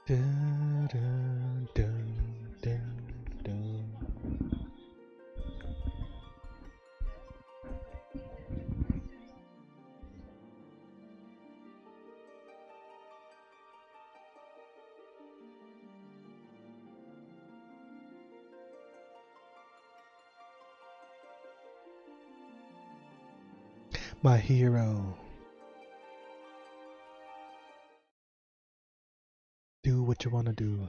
Dun, dun, dun, dun, dun. My hero. Do what you want to do.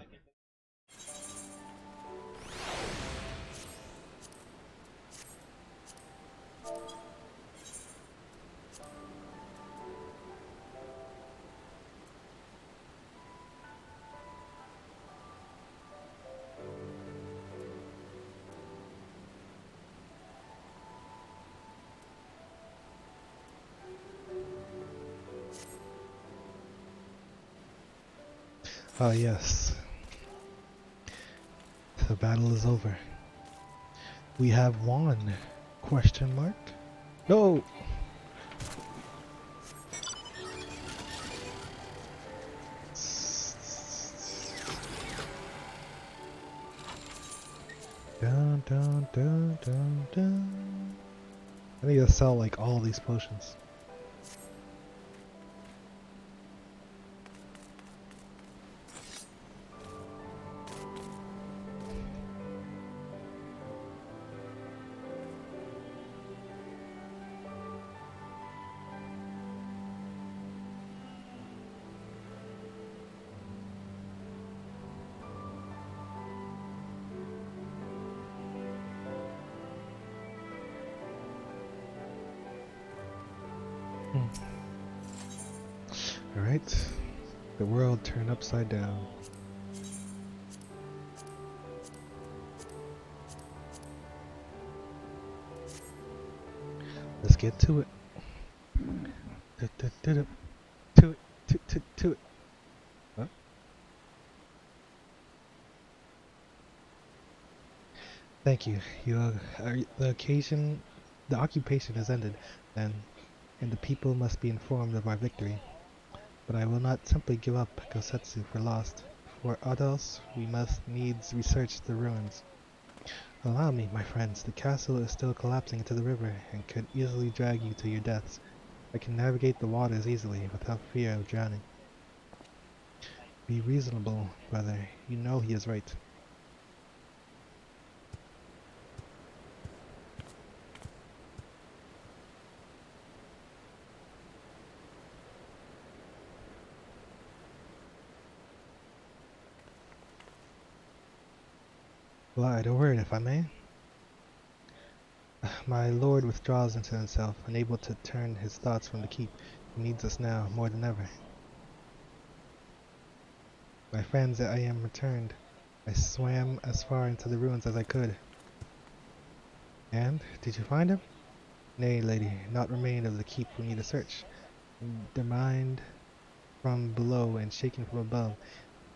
Ah, yes. The battle is over. We have won. Question mark? No! Dun, dun, dun, dun, dun. I need to sell like all these potions. Alright. The world turned upside down. Let's get to it. To it. Huh? Thank you. The occupation has ended, then, and the people must be informed of our victory. But I will not simply give up Gosetsu for lost. For aught else, we must needs research the ruins. Allow me, my friends. The castle is still collapsing into the river and could easily drag you to your deaths. I can navigate the waters easily without fear of drowning. Be reasonable, brother. You know he is right. Glide a word, if I may. My lord withdraws into himself, unable to turn his thoughts from the keep. He needs us now, more than ever. My friends, I am returned. I swam as far into the ruins as I could. And, did you find him? Nay, lady, naught remained of the keep we need to search. Undermined from below and shaken from above,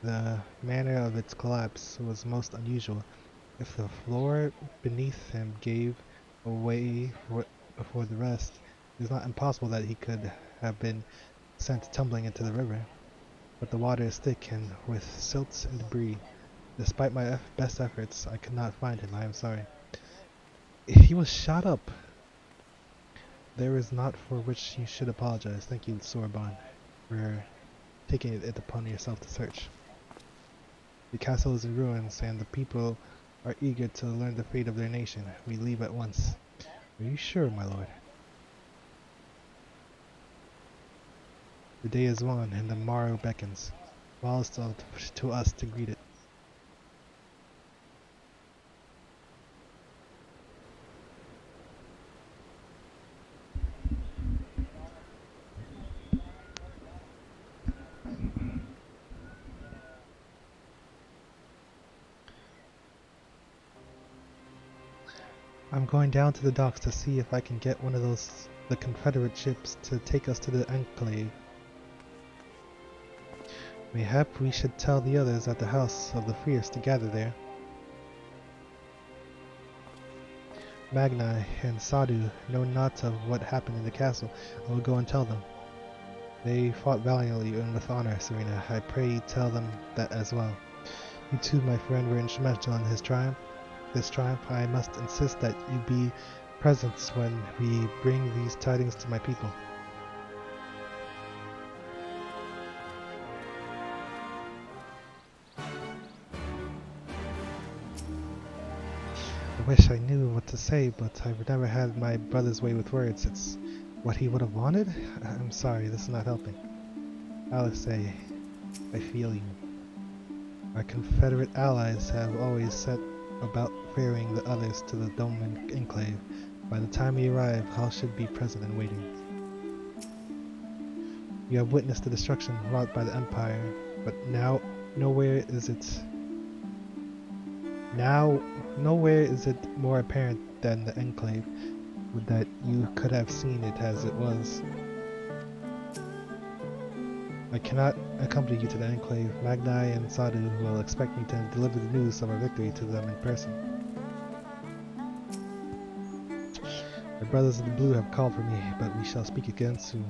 the manner of its collapse was most unusual. If the floor beneath him gave away before the rest, it is not impossible that he could have been sent tumbling into the river. But the water is thick and with silts and debris. Despite my best efforts, I could not find him. I am sorry. He was shot up. There is naught for which you should apologize. Thank you, Sorbonne, for taking it upon yourself to search. The castle is in ruins, and the people are eager to learn the fate of their nation. We leave at once. Are you sure, my lord? The day is won, and the morrow beckons. Falls to us to greet it. I'm going down to the docks to see if I can get one of the Confederate ships to take us to the enclave. Mayhap we should tell the others at the house of the fierce to gather there. Magna and Sadhu know not of what happened in the castle. I will go and tell them. They fought valiantly and with honor, Serena. I pray you tell them that as well. You too, my friend, were instrumental in his triumph. This triumph, I must insist that you be present when we bring these tidings to my people. I wish I knew what to say, but I've never had my brother's way with words. It's what he would have wanted? I'm sorry, this is not helping. Alice, I feel you. Our Confederate allies have always set about ferrying the others to the Dome Enclave. By the time we arrive, Hal should be present and waiting. You have witnessed the destruction wrought by the Empire, but nowhere is it more apparent than the Enclave, that you could have seen it as it was. I cannot accompany you to the Enclave. Magnai and Sadu will expect me to deliver the news of our victory to them in person. My brothers of the Blue have called for me, but we shall speak again soon.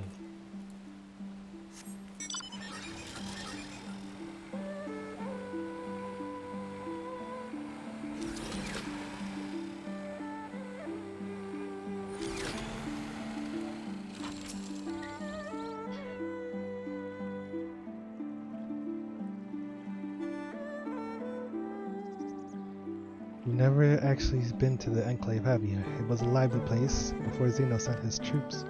You've never actually been to the Enclave, have you? It was a lively place before Zeno sent his troops.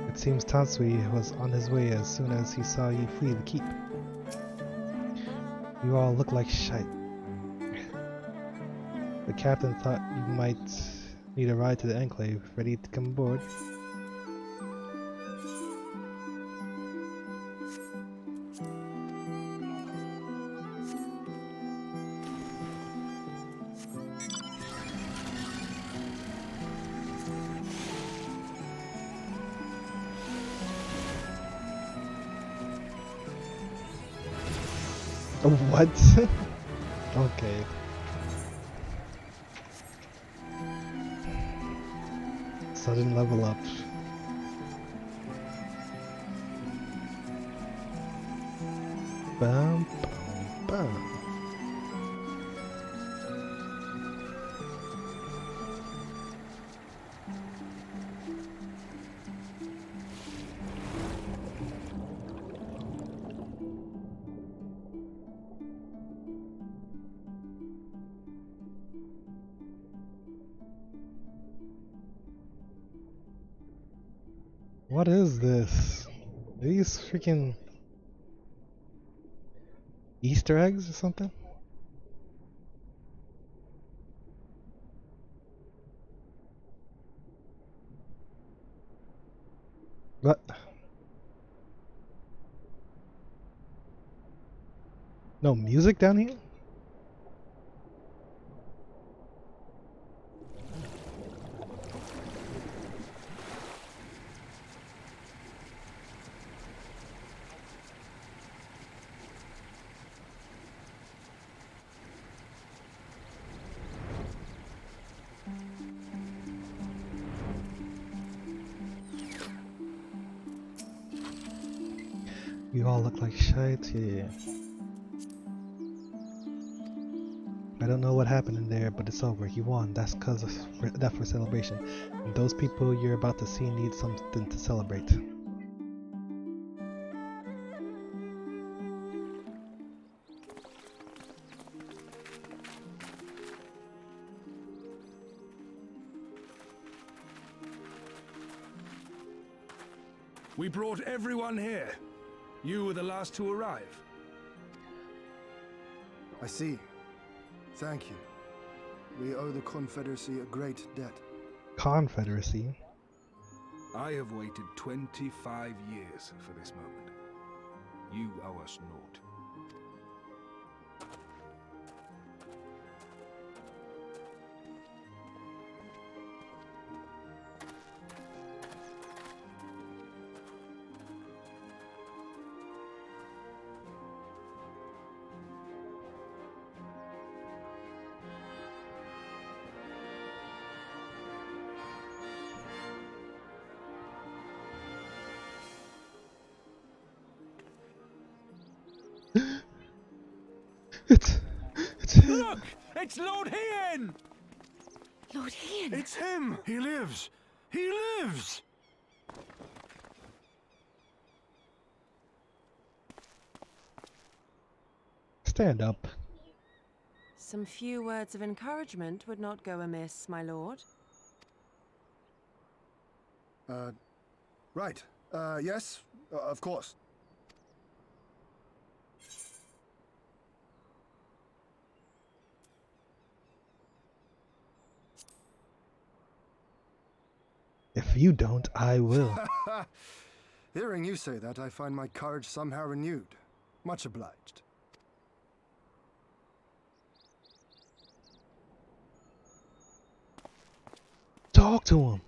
It seems Tansui was on his way as soon as he saw you flee the keep. You all look like shite. The captain thought you might need a ride to the Enclave. Ready to come aboard? What? Okay. Sudden level up. Bum, bum, bum. What is this? Are these freaking Easter eggs or something? What? No music down here? You all look like shite. Yeah. I don't know what happened in there, but it's over. You won. That's cause of that for celebration. And those people you're about to see need something to celebrate. We brought everyone here. You were the last to arrive. I see. Thank you. We owe the Confederacy a great debt. Confederacy? I have waited 25 years for this moment. You owe us naught. It's him. Look! It's Lord Hien! Lord Hien! It's him! He lives! He lives! Stand up. Some few words of encouragement would not go amiss, my lord. Right. Yes, of course. If you don't, I will. Hearing you say that, I find my courage somehow renewed. Much obliged. Talk to him.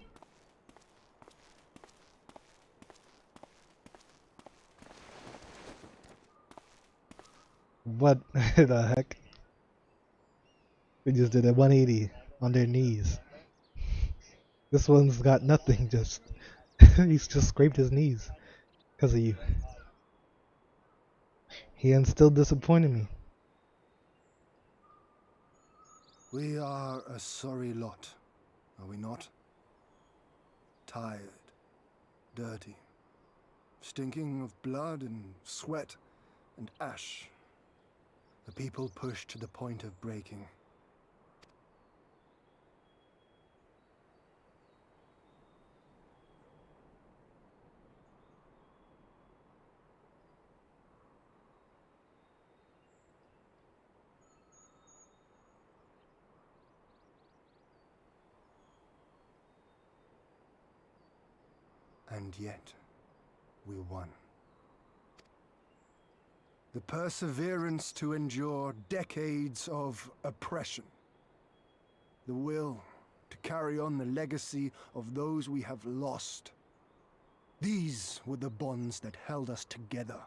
What the heck? We just did a 180 on their knees. This one's got nothing, just he's just scraped his knees because of you. He still disappointed me. We are a sorry lot, are we not? Tired, dirty, stinking of blood and sweat and ash. The people pushed to the point of breaking. And yet, we won. The perseverance to endure decades of oppression. The will to carry on the legacy of those we have lost. These were the bonds that held us together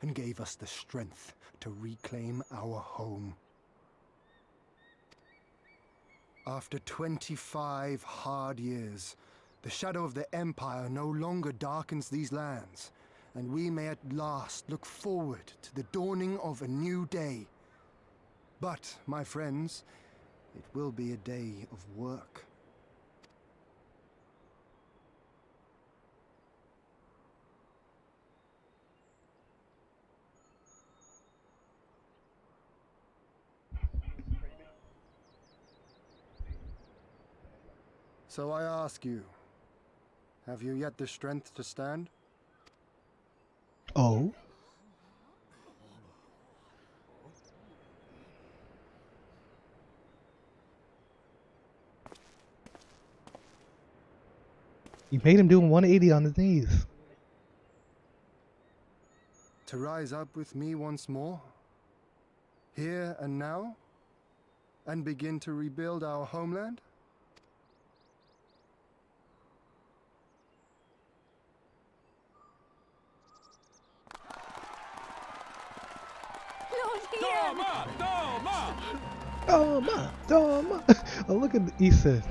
and gave us the strength to reclaim our home. After 25 hard years, the shadow of the Empire no longer darkens these lands, and we may at last look forward to the dawning of a new day. But, my friends, it will be a day of work. So I ask you, have you yet the strength to stand? Oh? You made him do 180 on his knees. To rise up with me once more? Here and now? And begin to rebuild our homeland? Lord Hien! Doma! Doma! Doma! Doma! Oh, look at the Issa.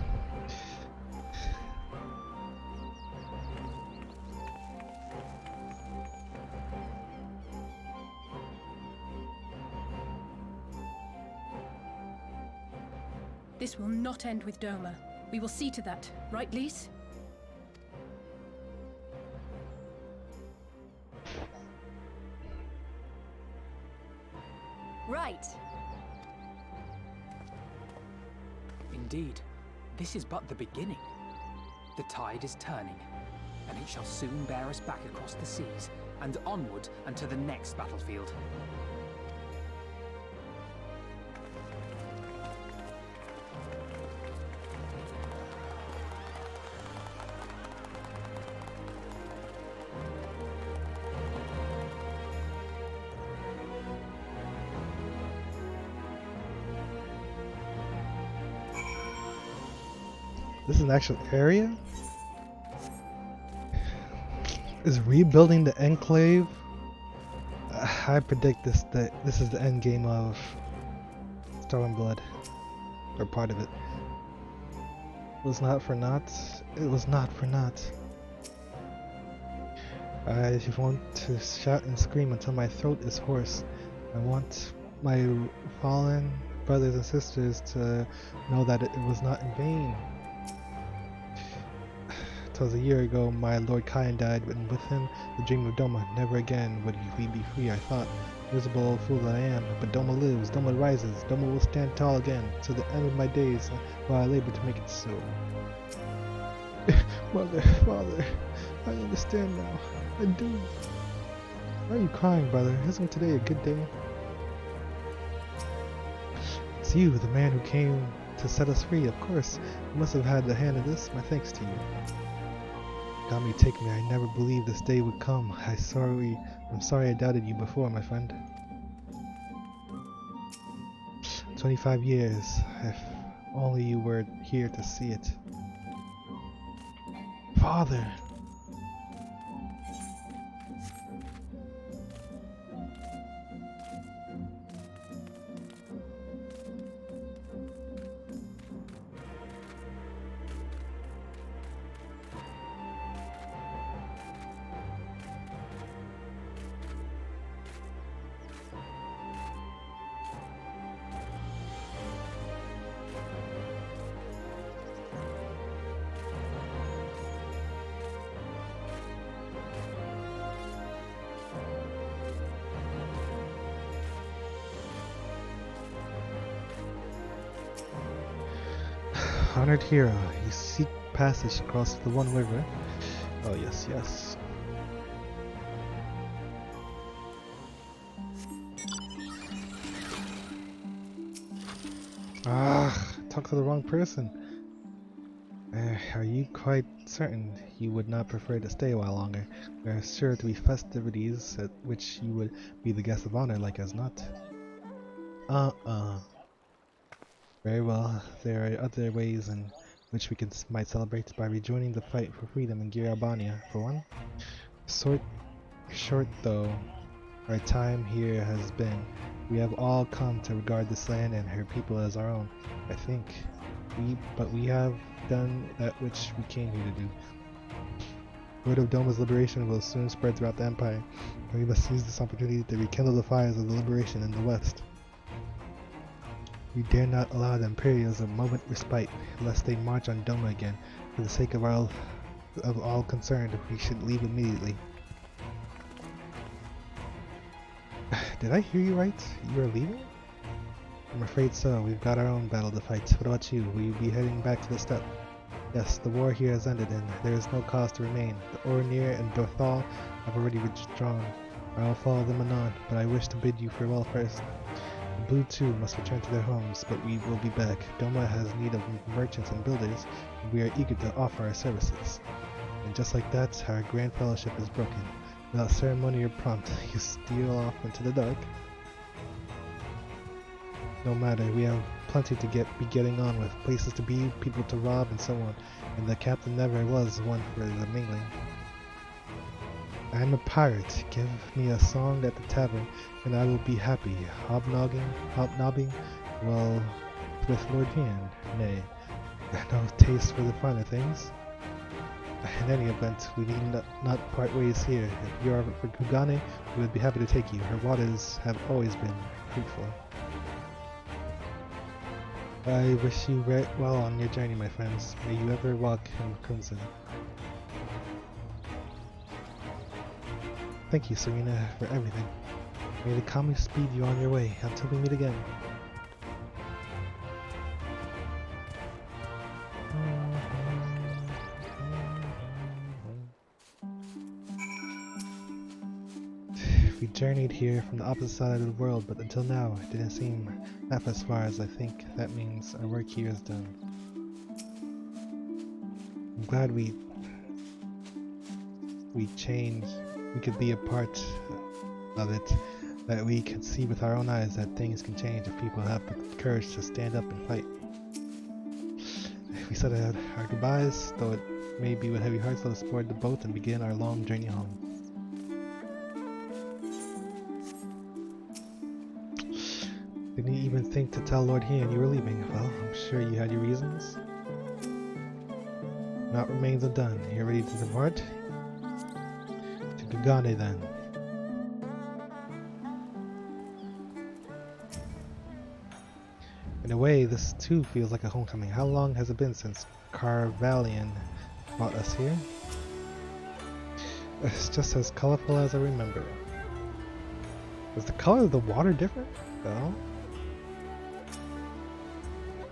This will not end with Doma. We will see to that, right, Lise? Right. Indeed, this is but the beginning. The tide is turning, and it shall soon bear us back across the seas and onward and to the next battlefield. This is an actual area? Is rebuilding the enclave? I predict this is the end game of Stormblood, or part of it. It was not for naught. It was not for naught. I want to shout and scream until my throat is hoarse. I want my fallen brothers and sisters to know that it was not in vain. 'Twas a year ago my Lord Kain died, and with him the dream of Doma. Never again would we be free, I thought. Miserable old fool that I am, but Doma lives, Doma rises, Doma will stand tall again, to the end of my days, while I labor to make it so. Mother, father, I understand now. I do. Why are you crying, brother? Isn't today a good day? It's you, the man who came to set us free, of course. You must have had a hand in this. My thanks to you. God may take me. I never believed this day would come. I'm sorry I doubted you before, my friend. 25 years. If only you were here to see it. Father! Honored hero, you seek passage across the One River. Oh yes, yes. Talk to the wrong person. Are you quite certain you would not prefer to stay a while longer? There are sure to be festivities at which you would be the guest of honor, like as not. Very well, there are other ways in which we might celebrate by rejoining the fight for freedom in Gir Albania, for one. Short though our time here has been, we have all come to regard this land and her people as our own, I think. But we have done that which we came here to do. Word of Doma's liberation will soon spread throughout the Empire, and we must use this opportunity to rekindle the fires of the liberation in the West. We dare not allow the Imperials a moment respite, lest they march on Doma again. For the sake of all concerned, we should leave immediately. Did I hear you right? You are leaving? I'm afraid so. We've got our own battle to fight. What about you? Will you be heading back to the steppe? Yes, the war here has ended, and there is no cause to remain. The Ornir and Dorthal have already withdrawn. I will follow them anon, but I wish to bid you farewell first. The Blue too must return to their homes, but we will be back. Doma has need of merchants and builders, and we are eager to offer our services. And just like that, our grand fellowship is broken. Without ceremony or prompt, you steal off into the dark. No matter, we have plenty to be getting on with, places to be, people to rob, and so on, and the captain never was one for the mingling. I am a pirate. Give me a song at the tavern, and I will be happy. Hobnobbing, well, with Lord Vian, nay, no taste for the finer things. In any event, we need not part ways here. If you are for Kugane, we would be happy to take you. Her waters have always been fruitful. I wish you well on your journey, my friends. May you ever walk in crimson. Thank you, Serena, for everything. May the Kami speed you on your way until we meet again. We journeyed here from the opposite side of the world, but until now, it didn't seem half as far as I think. That means our work here is done. I'm glad we changed. We could be a part of it, that we can see with our own eyes that things can change if people have the courage to stand up and fight. We said our goodbyes, though it may be with heavy hearts. Let us board the boat and begin our long journey home. Didn't you even think to tell Lord Hian you were leaving? Well, I'm sure you had your reasons. Naught remains undone. You're ready to depart? To Kugane then. In a way, this too feels like a homecoming. How long has it been since Carvalian brought us here? It's just as colorful as I remember. Is the color of the water different? No.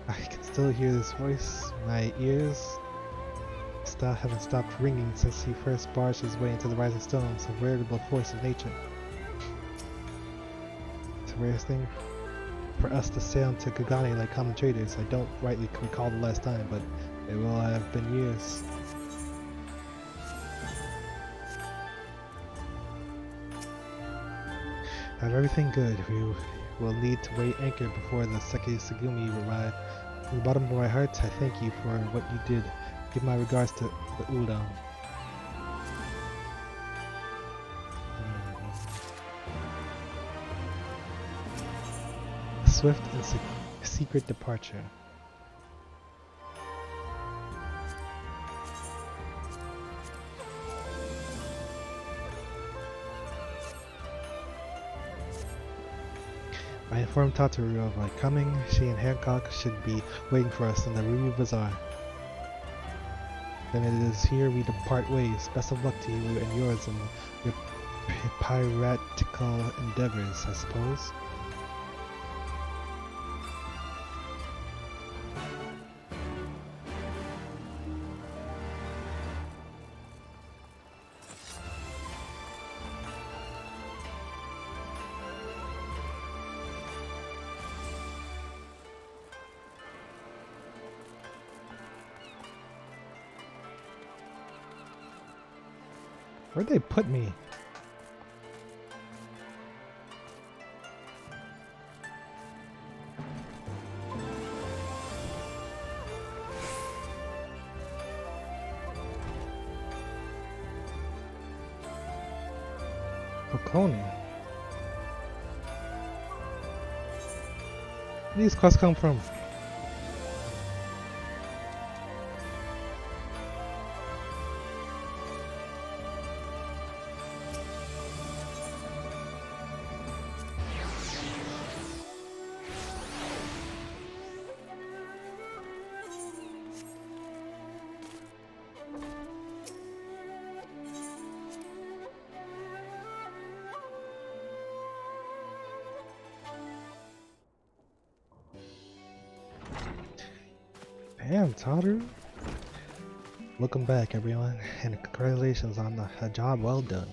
I can still hear this voice. My ears haven't stopped ringing since he first barged his way into the Rising Stones, a veritable force of nature. It's the rarest thing for us to sail into Kugane like common traders. I don't rightly recall the last time, but it will have been years. Have everything good. We will need to weigh anchor before the Seki Segumi arrive. From the bottom of my heart, I thank you for what you did. Give my regards to the Udon. A swift and secret departure. I informed Tataru of my coming. She and Hancock should be waiting for us in the Ruby Bazaar. Then it is here we depart ways. Best of luck to you and yours in your piratical endeavors, I suppose. Where'd they put me? Okoni. Where do these quests come from? Damn, Tataru. Welcome back, everyone, and congratulations on a job well done.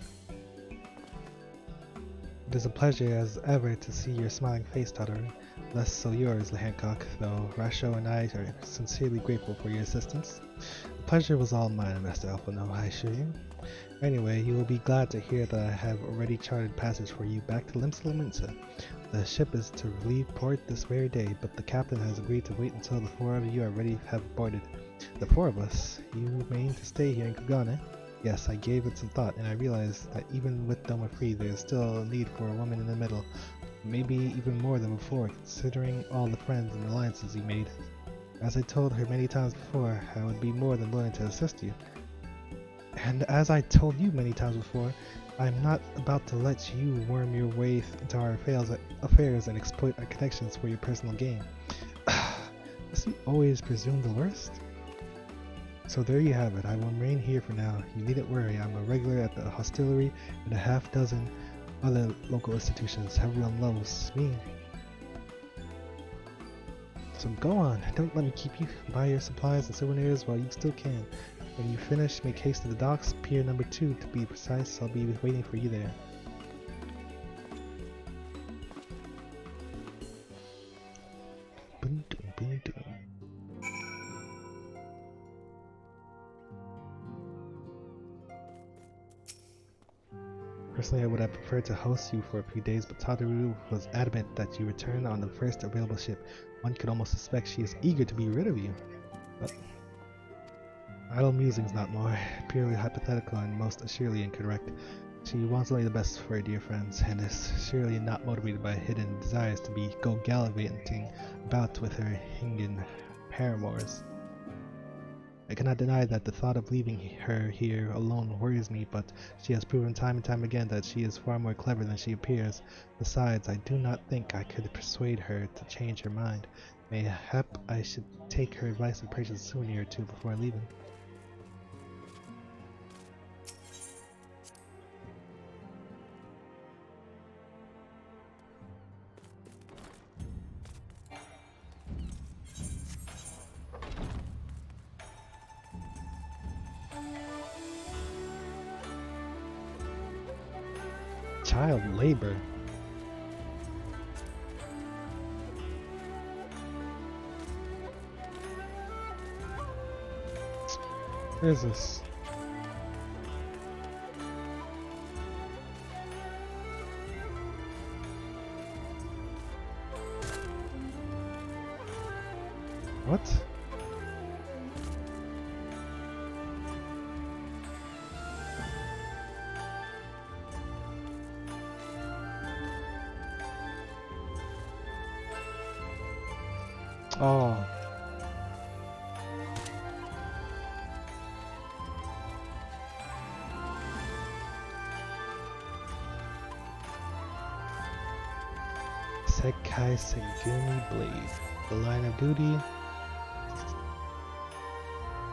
It is a pleasure as ever to see your smiling face, Tataru. Less so yours, Hancock, though Rasho and I are sincerely grateful for your assistance. The pleasure was all mine, Master Alphano, I assure you. Anyway, you will be glad to hear that I have already charted passage for you back to Limsa. The ship is to leave port this very day, but the captain has agreed to wait until the four of you are ready to have boarded. The four of us? You mean to stay here in Kugane? Yes, I gave it some thought, and I realized that even with Doma free, there is still a need for a woman in the middle. Maybe even more than before, considering all the friends and alliances you made. As I told her many times before, I would be more than willing to assist you. And as I told you many times before, I'm not about to let you worm your way into our affairs and exploit our connections for your personal gain. Must you always presume the worst? So there you have it. I will remain here for now. You needn't worry. I'm a regular at the hostelry and a half-dozen other local institutions. Everyone loves me. So go on. Don't let me keep you. Buy your supplies and souvenirs while you still can. When you finish, make haste to the docks, pier number 2 to be precise. I'll be waiting for you there. Personally, I would have preferred to host you for a few days, but Tataru was adamant that you return on the first available ship. One could almost suspect she is eager to be rid of you. But idle musings, not more. Purely hypothetical and most assuredly incorrect. She wants only the best for her dear friends, and is surely not motivated by hidden desires to go gallivanting about with her Hingan paramours. I cannot deny that the thought of leaving her here alone worries me, but she has proven time and time again that she is far more clever than she appears. Besides, I do not think I could persuade her to change her mind. Mayhap I should take her advice and purchase a souvenir or two before leaving. Child labor. Where is this? What? Oh. Sekai Segumi Blade. The line of duty.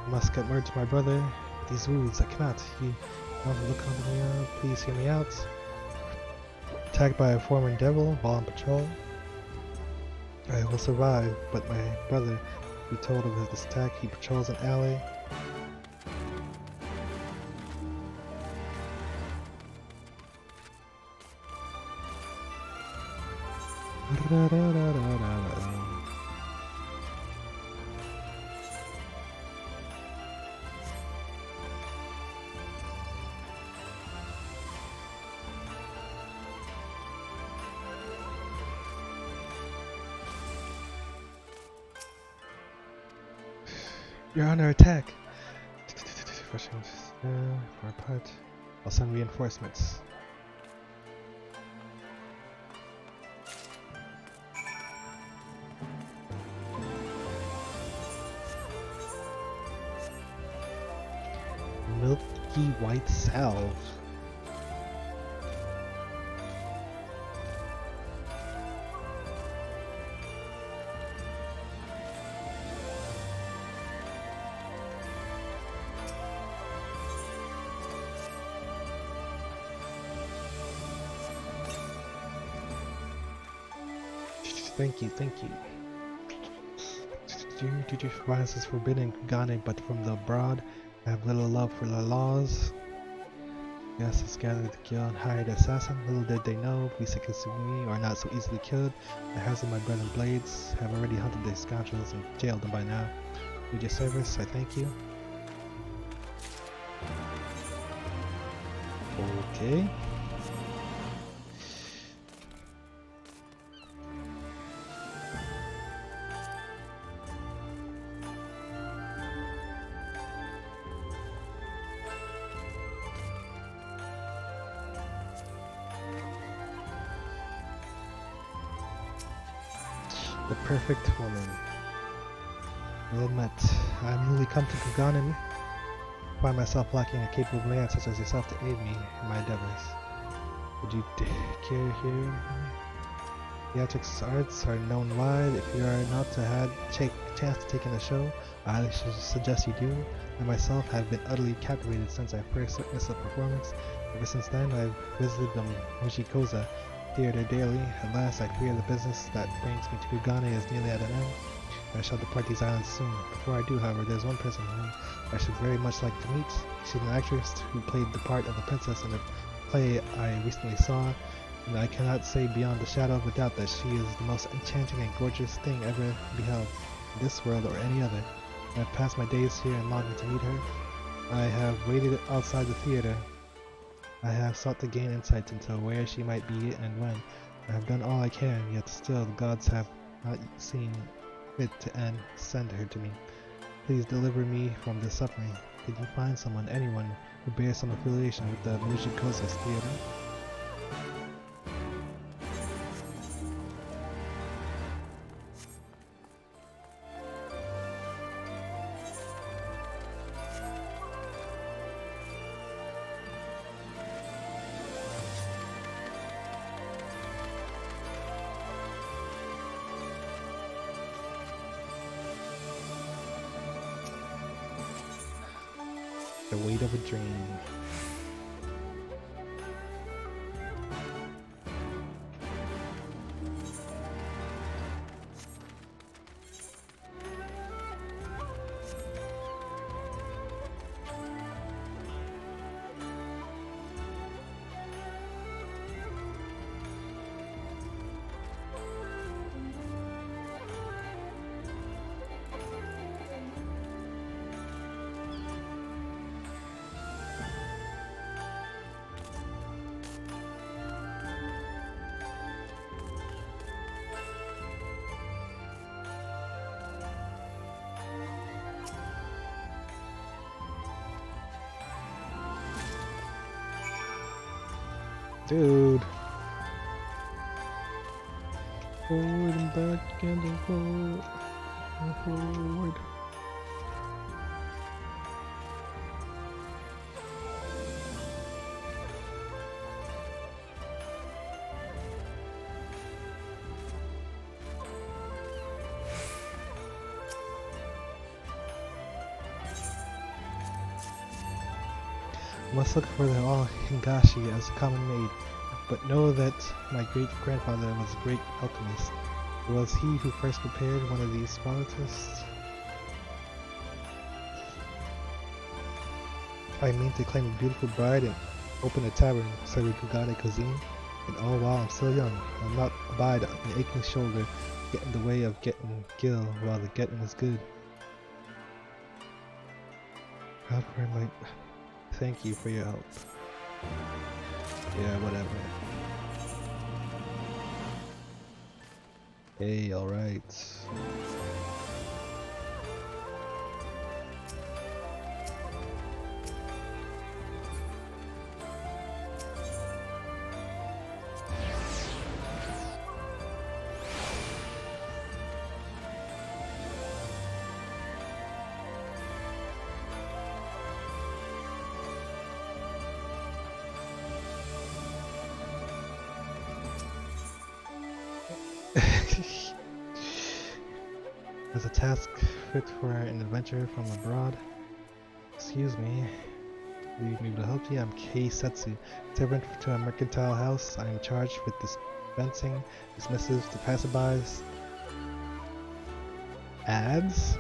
Must get word to my brother. These wounds, I cannot. He wants to look under me. Please hear me out. Attacked by a former devil while on patrol. I will survive, but my brother, who told of this attack, he patrols an alley. You're under attack. Rushing far apart. I'll send reinforcements. Milky white salve. Thank you, thank you. Did your violence is forbidden, Gane, but from the abroad, I have little love for the laws. Yes, it's gathered to kill and hide assassin. Little did they know, Visa Kasumi are not so easily killed. The hands of my brethren blades have already hunted these scoundrels and jailed them by now. With your service, I thank you. Okay. The perfect woman. Well met. I am newly come to Kuganen. Find myself lacking a capable man such as yourself to aid me in my endeavors. Would you care here? Theatrics arts are known wide. If you are not to have chance to take in a show, I highly suggest you do. I myself have been utterly captivated since I first witnessed the performance. Ever since then, I've visited the Moshikoza theater daily. At last, I fear the business that brings me to Kugane is nearly at an end. I shall depart these islands soon. Before I do, however, there's one person whom I should very much like to meet. She's an actress who played the part of the princess in a play I recently saw, and I cannot say beyond the shadow of a doubt that she is the most enchanting and gorgeous thing ever beheld, in this world or any other. I have passed my days here and longing to meet her. I have waited outside the theater. I have sought to gain insight into where she might be and when. I have done all I can, yet still the gods have not seen fit to send her to me. Please deliver me from this suffering. Could you find someone, anyone, who bears some affiliation with the Mujikosa's theater? weight of a dream. Dude. Forward and back and then forward and forward. I must look for the all Hingashi as a common maid, but know that my great-grandfather was a great alchemist. It was he who first prepared one of these spolitists. I mean to claim a beautiful bride and open a tavern, serving Kugane cuisine, and all while I'm still young. I'll not abide an aching shoulder get in the way of getting gil while the getting is good. However, I might thank you for your help. Yeah, whatever. Hey, alright. As a task fit for an adventure from abroad. Excuse me. Leave me to help you. I'm Kei Setsu, servant to a mercantile house. I am charged with dispensing dismissives to passerbys. Ads?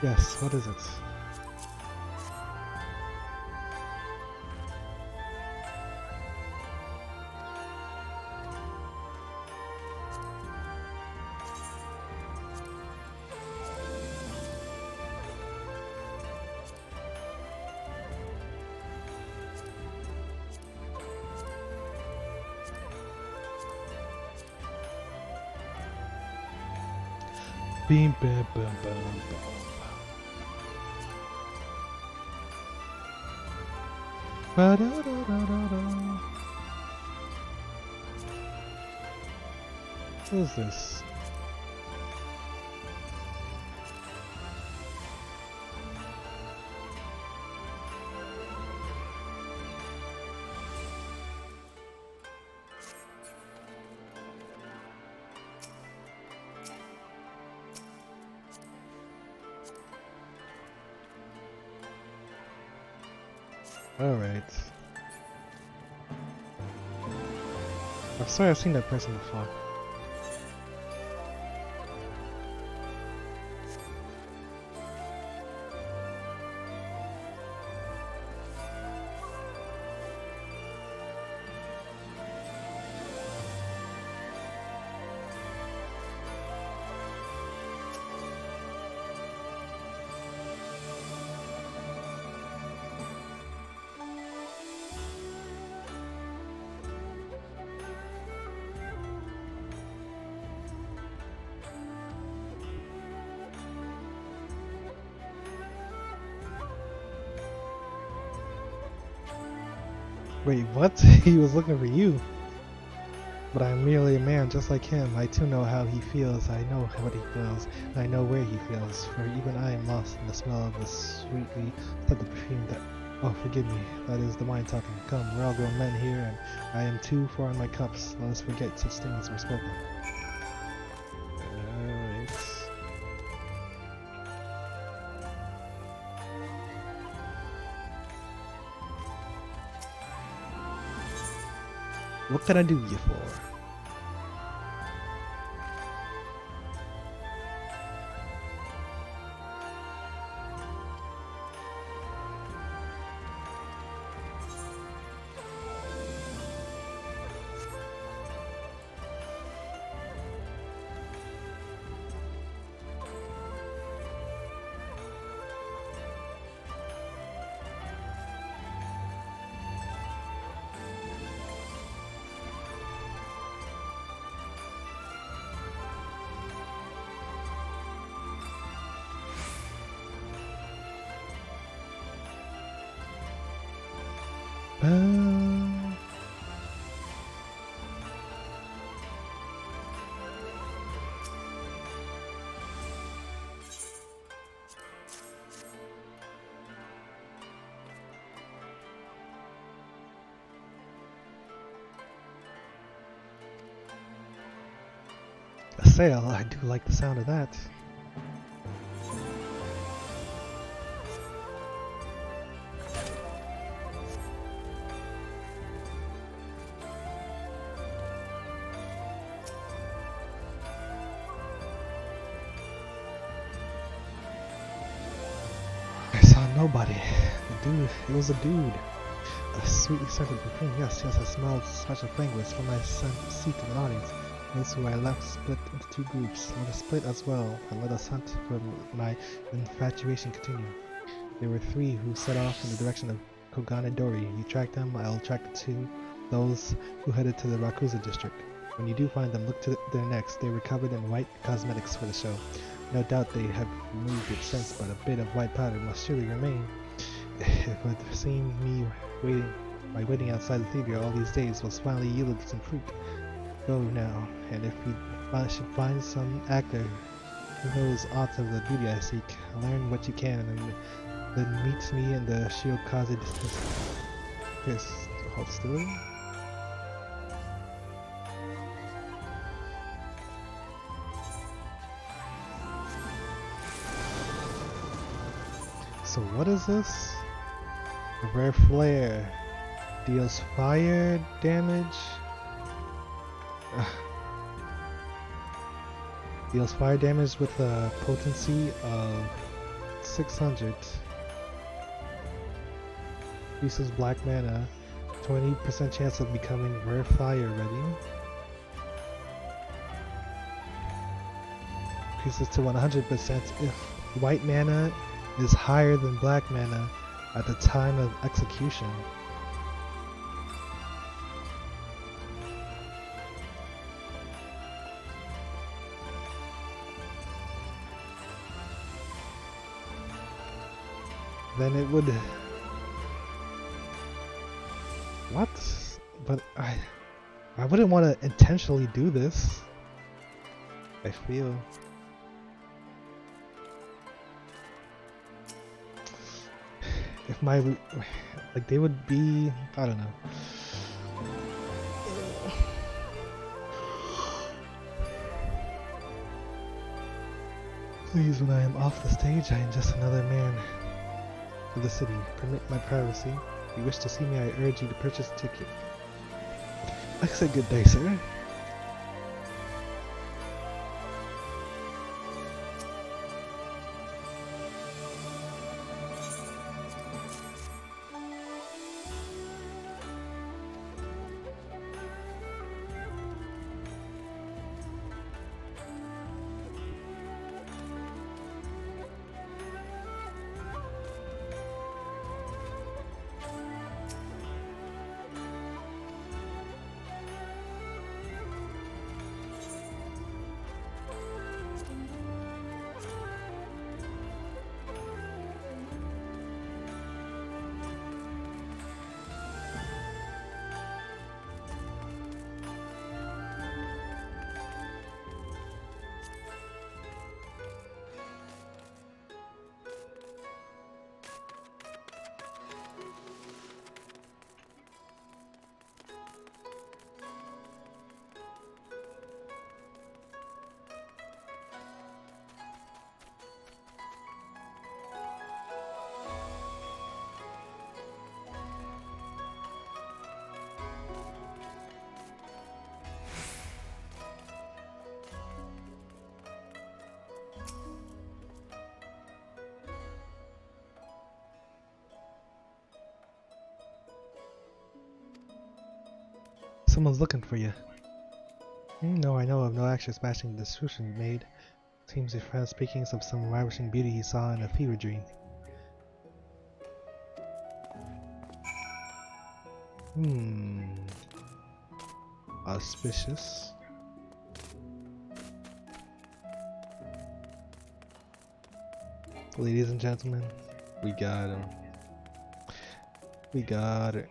Yes, what is it? Beam bam bam bam bam. Ba-da-da-da-da-da. What is this? Alright. I'm sorry, I've seen that person before. Wait, what? He was looking for you. But I'm merely a man just like him. I too know how he feels. I know what he feels. And I know where he feels. For even I am lost in the smell of the sweetly scented perfume that... Oh, forgive me. That is the wine talking. Come, we're all grown men here, and I am too far in my cups. Let us forget such things were spoken. It's... What can I do you for? A sail? I do like the sound of that. I saw nobody. The dude, it was a dude. A sweetly scented perfume. Yes, I smelled such a fragrance from my seat in the audience. Those who I left split into two groups. Let us split as well, and let us hunt for my infatuation continue. There were three who set off in the direction of Koganadori. You track them, I'll track the two, those who headed to the Rakuza district. When you do find them, look to their necks. They were covered in white cosmetics for the show. No doubt they have removed it since, but a bit of white powder must surely remain. It would seem me waiting outside the theater all these days was finally yielded some fruit. Go now, and if we should find some actor who knows aught of the beauty I seek, learn what you can, and then meet me in the Shiokaze hostility. So what is this? A rare flare. Deals fire damage. Deals fire damage with a potency of 600. Increases black mana. 20% chance of becoming rare fire ready. Increases to 100% if white mana is higher than black mana at the time of execution. Then it would... What? But I wouldn't want to intentionally do this. I feel... If my... Like, they would be... I don't know. Please, when I am off the stage, I am just another man of the city. Permit my privacy. If you wish to see me, I urge you to purchase a ticket. I said good day, sir. Someone's looking for you. No, I know of no actual smashing destruction made. Seems your friend speaking of some ravishing beauty he saw in a fever dream. Auspicious. Ladies and gentlemen, we got him. We got it.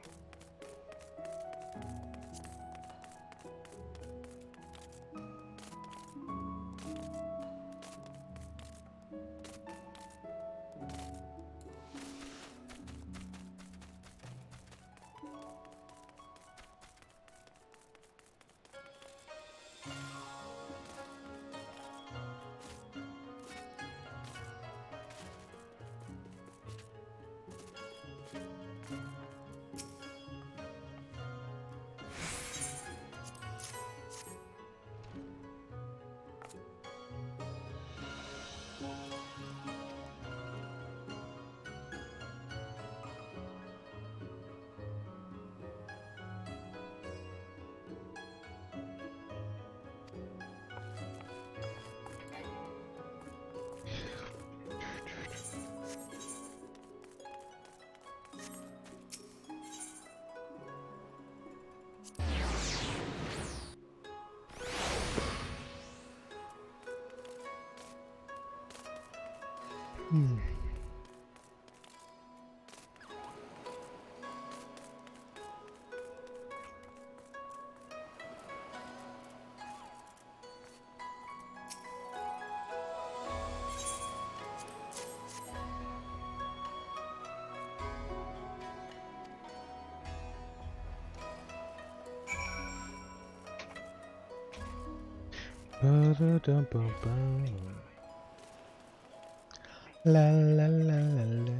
La la la la la.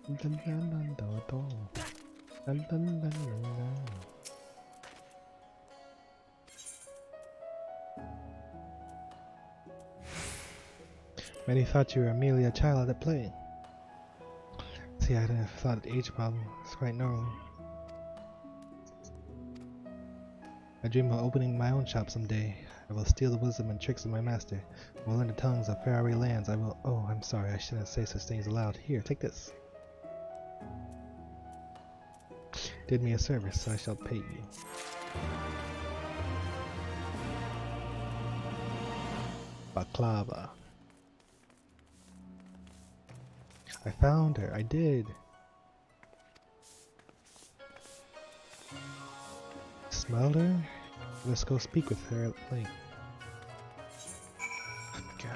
Dun, dun, dun, dun, dun. Dun, dun, dun, dun, dun. Many thought you were merely a child at play. See, I didn't thought the age problem. It's quite normal. I dream of opening my own shop someday. I will steal the wisdom and tricks of my master. I will learn the tongues of faraway lands. I will— oh, I'm sorry, I shouldn't say such things aloud. Here, take this. Did me a service, so I shall pay you. Baklava. I found her, I did. Smelled her? Let's go speak with her at length. God.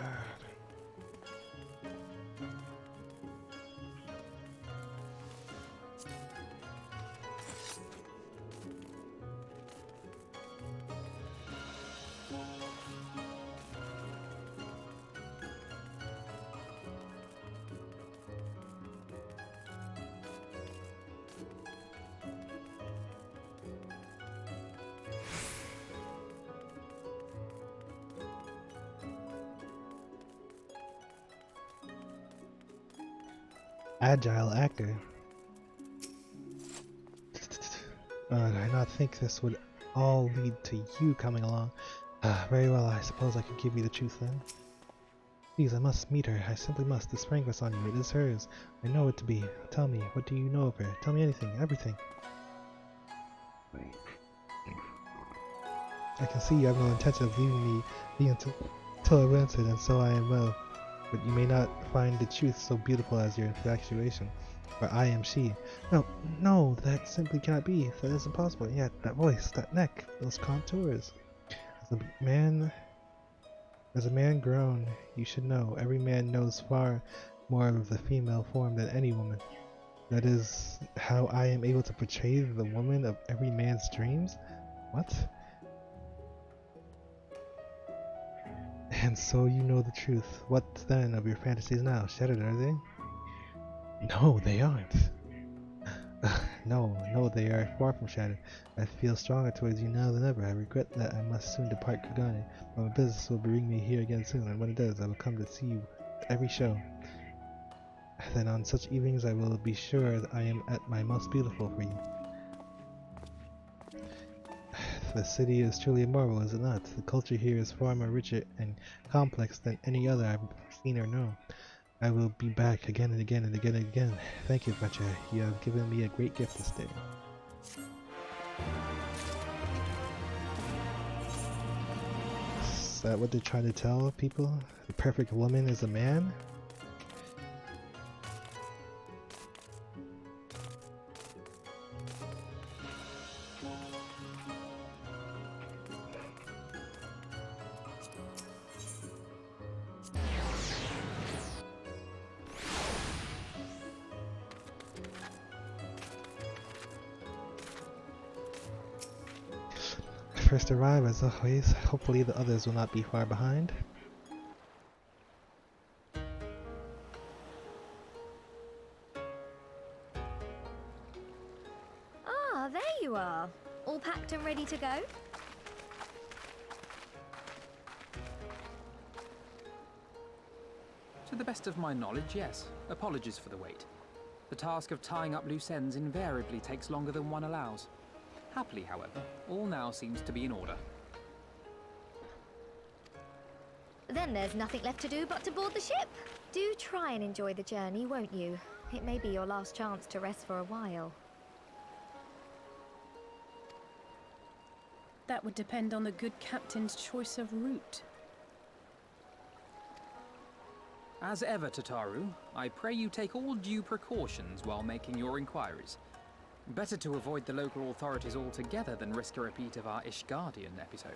Agile actor. Did I not think this would all lead to you coming along? Very well, I suppose I could give you the truth then. Please, I must meet her. I simply must. This fragrance on you, it is hers. I know it to be. Tell me, what do you know of her? Tell me anything, everything. I can see you have no intention of leaving me until I've answered, and so I am well. But you may not find the truth so beautiful as your infatuation. For I am she. No, no, that simply cannot be. That is impossible. Yet, that voice, that neck, those contours. As a man grown, you should know. Every man knows far more of the female form than any woman. That is how I am able to portray the woman of every man's dreams? What? And so you know the truth. What then of your fantasies now? Shattered, are they? No, they aren't. No, they are far from shattered. I feel stronger towards you now than ever. I regret that I must soon depart Kugane, but my business will bring me here again soon, and when it does, I will come to see you at every show. Then on such evenings I will be sure that I am at my most beautiful for you. The city is truly a marvel, is it not? The culture here is far more richer and complex than any other I've seen or known. I will be back again and again and again and again. Thank you, Pacha. You have given me a great gift this day. Is that what they're trying to tell people? The perfect woman is a man? First arrive as always. Hopefully the others will not be far behind. Ah, there you are. All packed and ready to go? To the best of my knowledge, yes. Apologies for the wait. The task of tying up loose ends invariably takes longer than one allows. Happily, however, all now seems to be in order. Then there's nothing left to do but to board the ship. Do try and enjoy the journey, won't you? It may be your last chance to rest for a while. That would depend on the good captain's choice of route. As ever, Tataru, I pray you take all due precautions while making your inquiries. Better to avoid the local authorities altogether than risk a repeat of our Ishgardian episode.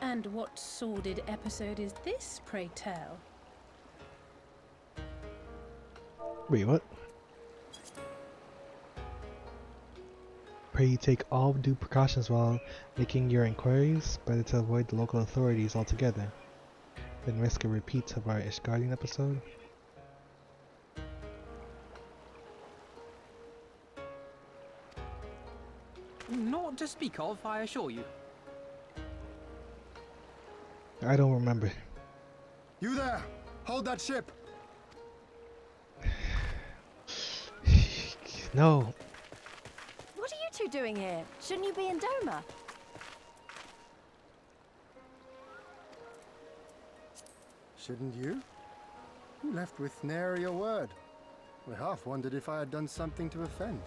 And what sordid episode is this, pray tell? Wait, what? Pray you take all due precautions while making your inquiries. Better to avoid the local authorities altogether than risk a repeat of our Ishgardian episode. Not to speak of, I assure you. I don't remember. You there! Hold that ship! No. What are you two doing here? Shouldn't you be in Doma? Shouldn't you? You left with nary a word. I half wondered if I had done something to offend.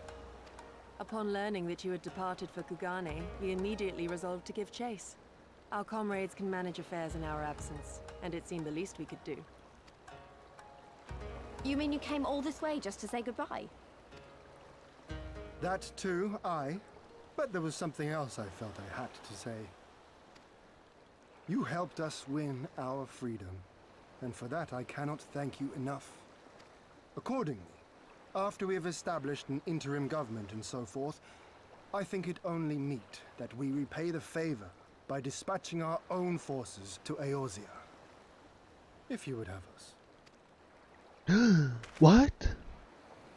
Upon learning that you had departed for Kugane, we immediately resolved to give chase. Our comrades can manage affairs in our absence, and it seemed the least we could do. You mean you came all this way just to say goodbye? That too, aye. But there was something else I felt I had to say. You helped us win our freedom, and for that I cannot thank you enough. Accordingly, after we have established an interim government and so forth, I think it only meet that we repay the favor by dispatching our own forces to Eorzea. If you would have us. What?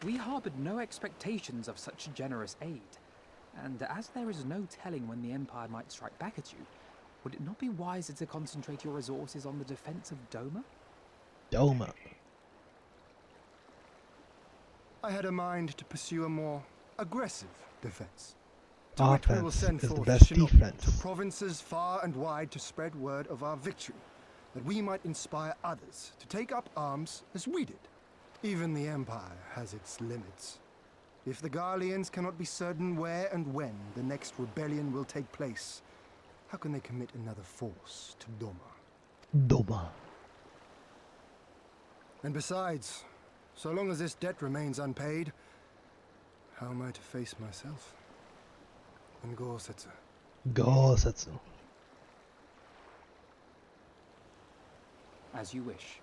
We harbored no expectations of such generous aid, and as there is no telling when the Empire might strike back at you, would it not be wiser to concentrate your resources on the defense of Doma? Doma. I had a mind to pursue a more aggressive defense. To which we will Offense send is the forth best shinobi defense. to provinces far and wide to spread word of our victory, that we might inspire others to take up arms as we did. Even the Empire has its limits. If the Garleans cannot be certain where and when the next rebellion will take place, how can they commit another force to Doma? Doma. And besides, so long as this debt remains unpaid, how am I to face myself? And Gorsetsu? Gosetsu. As you wish.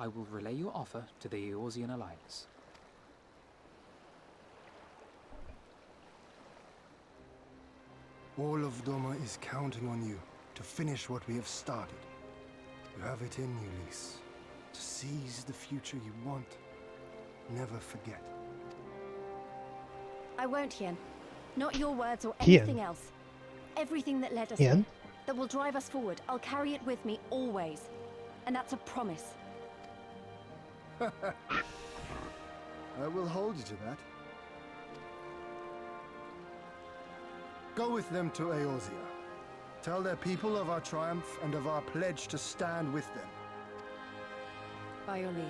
I will relay your offer to the Eorzean Alliance. All of Doma is counting on you to finish what we have started. You have it in you, Lise. To seize the future you want. Never forget. I won't, Hien. Not your words or Hien? anything else. Everything that led us Hien? here, that will drive us forward, I'll carry it with me always. And that's a promise. I will hold you to that. Go with them to Eorzea. Tell their people of our triumph and of our pledge to stand with them. By your leave,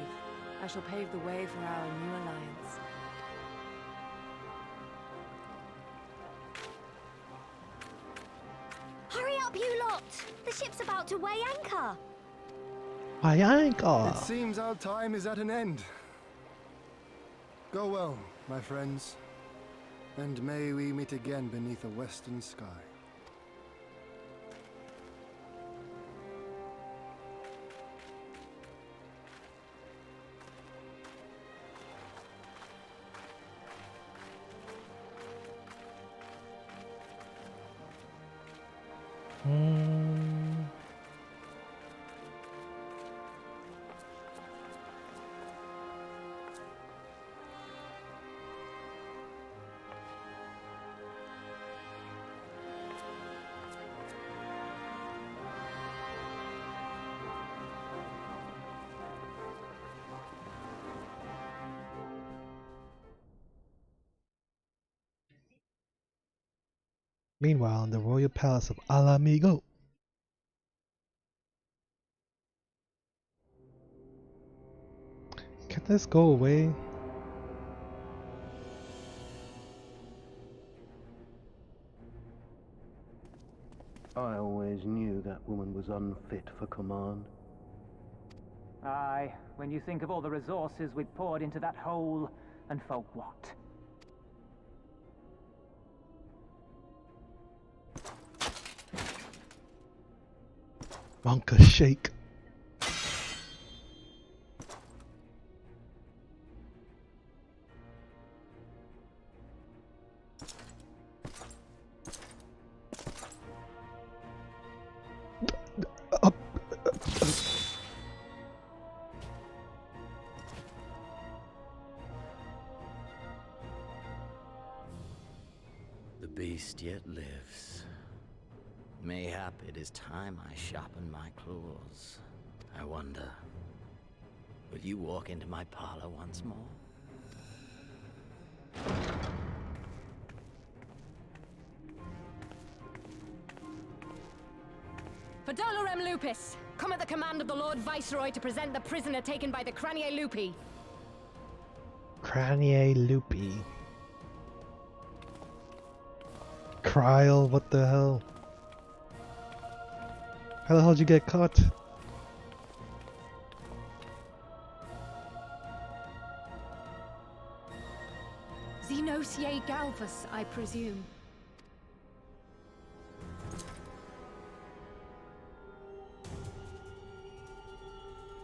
I shall pave the way for our new alliance. Hurry up, you lot! The ship's about to weigh anchor. It seems our time is at an end. Go well, my friends, and may we meet again beneath a western sky. Meanwhile, in the royal palace of Alamigo. Can this go away? I always knew that woman was unfit for command. Aye, when you think of all the resources we'd poured into that hole, and for what? Monka shake. The beast yet lives. Mayhap it is time I sharpen my claws. I wonder, will you walk into my parlor once more? For Dolorem Lupus, come at the command of the Lord Viceroy to present the prisoner taken by the Cranier Lupi. Cranier Lupi. Kryl, what the hell? How the hell did you get caught? Xenosier Galvus, I presume.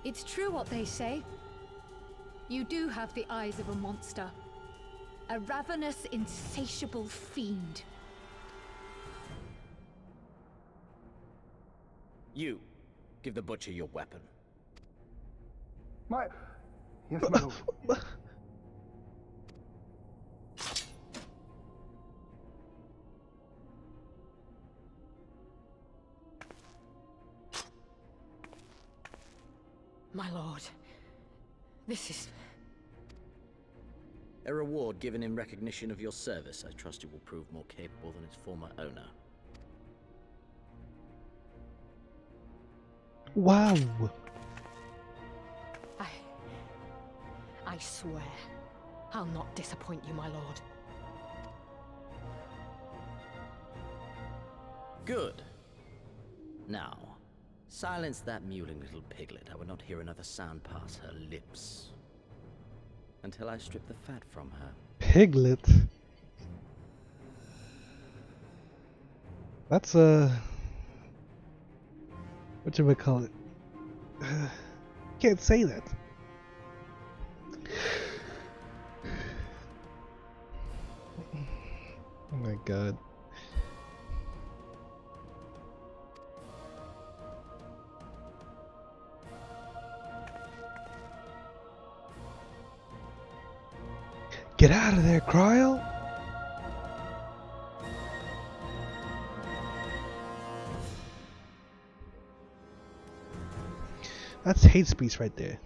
It's true what they say. You do have the eyes of a monster. A ravenous, insatiable fiend. You, give the butcher your weapon. Yes, my lord. My lord, this is... A reward given in recognition of your service. I trust it will prove more capable than its former owner. Wow. I swear, I'll not disappoint you, my lord. Good. Now, silence that mewling little piglet. I would not hear another sound pass her lips. Until I strip the fat from her. Piglet? That's a... whatchamacallit? Can't say that. Oh my god. Get out of there, Kryl! That's hate speech right there.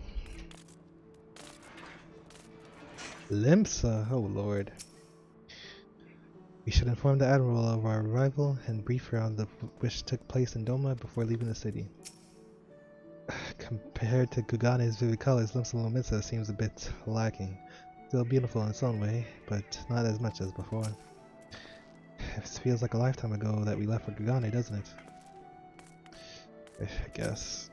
Limsa, oh lord. We should inform the Admiral of our arrival and brief her on the which took place in Doma before leaving the city. Compared to Kugane's vivid colors, Limsa Lomitsa seems a bit lacking. Still beautiful in its own way, but not as much as before. It feels like a lifetime ago that we left for Kugane, doesn't it? I guess.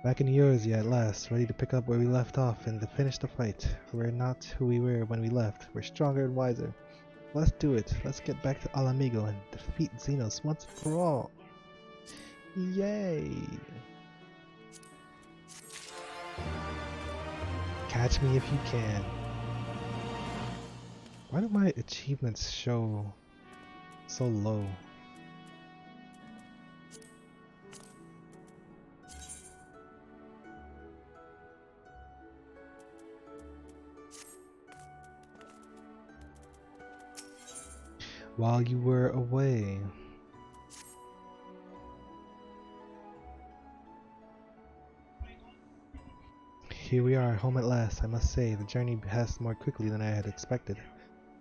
Back in Eurasia at last, ready to pick up where we left off and to finish the fight. We're not who we were when we left. We're stronger and wiser. Let's do it. Let's get back to Alamigo and defeat Xenos once and for all. Yay! Catch me if you can. Why do my achievements show so low? While you were away. Here we are, home at last. I must say, the journey passed more quickly than I had expected.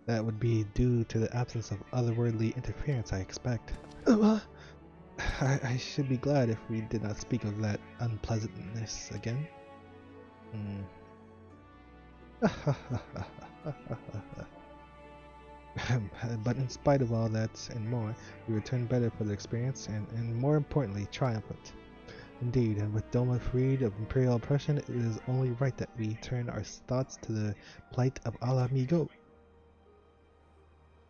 That would be due to the absence of otherworldly interference, I expect. I should be glad if we did not speak of that unpleasantness again. But in spite of all that and more, we returned better for the experience and more importantly, triumphant. Indeed, and with Doma freed of imperial oppression, it is only right that we turn our thoughts to the plight of Alamigo.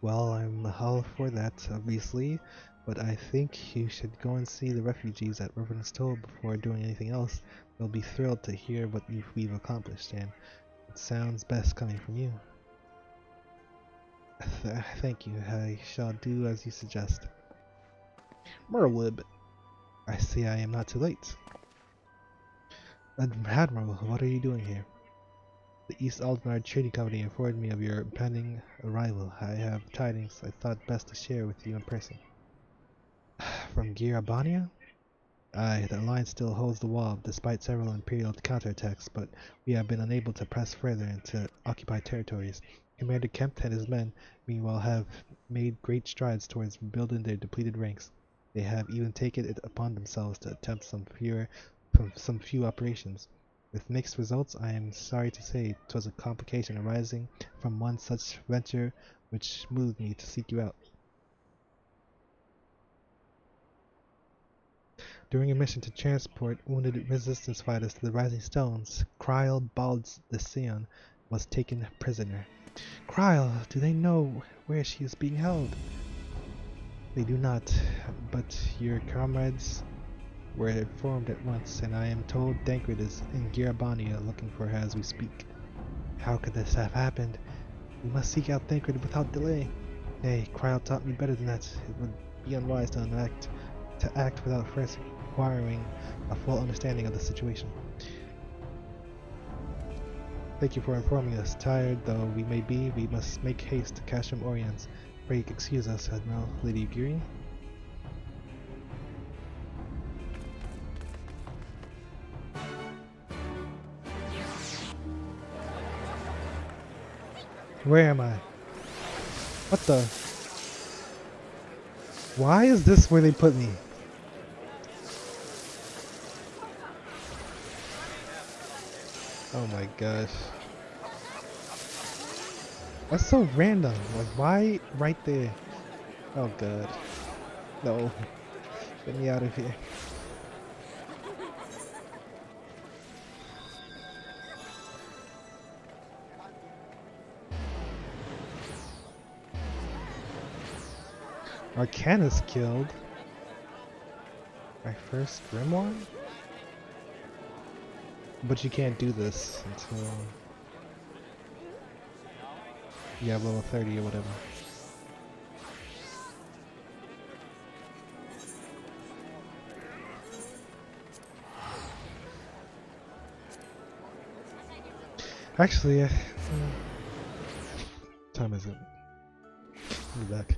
Well, I'm all for that, obviously, but I think you should go and see the refugees at Reverend's Toll before doing anything else. They'll be thrilled to hear what we've accomplished, and it sounds best coming from you. Thank you. I shall do as you suggest. Merlib. I see I am not too late. Admiral, what are you doing here? The East Aldemar Trading Company informed me of your impending arrival. I have tidings I thought best to share with you in person. From Girabania? Aye, the alliance still holds the wall, despite several Imperial counterattacks, but we have been unable to press further into occupied territories. Commander Kempt and his men, meanwhile, have made great strides towards rebuilding their depleted ranks. They have even taken it upon themselves to attempt some few operations. With mixed results, I am sorry to say 'twas a complication arising from one such venture which moved me to seek you out. During a mission to transport wounded resistance fighters to the Rising Stones, Kryl Bald the Sion was taken prisoner. Kryl, do they know where she is being held? They do not, but your comrades were informed at once, and I am told Dankred is in Girabania looking for her as we speak. How could this have happened? We must seek out Dankred without delay. Nay, Kryl taught me better than that. It would be unwise to act without first acquiring a full understanding of the situation. Thank you for informing us. Tired though we may be, we must make haste to Castrum Oriens. Pray excuse us, Admiral. Lady Guri? Where am I? What the? Why is this where they put me? Oh my gosh. That's so random. Like, why right there? Oh god. No. Get me out of here. Arcanus killed. My first grimoire? But you can't do this until you have level 30 or whatever. Actually, time is it? I'll be back.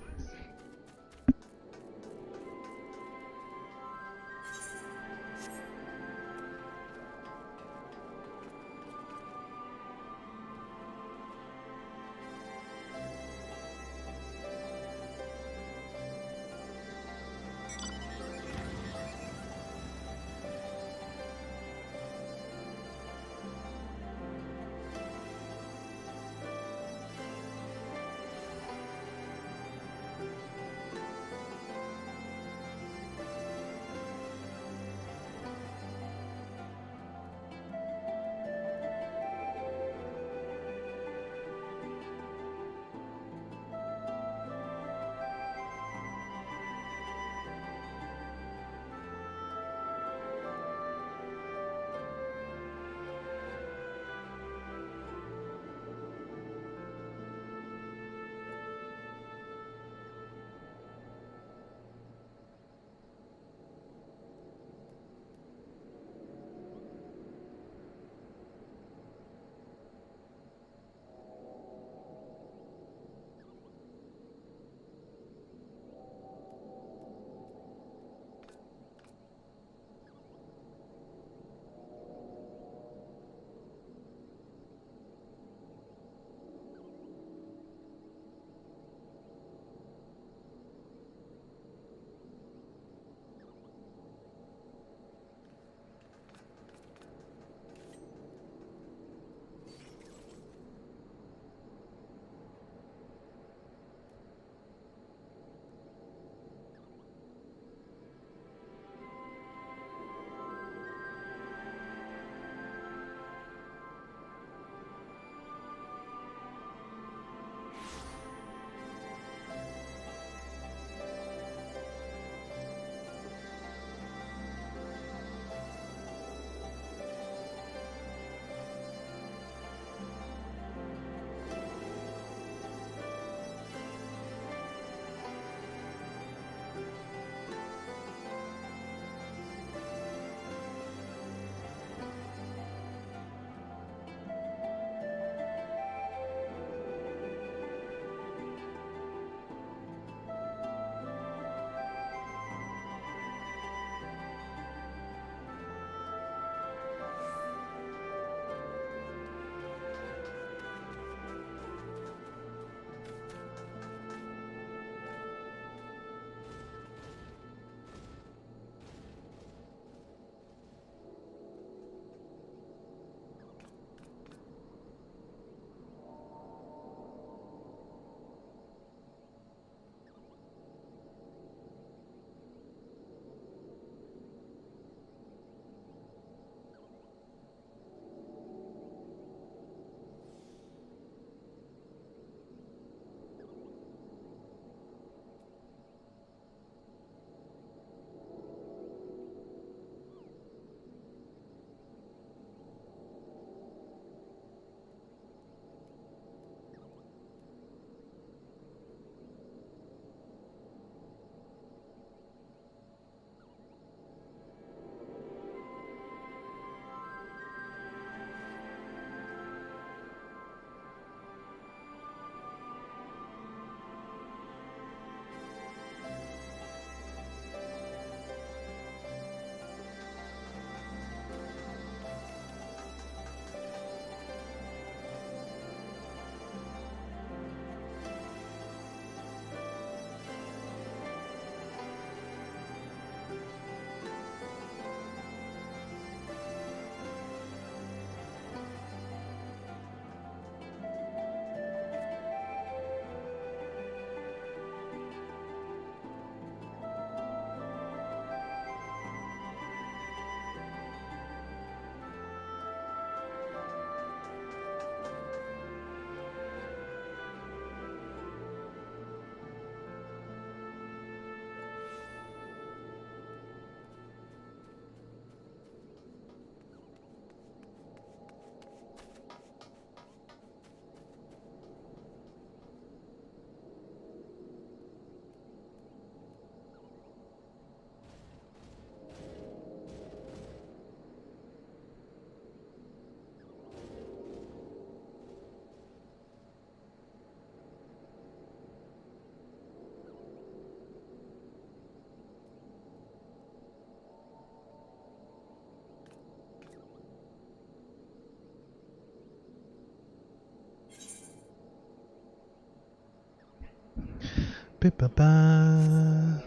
Ba-ba-ba.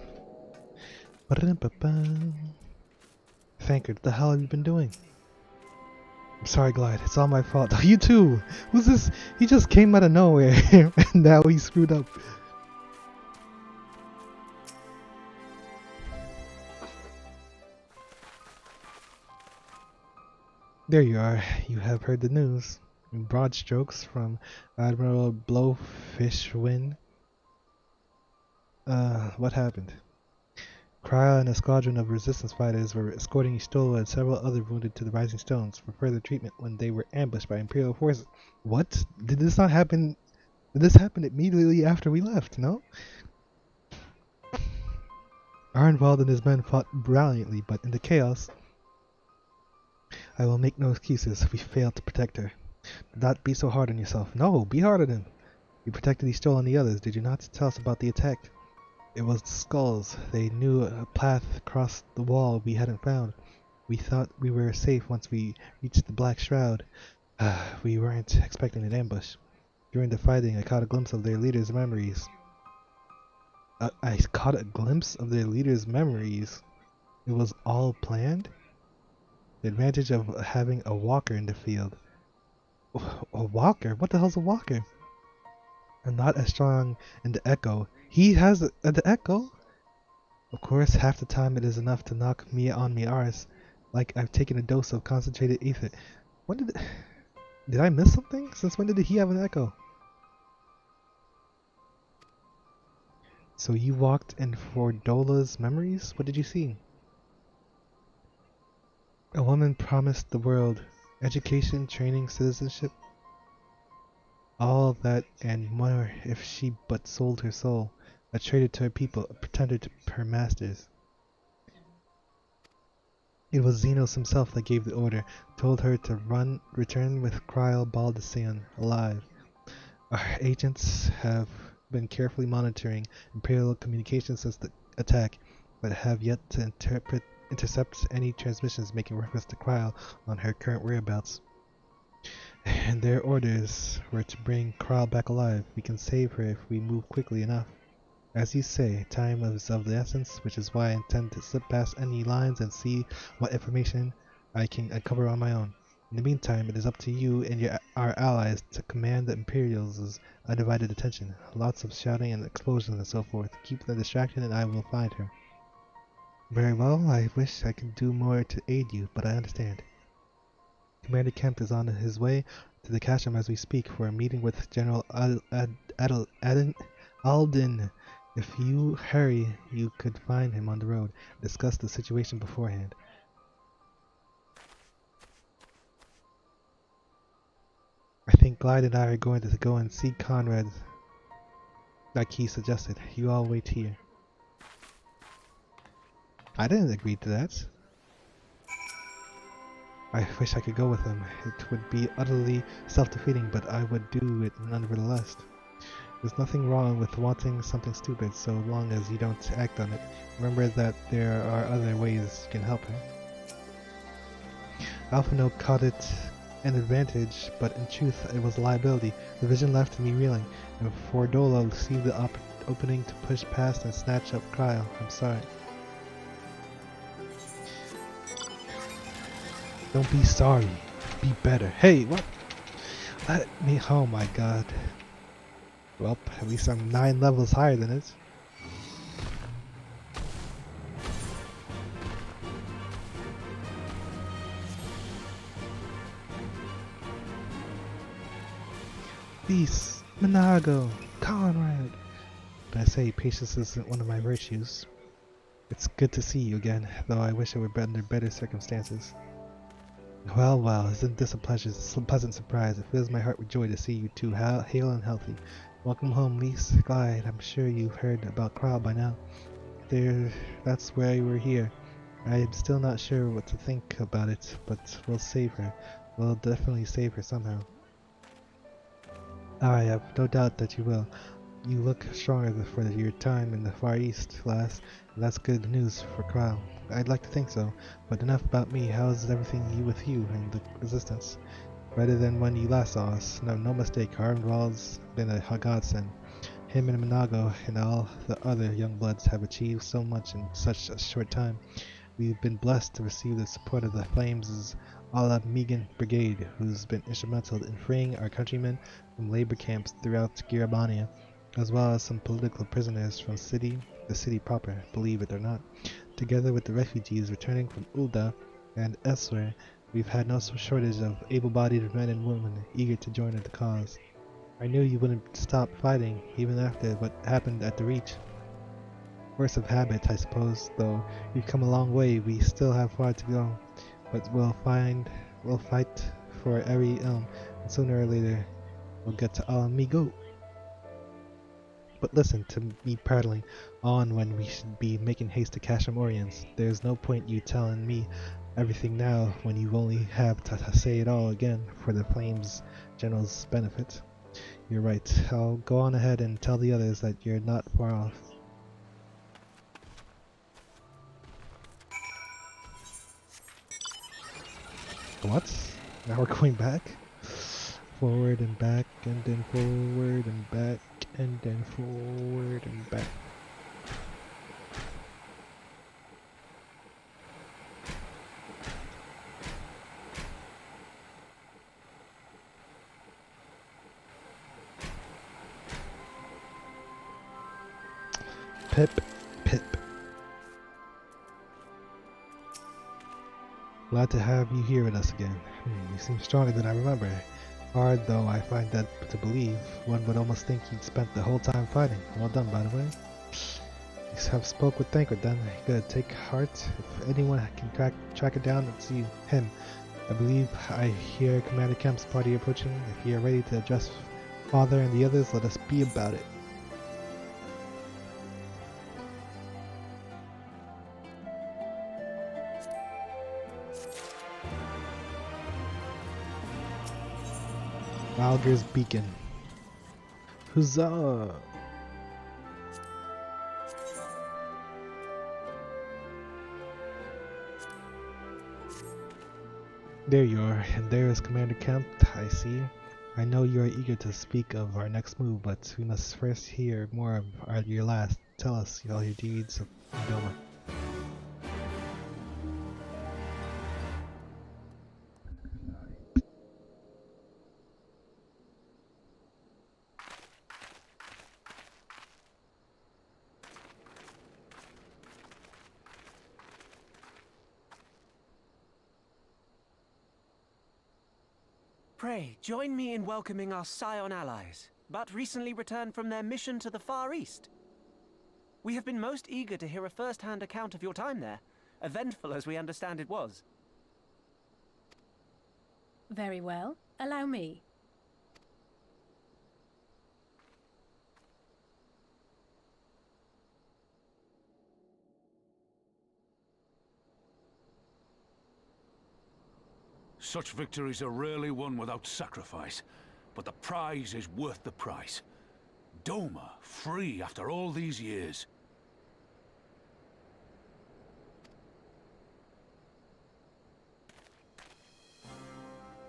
Ba-da-ba-ba. Thanker, what the hell have you been doing? I'm sorry, Glide. It's all my fault. You too! Who's this? He just came out of nowhere, and now he screwed up. There you are. You have heard the news. In broad strokes from Admiral Blowfishwind. What happened? Kryle and a squadron of resistance fighters were escorting Istola and several other wounded to the Rising Stones for further treatment when they were ambushed by Imperial forces. What? Did this not happen? Did this happen immediately after we left, no? Arnwald and his men fought valiantly, but in the chaos, I will make no excuses. We failed to protect her. Do not be so hard on yourself. No, be hard on him. You protected Istola and the others. Did you not tell us about the attack? It was the skulls. They knew a path across the wall we hadn't found. We thought we were safe once we reached the Black Shroud. We weren't expecting an ambush. During the fighting, I caught a glimpse of their leader's memories. I caught a glimpse of their leader's memories. It was all planned? The advantage of having a walker in the field. A walker? What the hell's a walker? I'm not as strong in the Echo. He has the Echo? Of course, half the time it is enough to knock me on my arse, like I've taken a dose of concentrated ether. When did I miss something? Since when did he have an Echo? So you walked in Fordola's memories? What did you see? A woman promised the world education, training, citizenship. All that and more if she but sold her soul, a traitor to her people, a pretender to her masters. It was Xenos himself that gave the order, told her to return with Kryle Baldician alive. Our agents have been carefully monitoring Imperial communications since the attack, but have yet to intercept any transmissions making reference to Kryle on her current whereabouts. And their orders were to bring Kryle back alive. We can save her if we move quickly enough. As you say, time is of the essence, which is why I intend to slip past any lines and see what information I can uncover on my own. In the meantime, it is up to you and our allies to command the Imperials' undivided attention. Lots of shouting and explosions and so forth. Keep the distraction and I will find her. Very well, I wish I could do more to aid you, but I understand. Commander Kemp is on his way to the Casham as we speak for a meeting with General Alden. If you hurry, you could find him on the road, discuss the situation beforehand. I think Glide and I are going to go and see Conrad, like he suggested. You all wait here. I didn't agree to that. I wish I could go with him. It would be utterly self-defeating, but I would do it nonetheless. There's nothing wrong with wanting something stupid so long as you don't act on it. Remember that there are other ways you can help him. Alphino caught it an advantage, but in truth it was a liability. The vision left me reeling, and Fordola seized the opening to push past and snatch up Kryle. I'm sorry. Don't be sorry. Be better. Hey, what? Let me. Oh my god. Well, at least I'm 9 levels higher than it. Peace, Minago, Conrad. But I say patience isn't one of my virtues. It's good to see you again, though I wish it were under better circumstances. Well, well, isn't this a pleasant surprise? It fills my heart with joy to see you two hale and healthy. Welcome home, Lise. Glide, I'm sure you've heard about Kryle by now. That's why we're here. I am still not sure what to think about it, but we'll save her. We'll definitely save her somehow. I have no doubt that you will. You look stronger for your time in the Far East, lass, and that's good news for Kryle. I'd like to think so, but enough about me. How's everything with you and the Resistance? Better than when you last saw us. No mistake, Arnwald's been a godsend. Him and Monago and all the other young bloods have achieved so much in such a short time. We've been blessed to receive the support of the Flames' Ala Megan Brigade, who's been instrumental in freeing our countrymen from labor camps throughout Girabania, as well as some political prisoners from the city proper, believe it or not. Together with the refugees returning from Ulda and elsewhere, we've had no shortage of able-bodied men and women eager to join the cause. I knew you wouldn't stop fighting, even after what happened at the Reach. Force of habit, I suppose, though we've come a long way, we still have far to go. But we'll fight for every elm, and sooner or later, we'll get to Amigo. But listen to me prattling on when we should be making haste to Cashamorians. There's no point you telling me everything now when you only have to say it all again for the Flames General's benefit. You're right. I'll go on ahead and tell the others that you're not far off. What? Now we're going back? Forward and back, and then forward and back, and then forward and back. Pip, pip. Glad to have you here with us again. You seem stronger than I remember. Hard though I find that to believe. One would almost think you'd spent the whole time fighting. Well done, by the way. You have spoke with Thancred then. Good. Take heart. If anyone can track it down, it's you. Him. I believe I hear Commander Kemp's party approaching. If you are ready to address Father and the others, let us be about it. Valgir's Beacon. Huzzah! There you are, and there is Commander Kemp, I see. I know you are eager to speak of our next move, but we must first hear more of your last. Tell us all your deeds of Doma. Pray, join me in welcoming our Scion allies, but recently returned from their mission to the Far East. We have been most eager to hear a first-hand account of your time there, eventful as we understand it was. Very well. Allow me. Such victories are rarely won without sacrifice, but the prize is worth the price. Doma, free after all these years.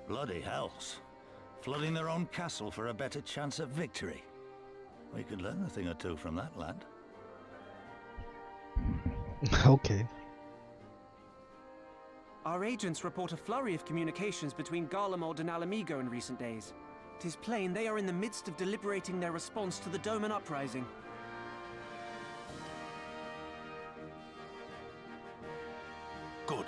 Bloody hells. Flooding their own castle for a better chance at victory. We could learn a thing or two from that lad. Okay. Our agents report a flurry of communications between Garlemald and Alamigo in recent days. 'Tis plain they are in the midst of deliberating their response to the Doman uprising. Good.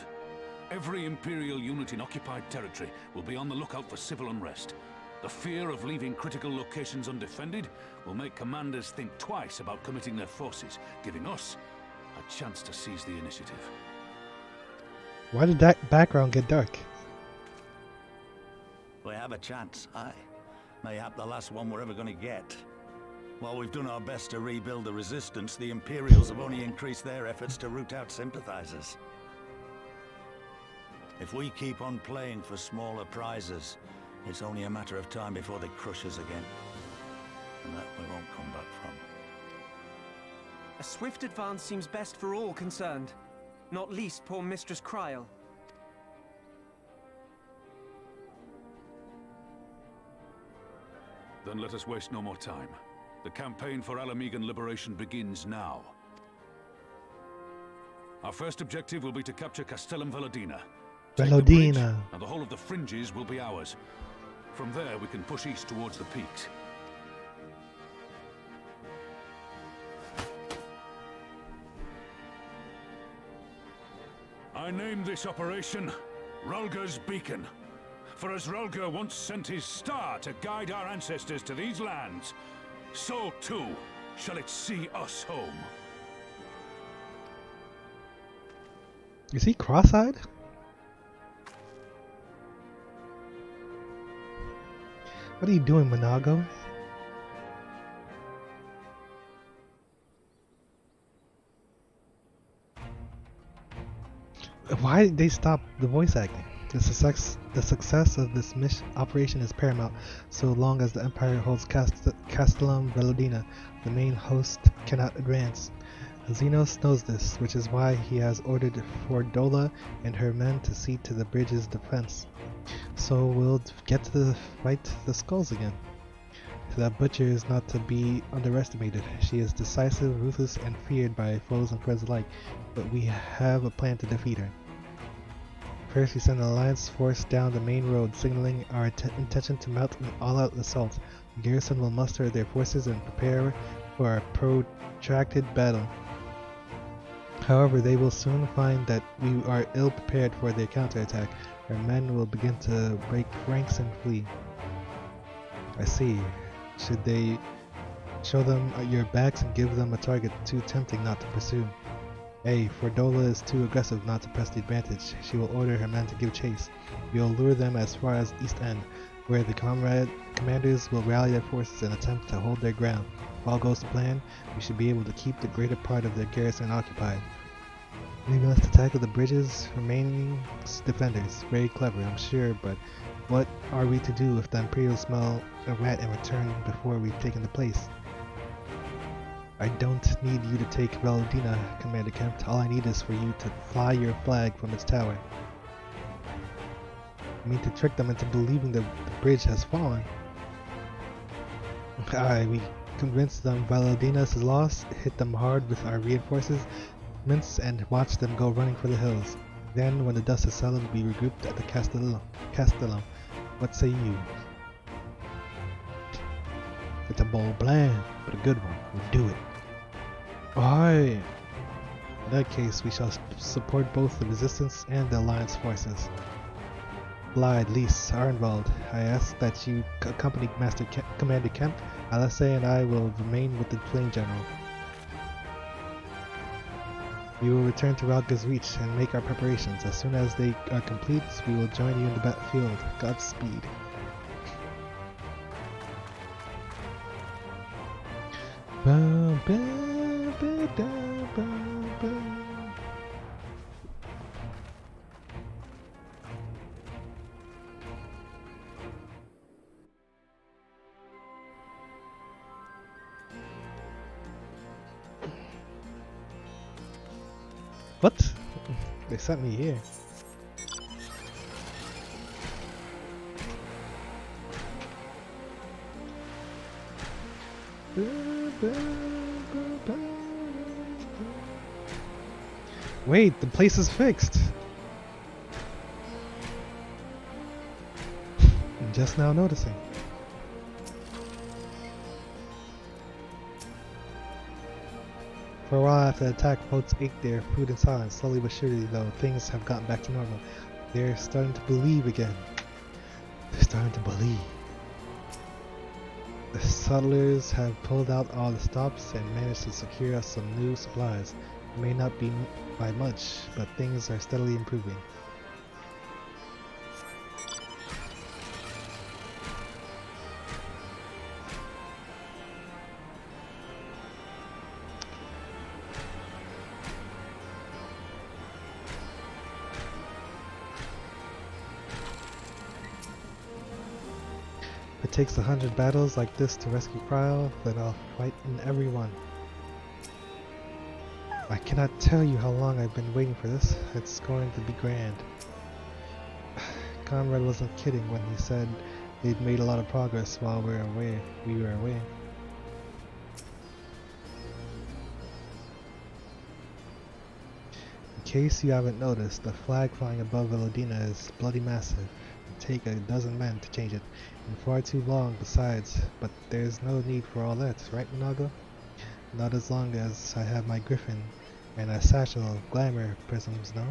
Every Imperial unit in occupied territory will be on the lookout for civil unrest. The fear of leaving critical locations undefended will make commanders think twice about committing their forces, giving us a chance to seize the initiative. Why did that background get dark? We have a chance, aye. Mayhap the last one we're ever going to get. While we've done our best to rebuild the resistance, the Imperials have only increased their efforts to root out sympathizers. If we keep on playing for smaller prizes, it's only a matter of time before they crush us again. And that we won't come back from. A swift advance seems best for all concerned, not least poor Mistress Kryl. Then let us waste no more time. The campaign for Alamegan liberation begins now. Our first objective will be to capture Castellum Veladina. Take the bridge, Veladina. and the whole of the fringes will be ours. From there, we can push east towards the peaks. I named this operation Rulga's Beacon. For as Rulga once sent his star to guide our ancestors to these lands, so too shall it see us home. Is he cross-eyed? What are you doing, Monago? Why did they stop the voice acting? The success of this operation is paramount. So long as the Empire holds Castellum Veladina, the main host cannot advance. Xenos knows this, which is why he has ordered Fordola and her men to see to the bridge's defense. So we'll get to fight the skulls again. That butcher is not to be underestimated. She is decisive, ruthless, and feared by foes and friends alike, but we have a plan to defeat her. First, we send an alliance force down the main road, signaling our intention to mount an all-out assault. The garrison will muster their forces and prepare for a protracted battle. However, they will soon find that we are ill prepared for their counterattack. Our men will begin to break ranks and flee. I see. Should they show them your backs and give them a target too tempting not to pursue? A. Fordola is too aggressive not to press the advantage. She will order her men to give chase. We will lure them as far as East End, where the commanders will rally their forces and attempt to hold their ground. If all goes to plan, we should be able to keep the greater part of their garrison occupied, leaving us to tackle the bridge's remaining defenders. Very clever, I'm sure, but what are we to do if the Imperials smell a rat and return before we've taken the place? I don't need you to take Veladina, Commander Kemp. All I need is for you to fly your flag from its tower. I mean to trick them into believing the bridge has fallen. Aye, we convince them Veladina is lost, hit them hard with our reinforcements, and watch them go running for the hills. Then, when the dust has settled, we regrouped at the Castellum. What say you? It's a bold plan, but a good one. We'll do it. Aye. In that case, we shall support both the Resistance and the Alliance forces. Blide, Lise, Arnvald, I ask that you accompany Commander Kemp. Alesse and I will remain with the Flame General. We will return to Ralga's Reach and make our preparations. As soon as they are complete, we will join you in the battlefield. Godspeed. What? They sent me here. Wait, the place is fixed. I'm just now noticing. For a while after the attack, folks ate their food in silence. Slowly but surely, though, things have gotten back to normal. They're starting to believe again. They're starting to believe. The settlers have pulled out all the stops and managed to secure us some new supplies. It may not be by much, but things are steadily improving. If it takes 100 battles like this to rescue Cryo, then I'll fight in every one. I cannot tell you how long I've been waiting for this. It's going to be grand. Conrad wasn't kidding when he said they'd made a lot of progress while we were away. case you haven't noticed, the flag flying above Velodina is bloody massive. It'd take a dozen men to change it, and far too long besides, but there's no need for all that, right, Monago? Not as long as I have my griffin and a satchel of glamour prisms, no?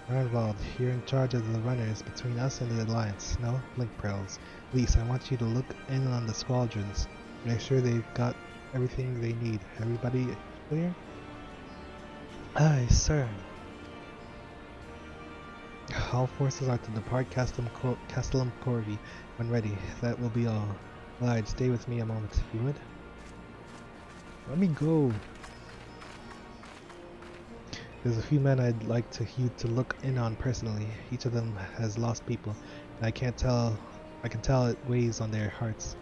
Arnvald, you're in charge of the runners between us and the Alliance, no? Blink pearls. Lise, I want you to look in on the squadrons. Make sure they've got everything they need. Everybody clear? Aye, sir. All forces are to depart Castellum Corvi when ready. That will be all. Lige, stay with me a moment, if you would. Let me go. There's a few men I'd like you to look in on personally. Each of them has lost people, and I can tell it weighs on their hearts.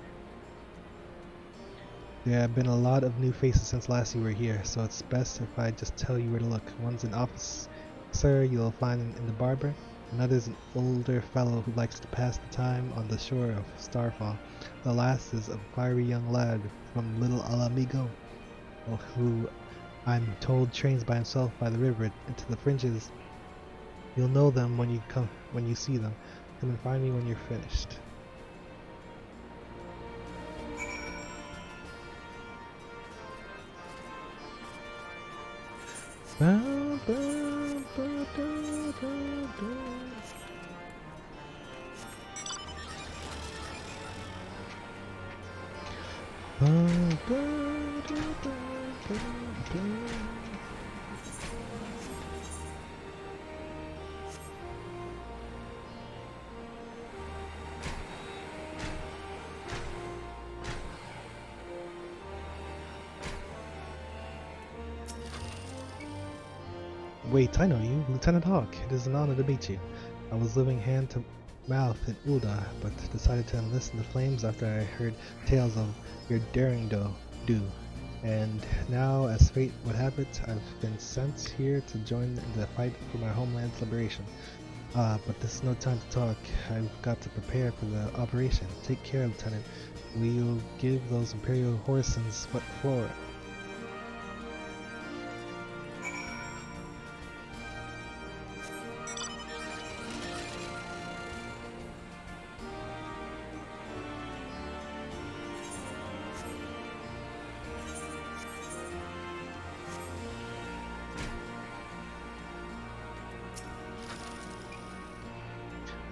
There have been a lot of new faces since last you were here, so it's best if I just tell you where to look. One's an officer you'll find in the barber. Another's an older fellow who likes to pass the time on the shore of Starfall. The last is a fiery young lad from Little Alamigo, who I'm told trains by himself by the river into the fringes. You'll know them when you see them. Come and find me when you're finished. Wait, I know you, Lieutenant Hawk. It is an honor to meet you. I was living hand to mouth in Ulda, but decided to enlist in the flames after I heard tales of your daring do. And now, as fate would have it, I've been sent here to join in the fight for my homeland's liberation. But this is no time to talk. I've got to prepare for the operation. Take care, Lieutenant. We'll give those Imperial Horsens what for.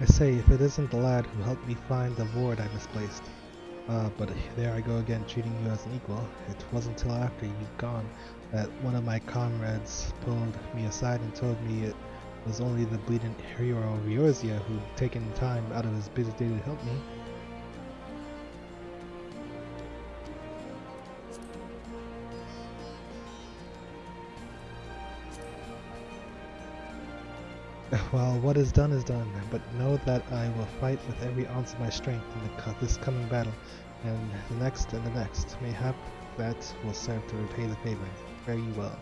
I say, if it isn't the lad who helped me find the ward I misplaced. But there I go again, treating you as an equal. It wasn't until after you'd gone that one of my comrades pulled me aside and told me it was only the bleeding hero Riorzia who'd taken time out of his busy day to help me. Well, what is done, but know that I will fight with every ounce of my strength in this coming battle, and the next, Mayhap that will serve to repay the favor. Fare you well.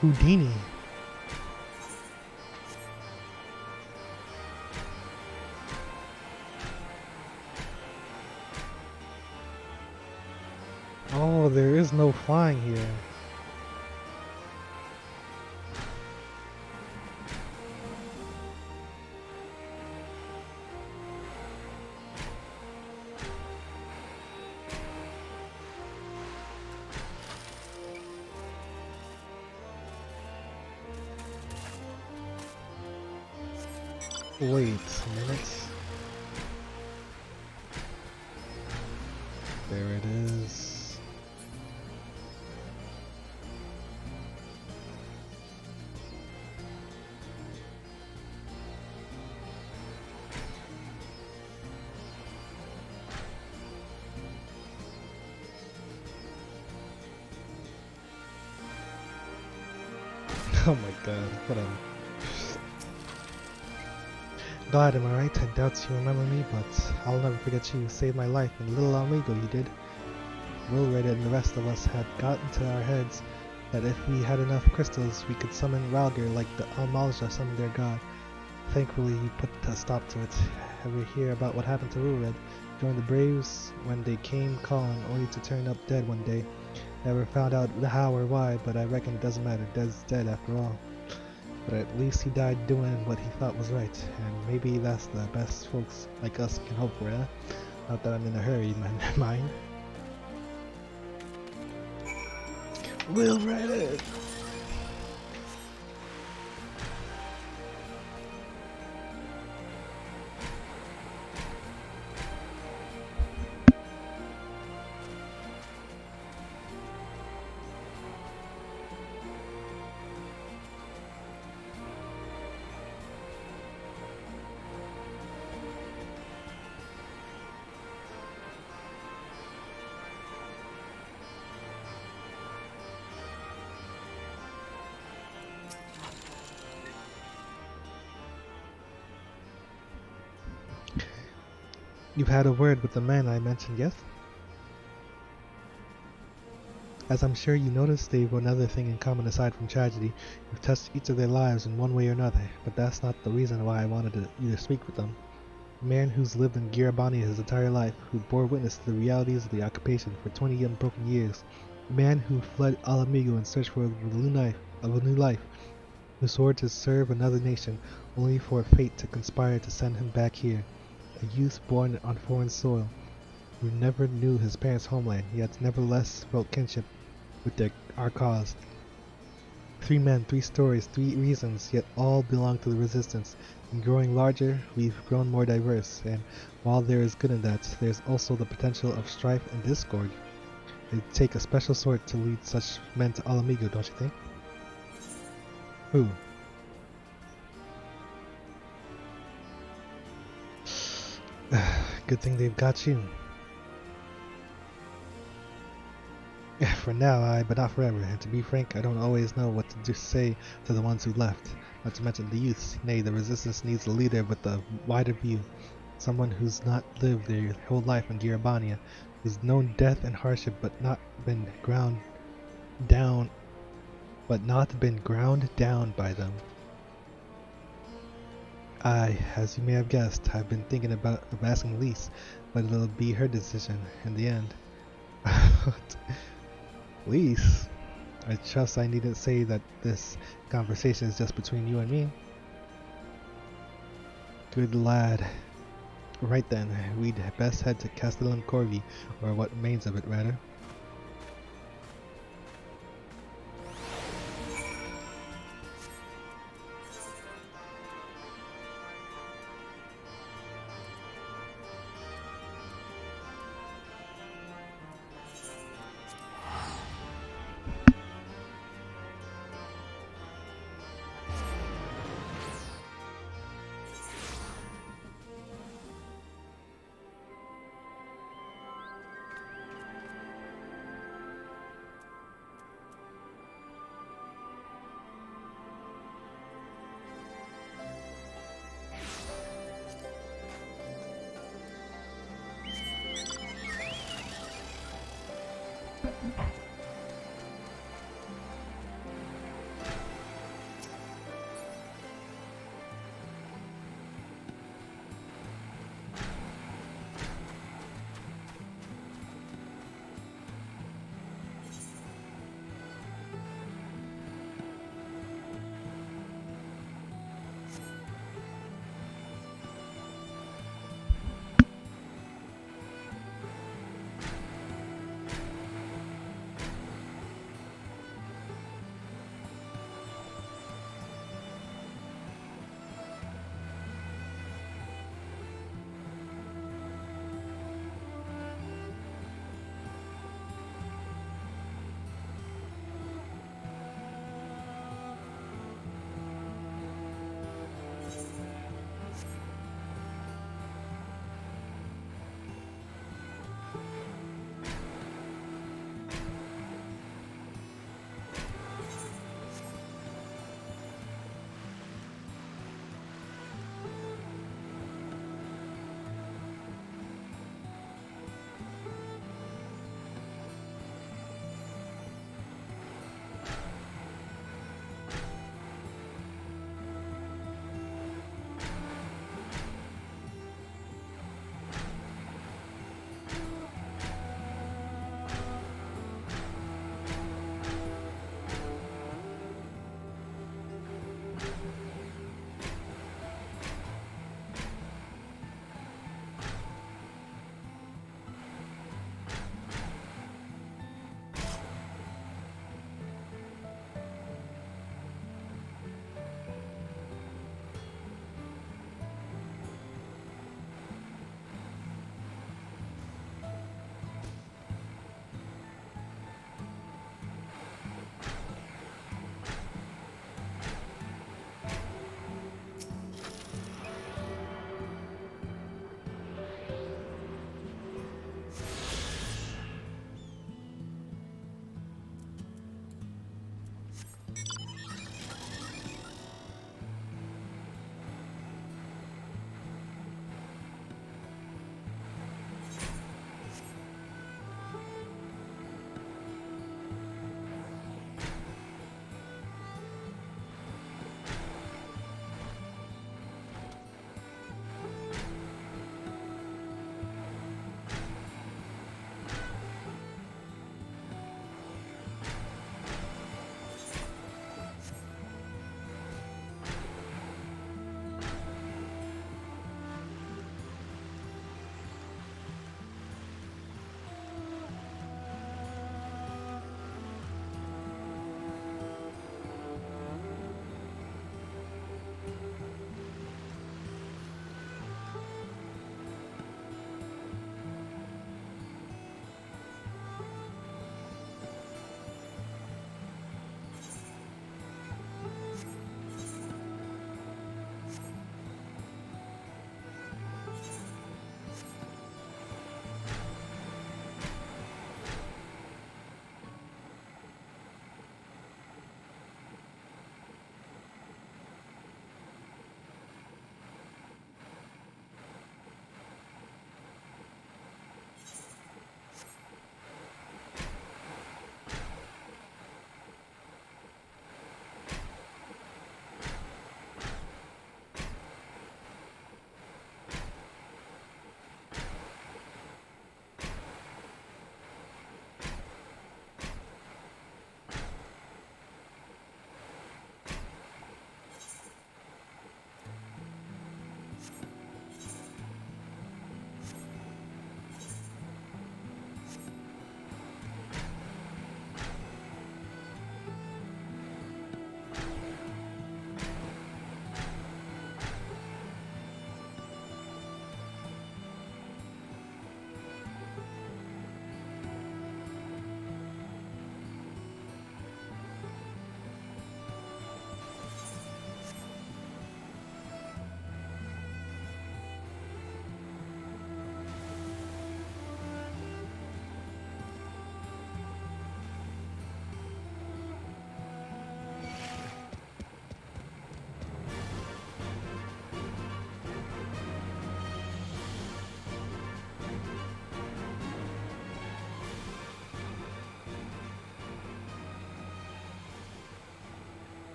Houdini. Oh, there is no flying here. Wait a minute. There it is. Oh my god, what a... God, am I right? I doubt you remember me, but I'll never forget you. You saved my life in Little Amigo, you did. Wilred and the rest of us had gotten to our heads that if we had enough crystals, we could summon Ralgr like the Almalja summoned their god. Thankfully, you put a stop to it. ever hear about what happened to Little Red? Joined the Braves when they came calling, only to turn up dead one day. Never found out how or why, but I reckon it doesn't matter. Dead's dead after all. But at least he died doing what he thought was right, and maybe that's the best folks like us can hope for, eh? Not that I'm in a hurry, mind. Will Red! You've had a word with the men I mentioned, yes? As I'm sure you noticed, they've another thing in common aside from tragedy. You've touched each of their lives in one way or another, but that's not the reason why I wanted you to speak with them. A man who's lived in Girabani his entire life, who bore witness to the realities of the occupation for 20 unbroken years. A man who fled Alamigo in search for a new life, who swore to serve another nation, only for fate to conspire to send him back here. A youth born on foreign soil, who never knew his parents' homeland, yet nevertheless felt kinship with our cause. 3 men, 3 stories, 3 reasons, yet all belong to the resistance. In growing larger, we've grown more diverse, and while there is good in that, there's also the potential of strife and discord. It'd take a special sort to lead such men to Alamigo, don't you think? Who? Good thing they've got you. For now, but not forever, and to be frank, I don't always know what to say to the ones who left, not to mention the youths. Nay, the resistance needs a leader with a wider view, someone who's not lived their whole life in Girabania, who's known death and hardship but not been ground down by them. As you may have guessed, I've been thinking of asking Lise, but it'll be her decision in the end. Lise? I trust I needn't say that this conversation is just between you and me. Good lad. Right then, we'd best head to Castellan Corvi, or what remains of it, rather.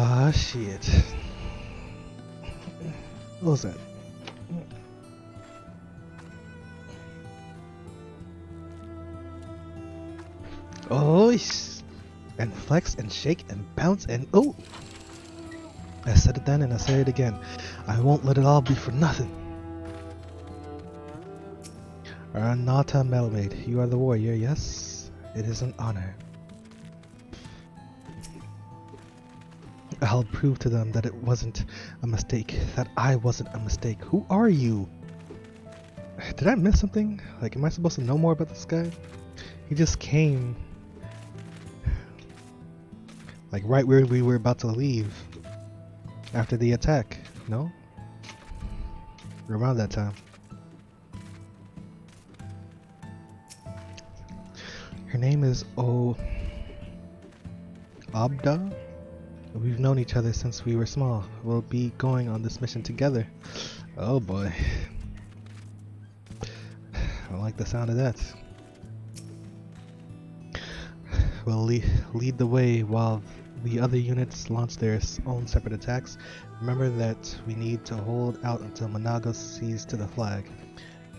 Ah, shit. What was that? Oh, and flex and shake and bounce and oh! I said it then and I say it again. I won't let it all be for nothing. Arnata Melmaid, you are the warrior, yes? It is an honor. I'll prove to them that it wasn't a mistake, that I wasn't a mistake. Who are you? Did I miss something? Like, am I supposed to know more about this guy? He just came, like, right where we were about to leave after the attack, no? Around that time. Her name is Abda? We've known each other since we were small. We'll be going on this mission together. Oh boy. I like the sound of that. We'll lead the way while the other units launch their own separate attacks. Remember that we need to hold out until Monago sees to the flag.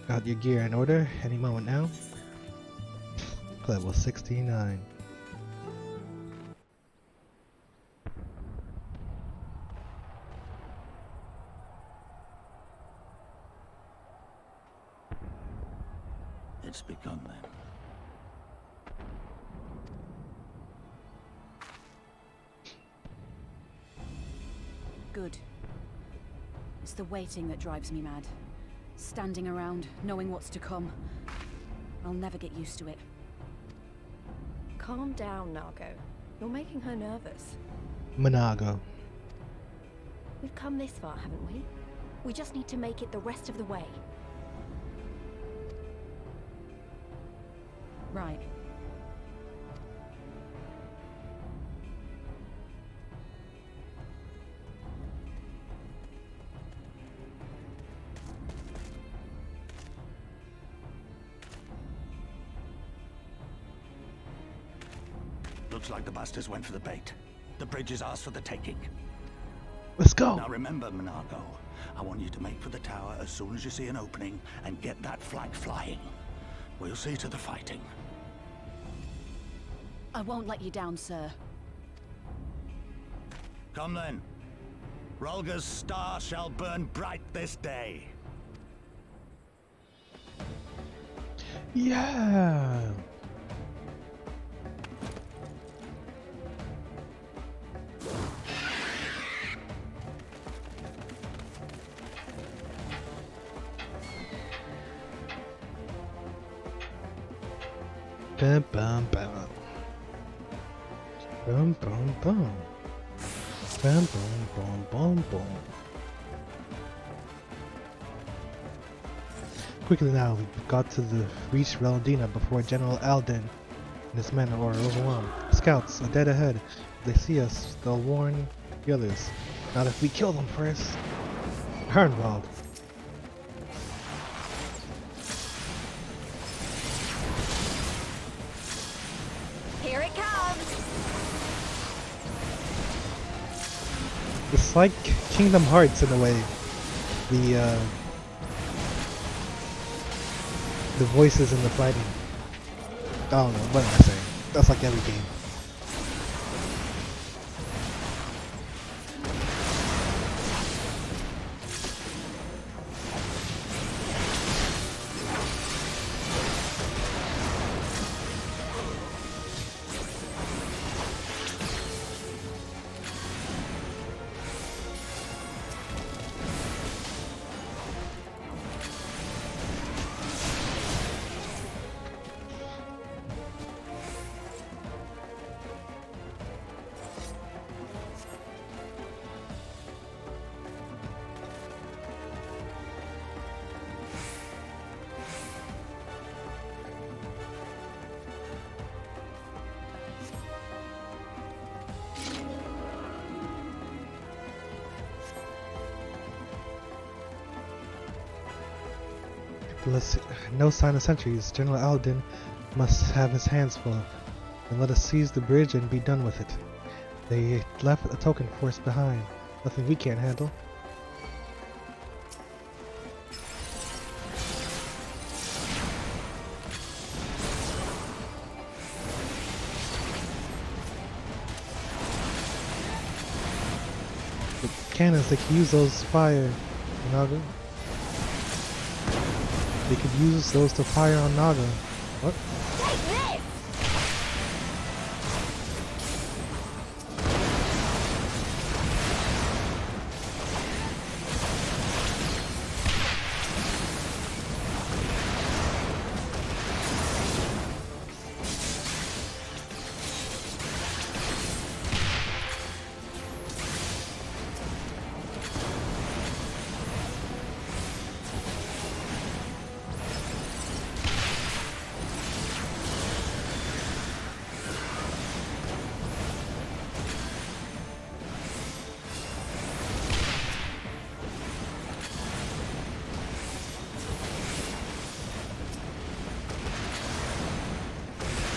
Got your gear in order? Any moment now? Level 69. It's begun then. Good. It's the waiting that drives me mad. Standing around, knowing what's to come. I'll never get used to it. Calm down, Nago. You're making her nervous. Monago. We've come this far, haven't we? We just need to make it the rest of the way. Right. Looks like the bastards went for the bait. The bridge is ours for the taking. Let's go. Now remember, Monago, I want you to make for the tower as soon as you see an opening and get that flag flying. We'll see to the fighting. I won't let you down, sir. Come then. Rolga's star shall burn bright this day. Yeah. Bum bum bum. Bum bum bum. Bum bum bum bum bum. Quickly now, we've got to reach Valentina before General Alden and his men are overwhelmed. Scouts are dead ahead. If they see us, they'll warn the others. Not if we kill them first. Hernwald. Here it comes! It's like Kingdom Hearts in a way. The voices in the fighting. I don't know, what am I saying? That's like every game. No sign of sentries. General Alden must have his hands full. And let us seize the bridge and be done with it. They left a token force behind. Nothing we can't handle. The cannons, they can use those fire, Naga. They could use those to fire on Naga. What?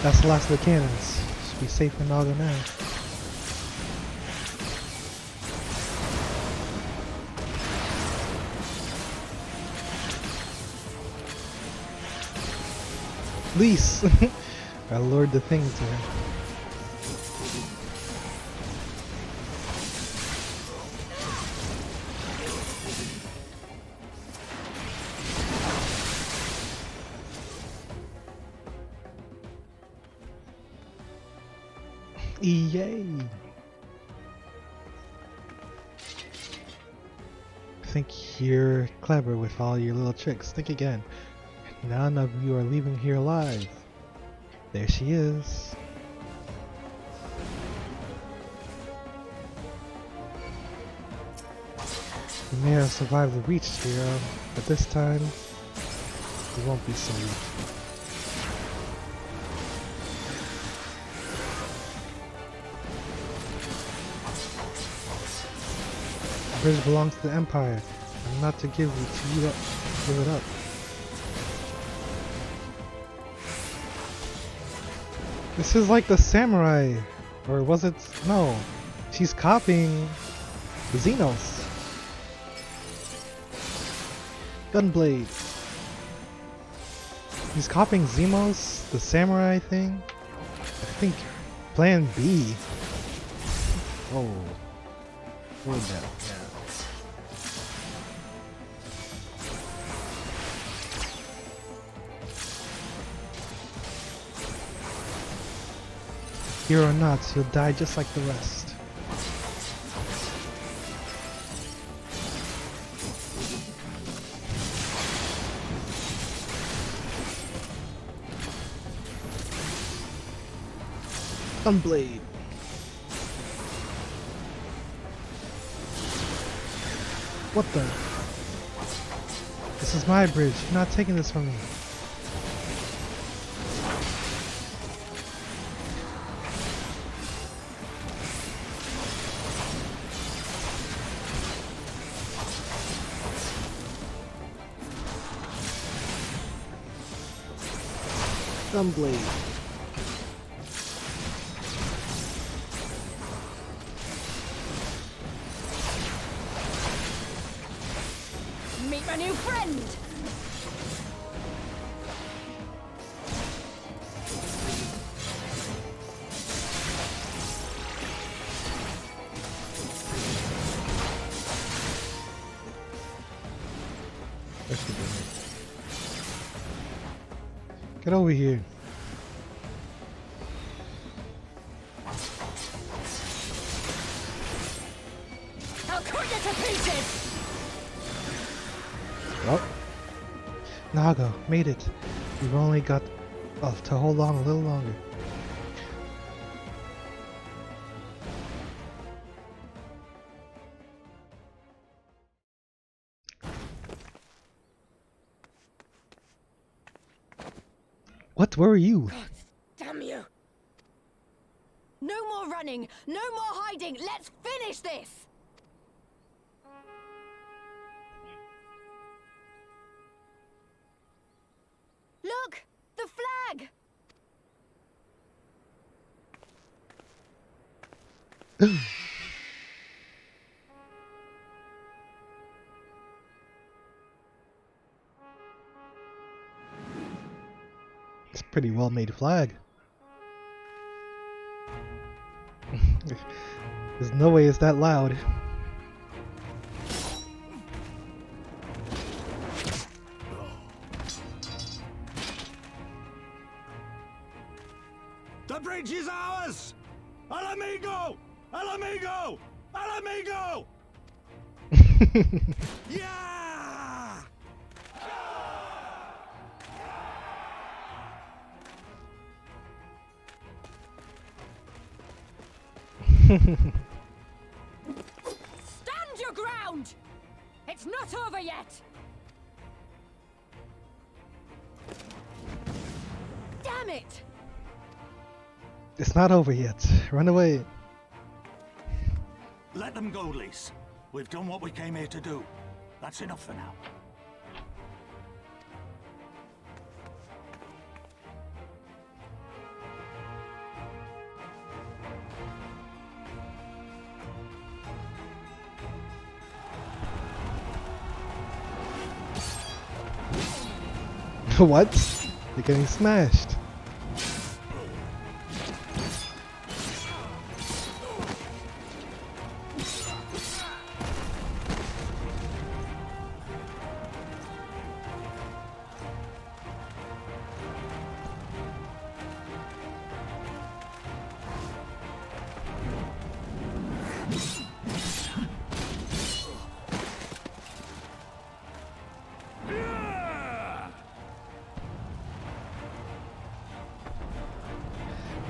That's the last of the cannons. Should be safe for Naga now. Lease! I lured the thing to her. Yay! Think you're clever with all your little tricks. Think again. None of you are leaving here alive. There she is. You may have survived the reach, hero, but this time you won't be so weak. The bridge belongs to the Empire. I'm not to give it up. This is like the samurai, or was it? No, she's copying the Xenos. Gunblade. He's copying Zemos, the samurai thing. I think Plan B. Oh, hold that. Yeah. Here or not, you'll die just like the rest. Gunblade. What the? This is my bridge. You're not taking this from me. Gunblade. Meet my new friend! Get over here. I'll cut you to pieces! Well, Naga, made it. You've only got to hold on a little longer. What? Where are you? God damn you! No more running! No more hiding! Let's finish this! Look! The flag! It's a pretty well made flag. There's no way it's that loud. The bridge is ours! Al amigo! Al amigo! Al amigo! Yeah! Stand your ground! It's not over yet! Damn it! It's not over yet. Run away. Let them go, Lise. We've done what we came here to do. That's enough for now. What? They're getting smashed.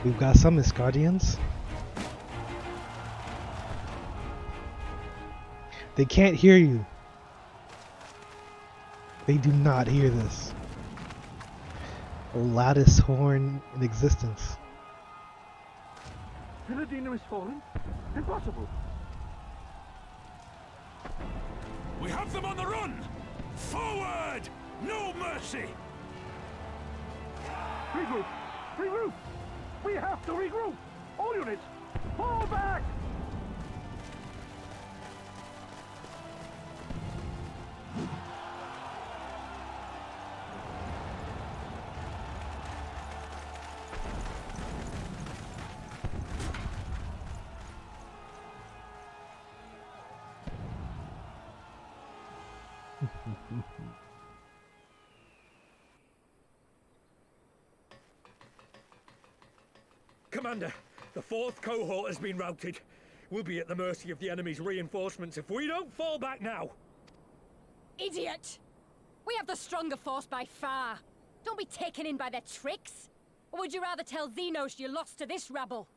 We've got some Guardians. They can't hear you. They do not hear this. The loudest horn in existence. Piladina is fallen? Impossible. We have them on the run! Forward! No mercy! Regroup! Regroup! We have to regroup! All units, fall back! Commander, the 4th cohort has been routed. We'll be at the mercy of the enemy's reinforcements if we don't fall back now. Idiot! We have the stronger force by far. Don't be taken in by their tricks. Or would you rather tell Xenos you lost to this rabble?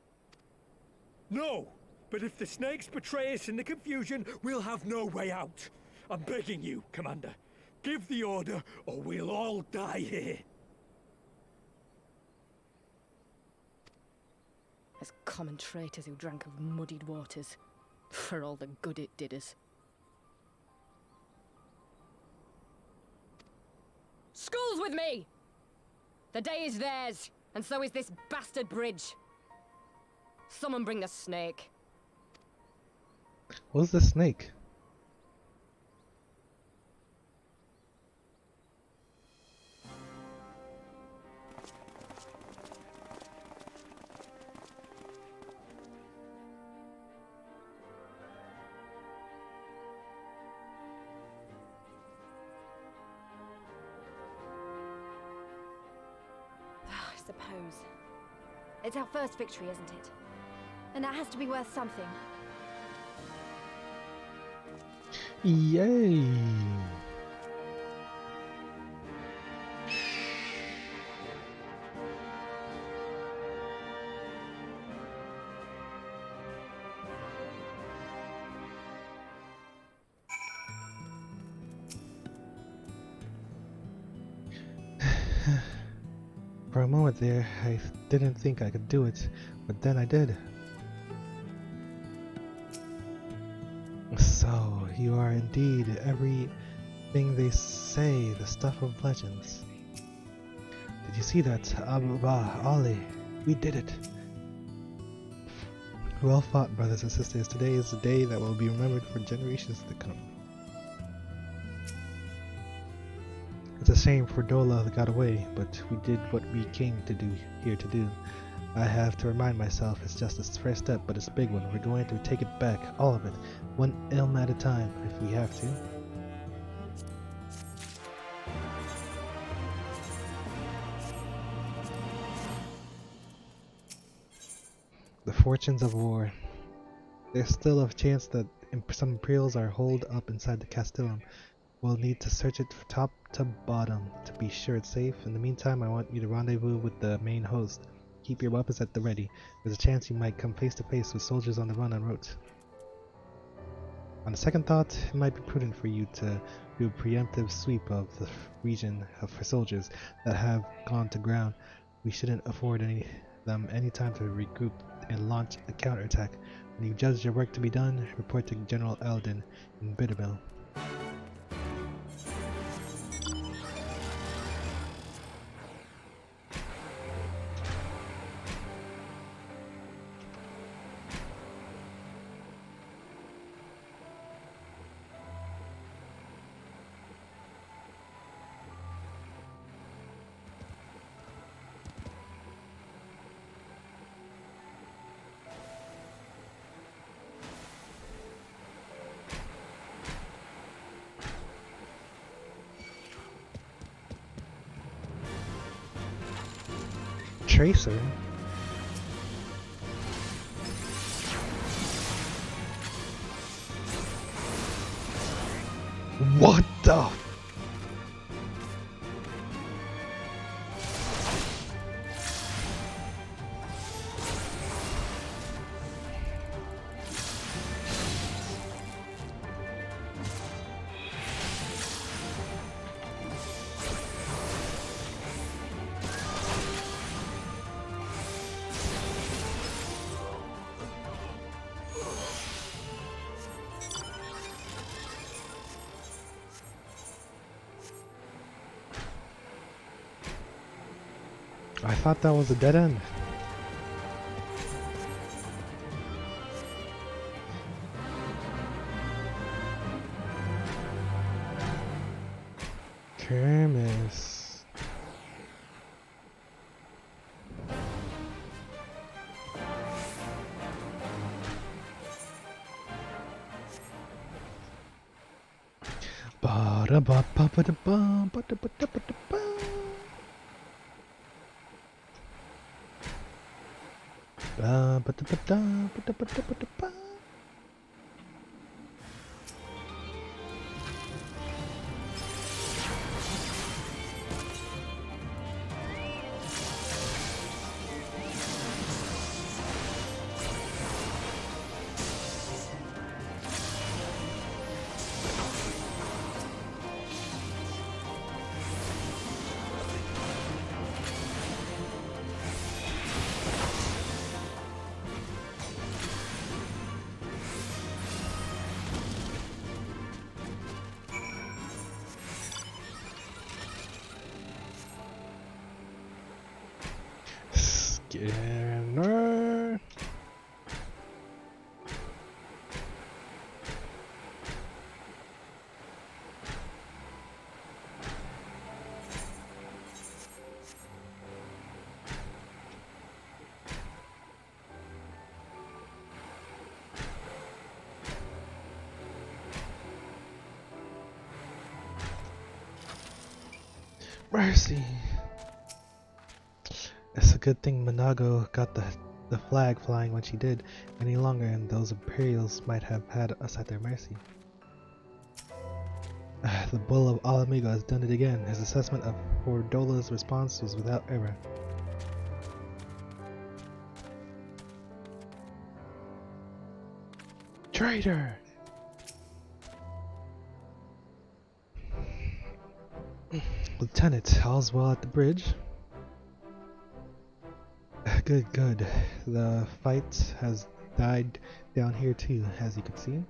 No, but if the snakes betray us in the confusion, we'll have no way out. I'm begging you, Commander. Give the order, or we'll all die here. As common traitors who drank of muddied waters. For all the good it did us. School's with me! The day is theirs, and so is this bastard bridge. Someone bring the snake. What's the snake? I suppose. It's our first victory, isn't it? And that has to be worth something. Yay! For a moment there, I didn't think I could do it, but then I did. So, you are indeed everything they say, the stuff of legends. Did you see that, Abba Ali? We did it. Well fought, brothers and sisters. Today is the day that will be remembered for generations to come. It's a shame Fordola got away, but we did what we came to do here to do. I have to remind myself it's just a first step, but it's a big one. We're going to take it back, all of it, one ilm at a time, if we have to. The fortunes of war. There's still a chance that some Imperials are holed up inside the Castellum. We'll need to search it from top to bottom to be sure it's safe. In the meantime, I want you to rendezvous with the main host. Keep your weapons at the ready. There's a chance you might come face to face with soldiers on the run en route. On a second thought, it might be prudent for you to do a preemptive sweep of the region for soldiers that have gone to ground. We shouldn't afford them any time to regroup and launch a counterattack. When you judge your work to be done, report to General Eldon in Bittermill. Tracer? What the? I thought that was a dead end. Kermis. Ba-da-ba-ba-ba-da-ba, ba-da-ba-da-ba-da-ba. Ba-ba-da-ba-da, ba-da-ba-da-ba-da-ba. Scanner. Mercy. It's a good thing Manago got the flag flying when she did. Any longer and those Imperials might have had us at their mercy. The Bull of Alamigo has done it again. His assessment of Fordola's response was without error. Traitor! Lieutenant, all's well at the bridge? Good, good. The fight has died down here too, as you can see.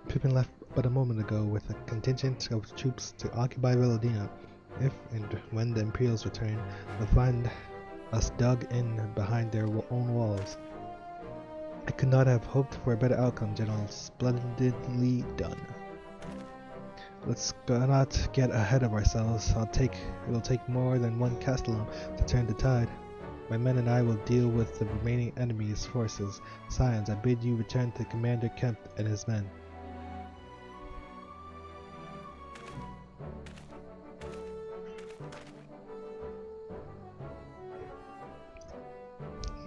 Pippin left but a moment ago with a contingent of troops to occupy Velodina. If and when the Imperials return, they'll find us dug in behind their own walls. could not have hoped for a better outcome, General. Splendidly done. Let's not get ahead of ourselves. It'll take more than one castellum to turn the tide. My men and I will deal with the remaining enemy's forces. Scions, I bid you return to Commander Kemp and his men.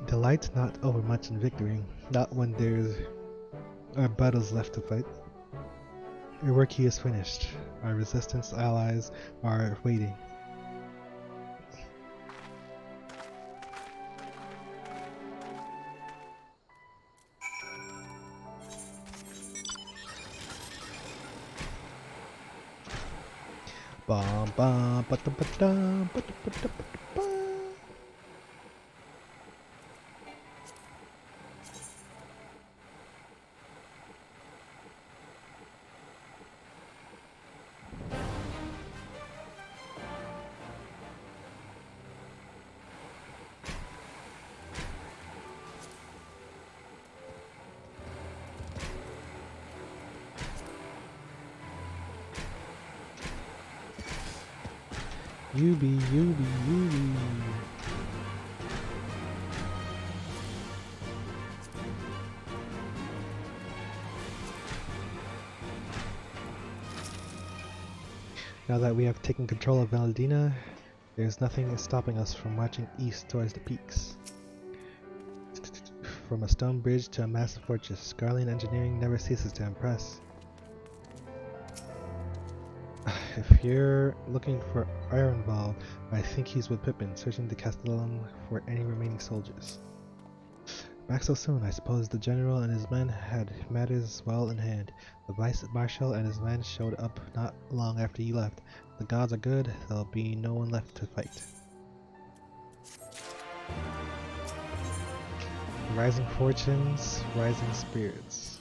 Delight's not overmuch in victory, not when there are battles left to fight. Your work here is finished. Our resistance allies are waiting. Bum bum ba da ba da ba da ba da ba da ba. Yubi. Now that we have taken control of Valentina, there's nothing stopping us from marching east towards the peaks. From a stone bridge to a massive fortress, Scarlian engineering never ceases to impress. If you're looking for Ironball, I think he's with Pippin, searching the Castellum for any remaining soldiers. Back so soon, I suppose the general and his men had matters well in hand. The vice marshal and his men showed up not long after you left. The gods are good, there'll be no one left to fight. Rising fortunes, rising spirits.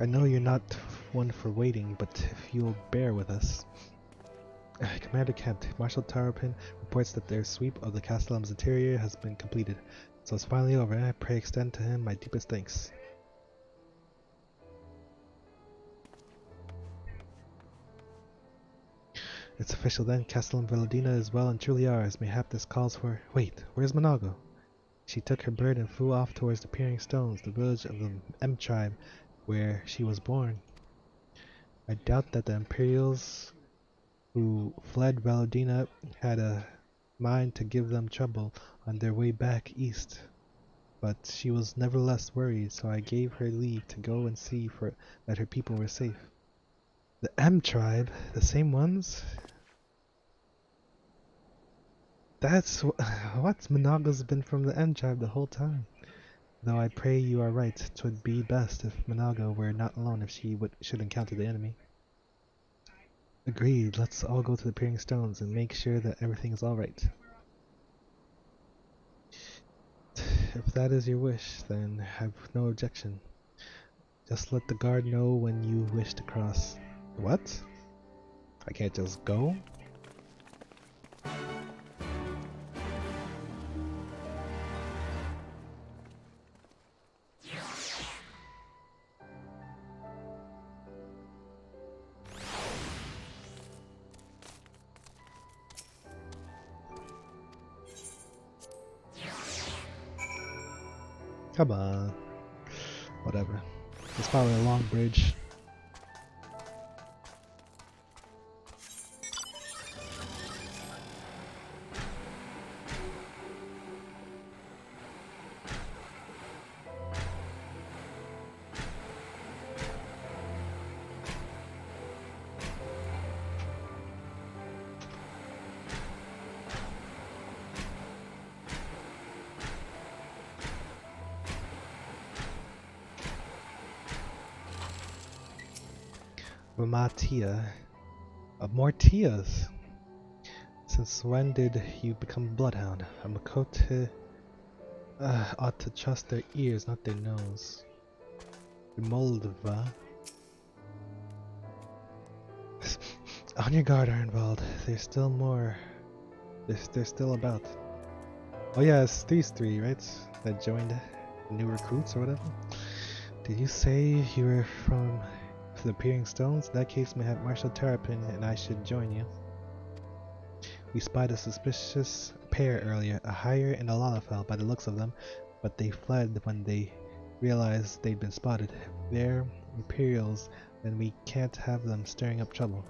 I know you're not one for waiting, but if you'll bear with us. Commander Kemp, Marshal Tarapin reports that their sweep of the Castellum's interior has been completed, so it's finally over. I pray extend to him my deepest thanks. It's official then, Castellum Valentina is well and truly ours. Mayhap this calls for— Wait, where's Monago? She took her bird and flew off towards the Peering Stones, the village of the M tribe, where she was born. I doubt that the Imperials who fled Valentina had a mind to give them trouble on their way back east, but she was nevertheless worried, so I gave her leave to go and see that her people were safe. The M tribe? The same ones? That's what Monago's been from the M tribe the whole time. Though I pray you are right, 'twould be best if Monago were not alone if she should encounter the enemy. Agreed, let's all go to the Peering Stones and make sure that everything is alright. If that is your wish, then have no objection. Just let the guard know when you wish to cross. What? I can't just go? Come on. Whatever. It's probably a long bridge. Mortias. Since when did you become a bloodhound? A Makote ought to trust their ears, not their nose. Moldova. On your guard, Ironbald. There's still more. They're still about. Oh yeah, it's these three, right? That joined new recruits or whatever. Did you say you were from the Peering Stones? In that case, may have Marshal Terrapin and I should join you. We spied a suspicious pair earlier, a Hire and a Lalafell by the looks of them, but they fled when they realized they'd been spotted. If they're Imperials, then we can't have them stirring up trouble.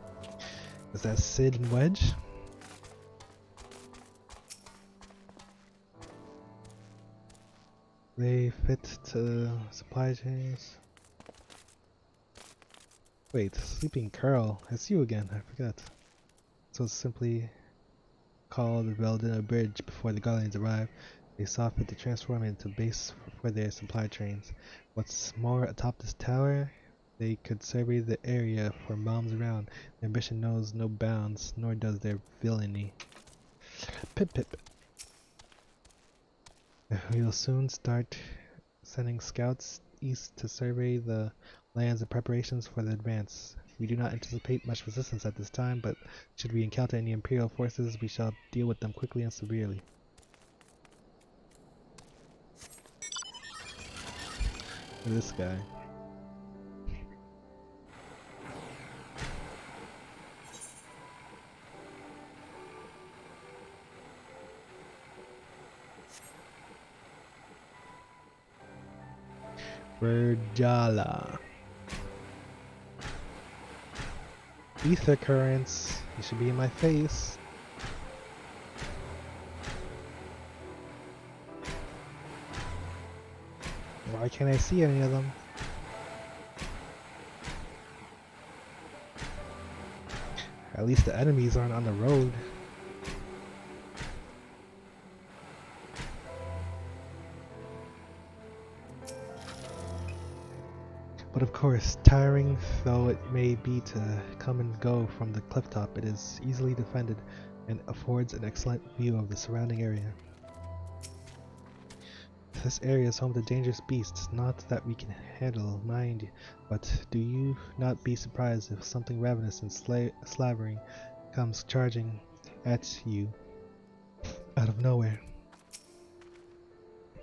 Is that Sid and Wedge? They fit to supply chains. Wait, Sleeping Curl. It's you again, I forgot. So it's simply called Veldina Bridge before the Guardians arrived. They saw fit to transform it into base for their supply trains. What's more, atop this tower, they could survey the area for bombs around. Their ambition knows no bounds, nor does their villainy. Pip pip. We will soon start sending scouts east to survey the lands and preparations for the advance. We do not anticipate much resistance at this time, but should we encounter any Imperial forces, we shall deal with them quickly and severely. This guy. Virjala. Ether currents. You should be in my face. Why can't I see any of them? At least the enemies aren't on the road. But of course, tiring though it may be to come and go from the clifftop, it is easily defended and affords an excellent view of the surrounding area. This area is home to dangerous beasts, not that we can handle, mind you, but do you not be surprised if something ravenous and slavering comes charging at you out of nowhere.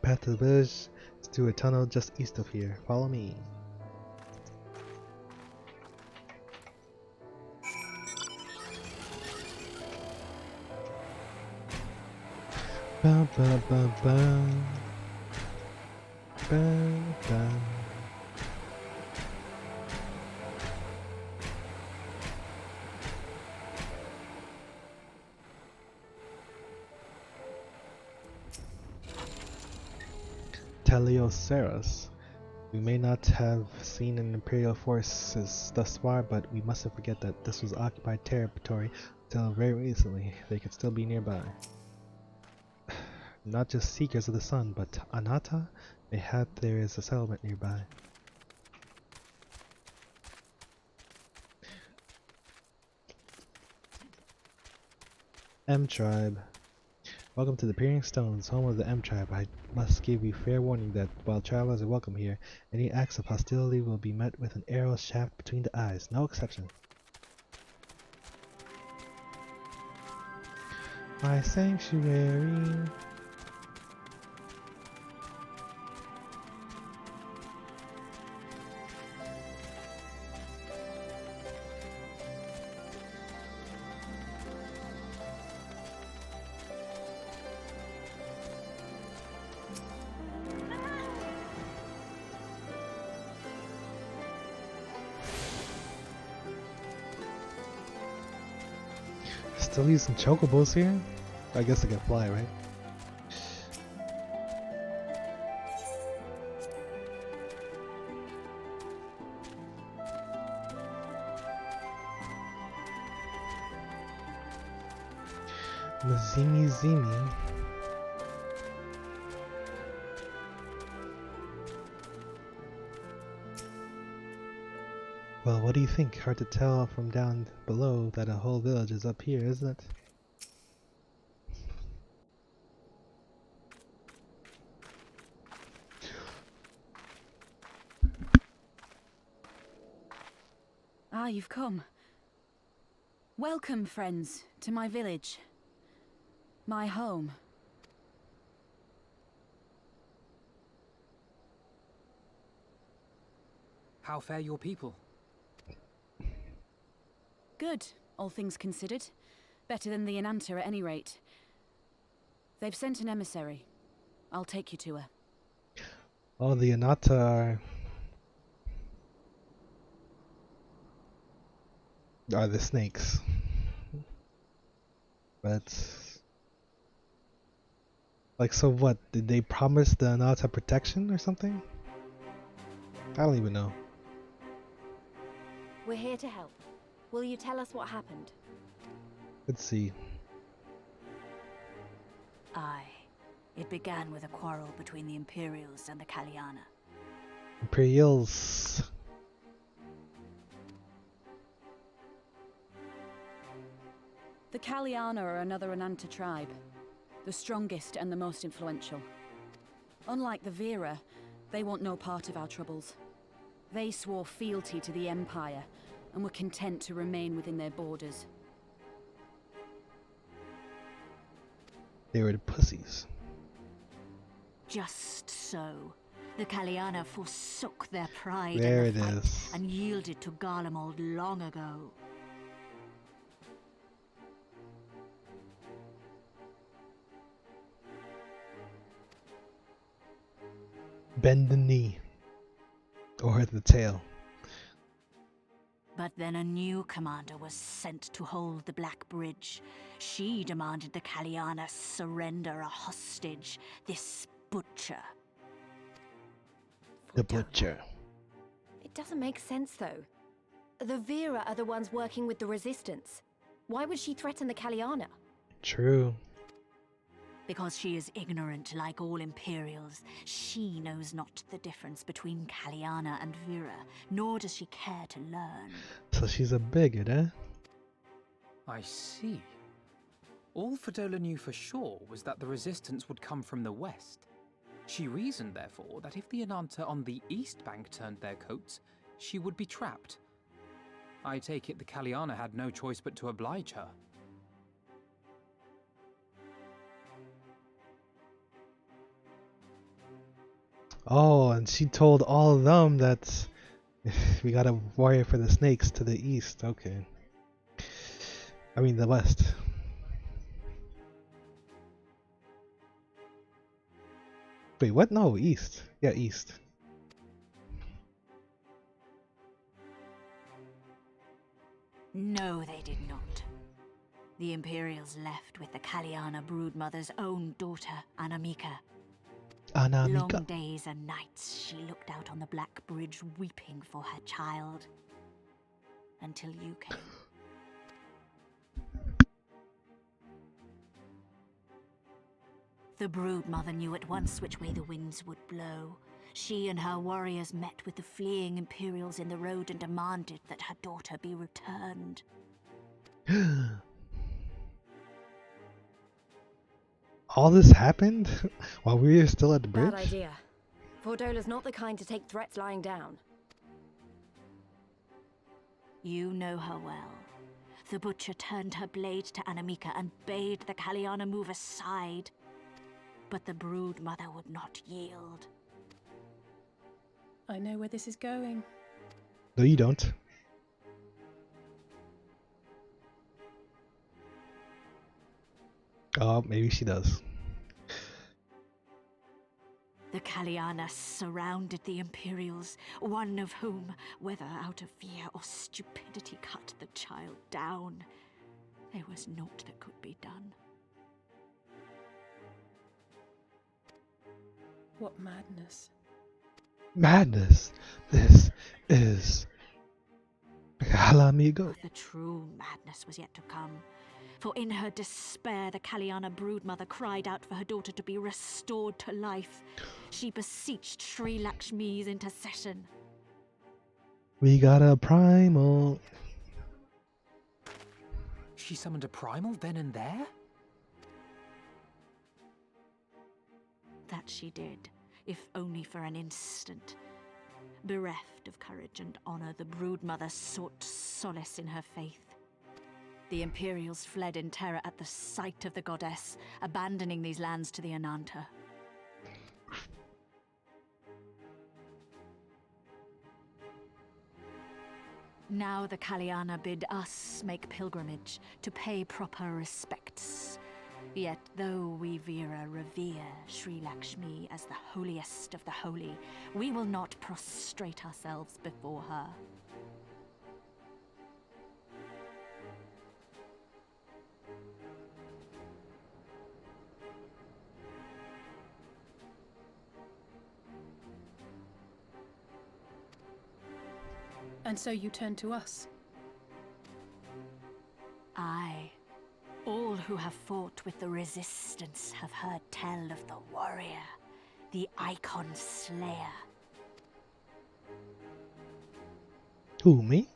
Path to the village is through a tunnel just east of here. Follow me. Ba ba ba ba. Ba ba. Teleoceros. We may not have seen an Imperial forces thus far, but we mustn't forget that this was occupied territory until very recently. They could still be nearby. Not just Seekers of the Sun, but Anata? Mayhap there is a settlement nearby. M Tribe. Welcome to the Peering Stones, home of the M Tribe. I must give you fair warning that while travelers are welcome here, any acts of hostility will be met with an arrow shaft between the eyes. No exception. My sanctuary. Still using chocobos here? I guess I can fly, right? Mazimi Zimi. Well, what do you think? Hard to tell from down below that a whole village is up here, isn't it? Ah, you've come. Welcome, friends, to my village. My home. How fare your people? Good, all things considered. Better than the Ananta at any rate. They've sent an emissary. I'll take you to her. Oh, the Anata are the snakes. But like, so what? Did they promise the Anata protection or something? I don't even know. We're here to help. Will you tell us what happened? Let's see. Aye. It began with a quarrel between the Imperials and the Kaliana. Imperials. The Kaliana are another Ananta tribe. The strongest and the most influential. Unlike the Vera, they want no part of our troubles. They swore fealty to the Empire and were content to remain within their borders. They were the pussies. Just so. The Kaliana forsook their pride There in the it fight is. and yielded to Garlemald long ago. Bend the knee. Or the tail. But then a new commander was sent to hold the Black Bridge. She demanded the Kaliana surrender a hostage, this butcher. The butcher. It doesn't make sense, though. The Vera are the ones working with the Resistance. Why would she threaten the Kaliana? True. Because she is ignorant like all Imperials. She knows not the difference between Kaliana and Vera, nor does she care to learn. So she's a bigot, eh? I see. All Fedola knew for sure was that the resistance would come from the west. She reasoned, therefore, that if the Ananta on the east bank turned their coats, she would be trapped. I take it the Kaliana had no choice but to oblige her. Oh, and she told all of them that we got a warrior for the snakes to the east. Okay. I mean the west. Wait, what? No, east. Yeah, east. No, they did not. The Imperials left with the Kaliana broodmother's own daughter, Anamika. Anamika. Long days and nights she looked out on the Black Bridge weeping for her child. Until you came. The broodmother knew at once which way the winds would blow. She and her warriors met with the fleeing Imperials in the road and demanded that her daughter be returned. All this happened while we were still at the bridge? Bad idea. Fordola's not the kind to take threats lying down. You know her well. The butcher turned her blade to Anamika and bade the Kaliana move aside. But the broodmother would not yield. I know where this is going. No, you don't. Oh, maybe she does. The Kaliana surrounded the Imperials, one of whom, whether out of fear or stupidity, cut the child down. There was naught that could be done. What madness. Madness. This is Alamigo. The true madness was yet to come. For in her despair, the Kaliana broodmother cried out for her daughter to be restored to life. She beseeched Sri Lakshmi's intercession. We got a primal. She summoned a primal then and there? That she did, if only for an instant. Bereft of courage and honor, the broodmother sought solace in her faith. The Imperials fled in terror at the sight of the goddess, abandoning these lands to the Ananta. Now the Kaliana bid us make pilgrimage to pay proper respects. Yet though we Vera revere Sri Lakshmi as the holiest of the holy, we will not prostrate ourselves before her. And so you turn to us? Aye. All who have fought with the Resistance have heard tell of the warrior, the Icon Slayer. Who, me?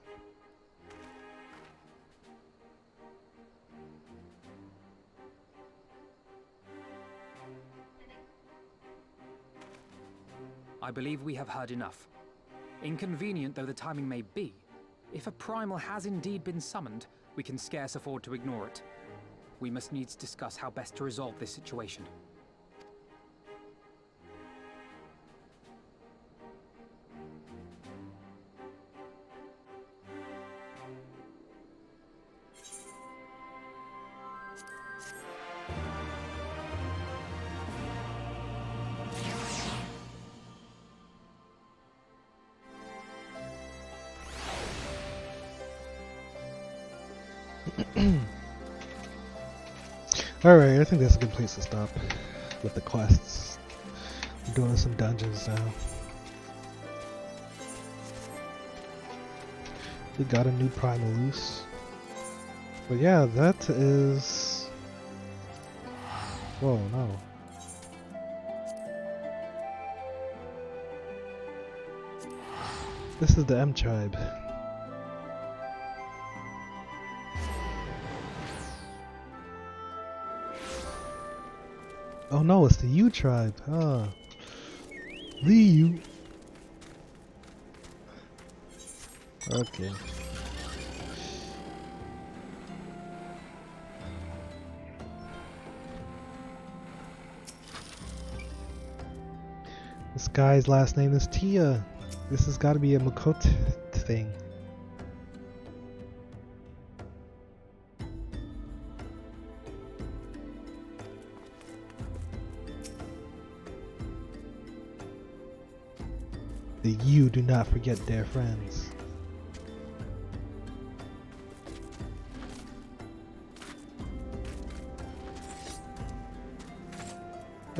I believe we have heard enough. Inconvenient though the timing may be, if a primal has indeed been summoned, we can scarce afford to ignore it. We must needs discuss how best to resolve this situation. Alright, I think that's a good place to stop with the quests. I'm doing some dungeons now. We got a new primal loose. But yeah, that is... Whoa, no. This is the M tribe. Oh no, it's the U tribe. Ah. The U. Okay. This guy's last name is Tia. This has got to be a Makot thing. The U do not forget their friends.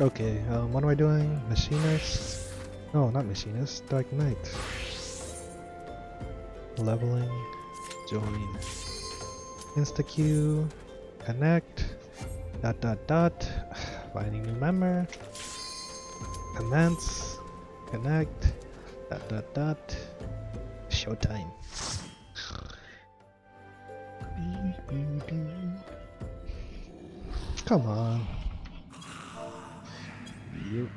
Okay, what am I doing? Machinist? No, not Machinist. Dark Knight. Leveling. Join. Insta-queue. Connect. ... Finding new member. Commence. Connect. ... Showtime. Come on. Yep.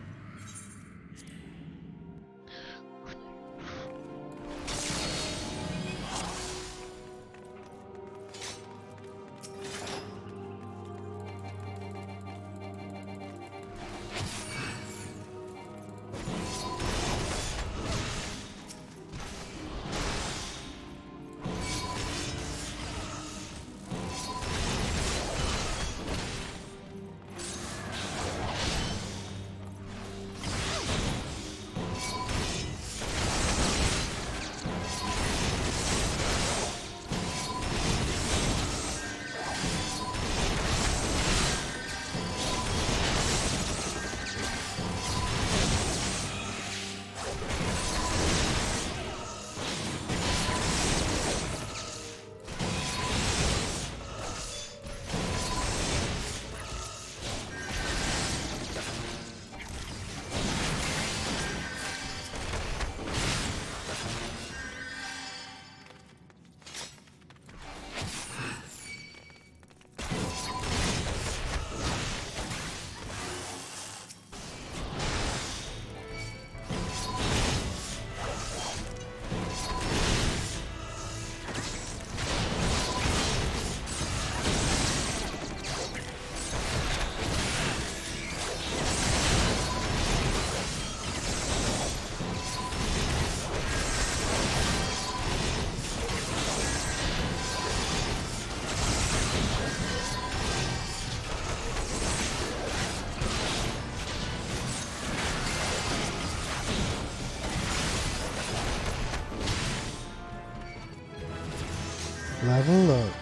have a look.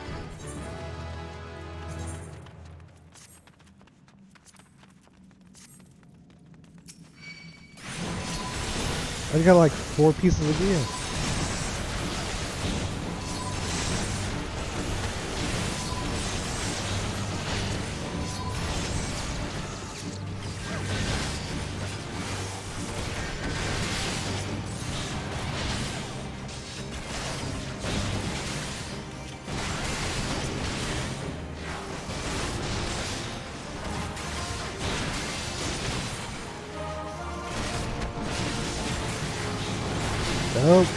I got like 4 pieces of gear. Nope.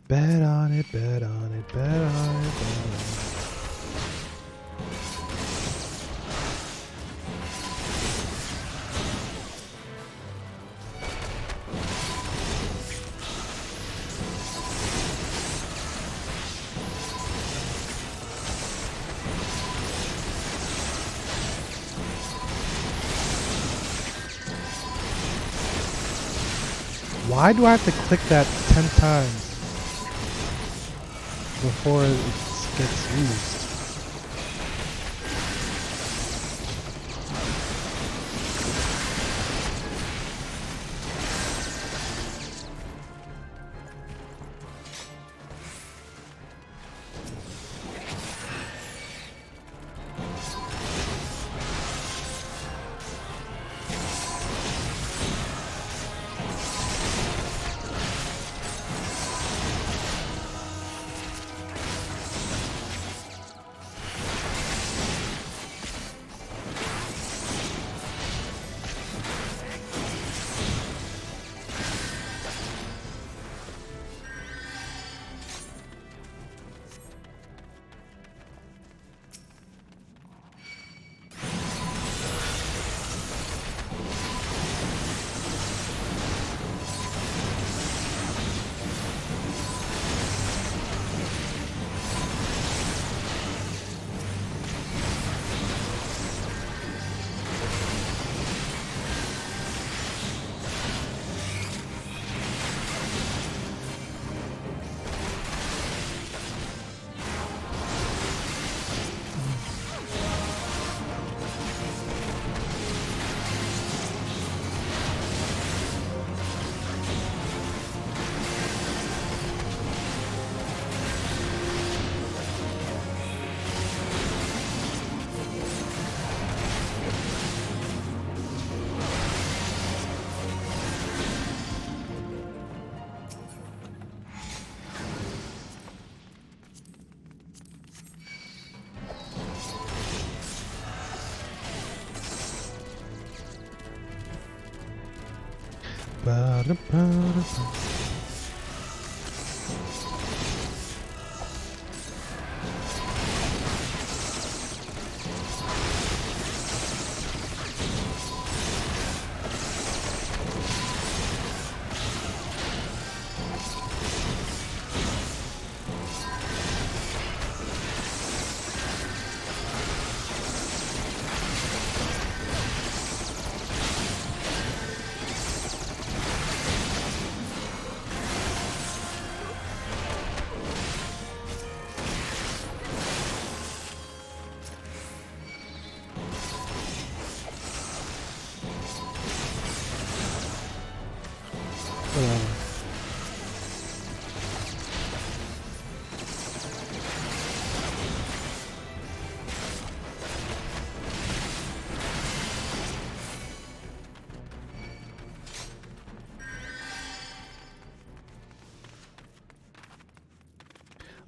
Bet on it, bet on it, bet on it, bet on it. Why do I have to click that 10 times before it gets used?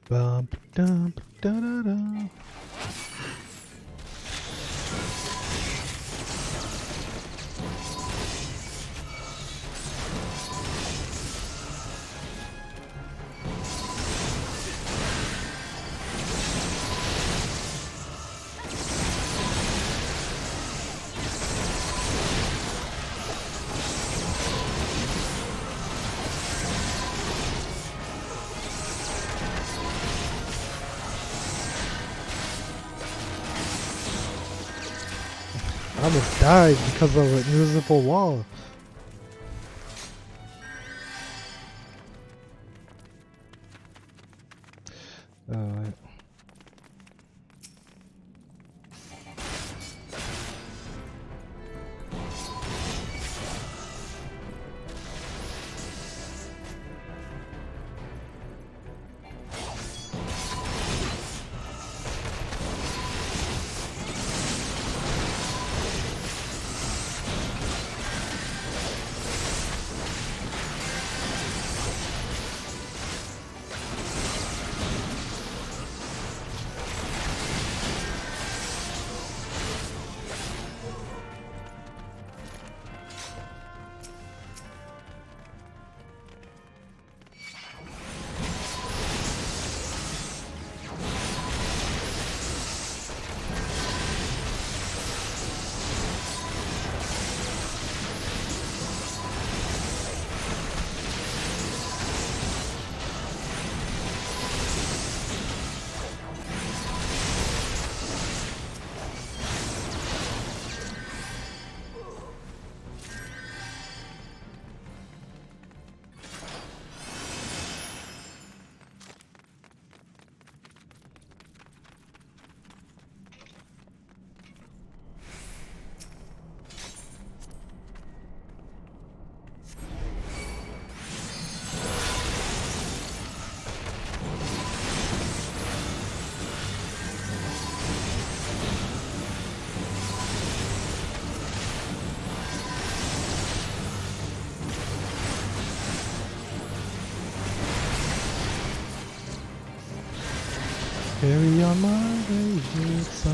Bump, dump, da da da. I almost died because of an invisible wall. Alright. Carry on my way, it's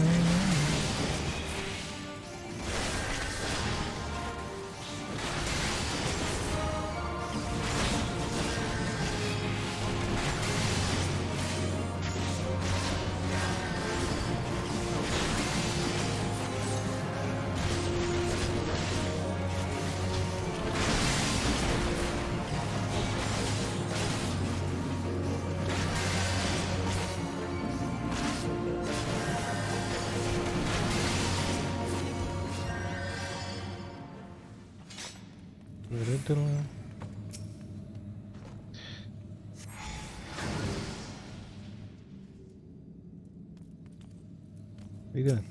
We good.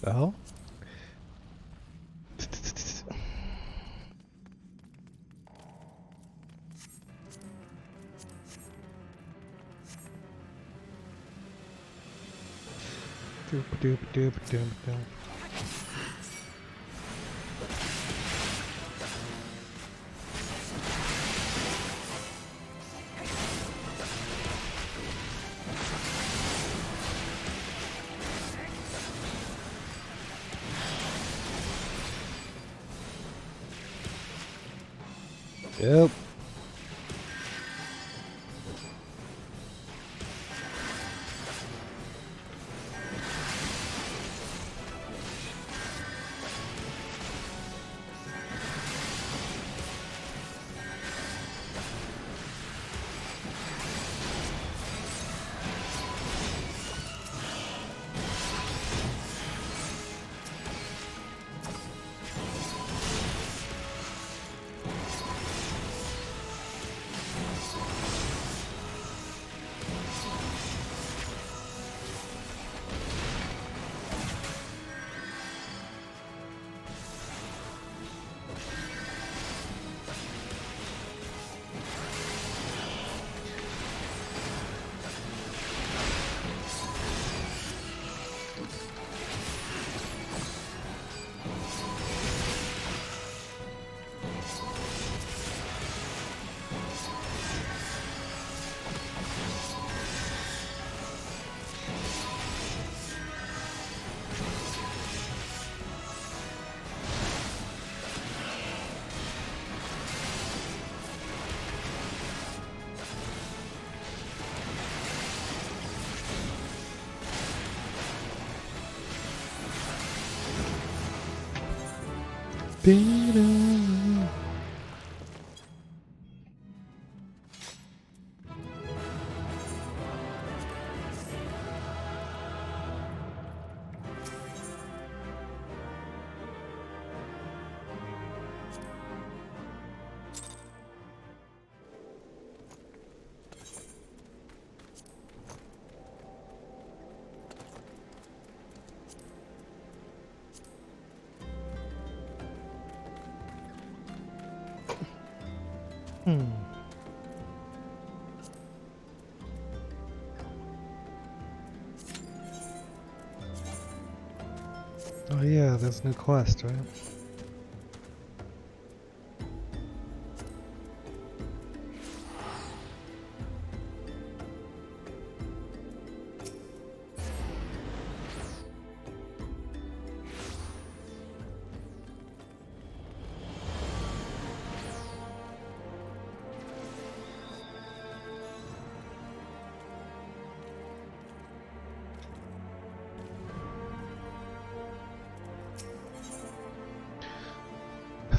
The hell? Doop doop doop doop doop. Yep. Oh yeah, there's a new quest, right?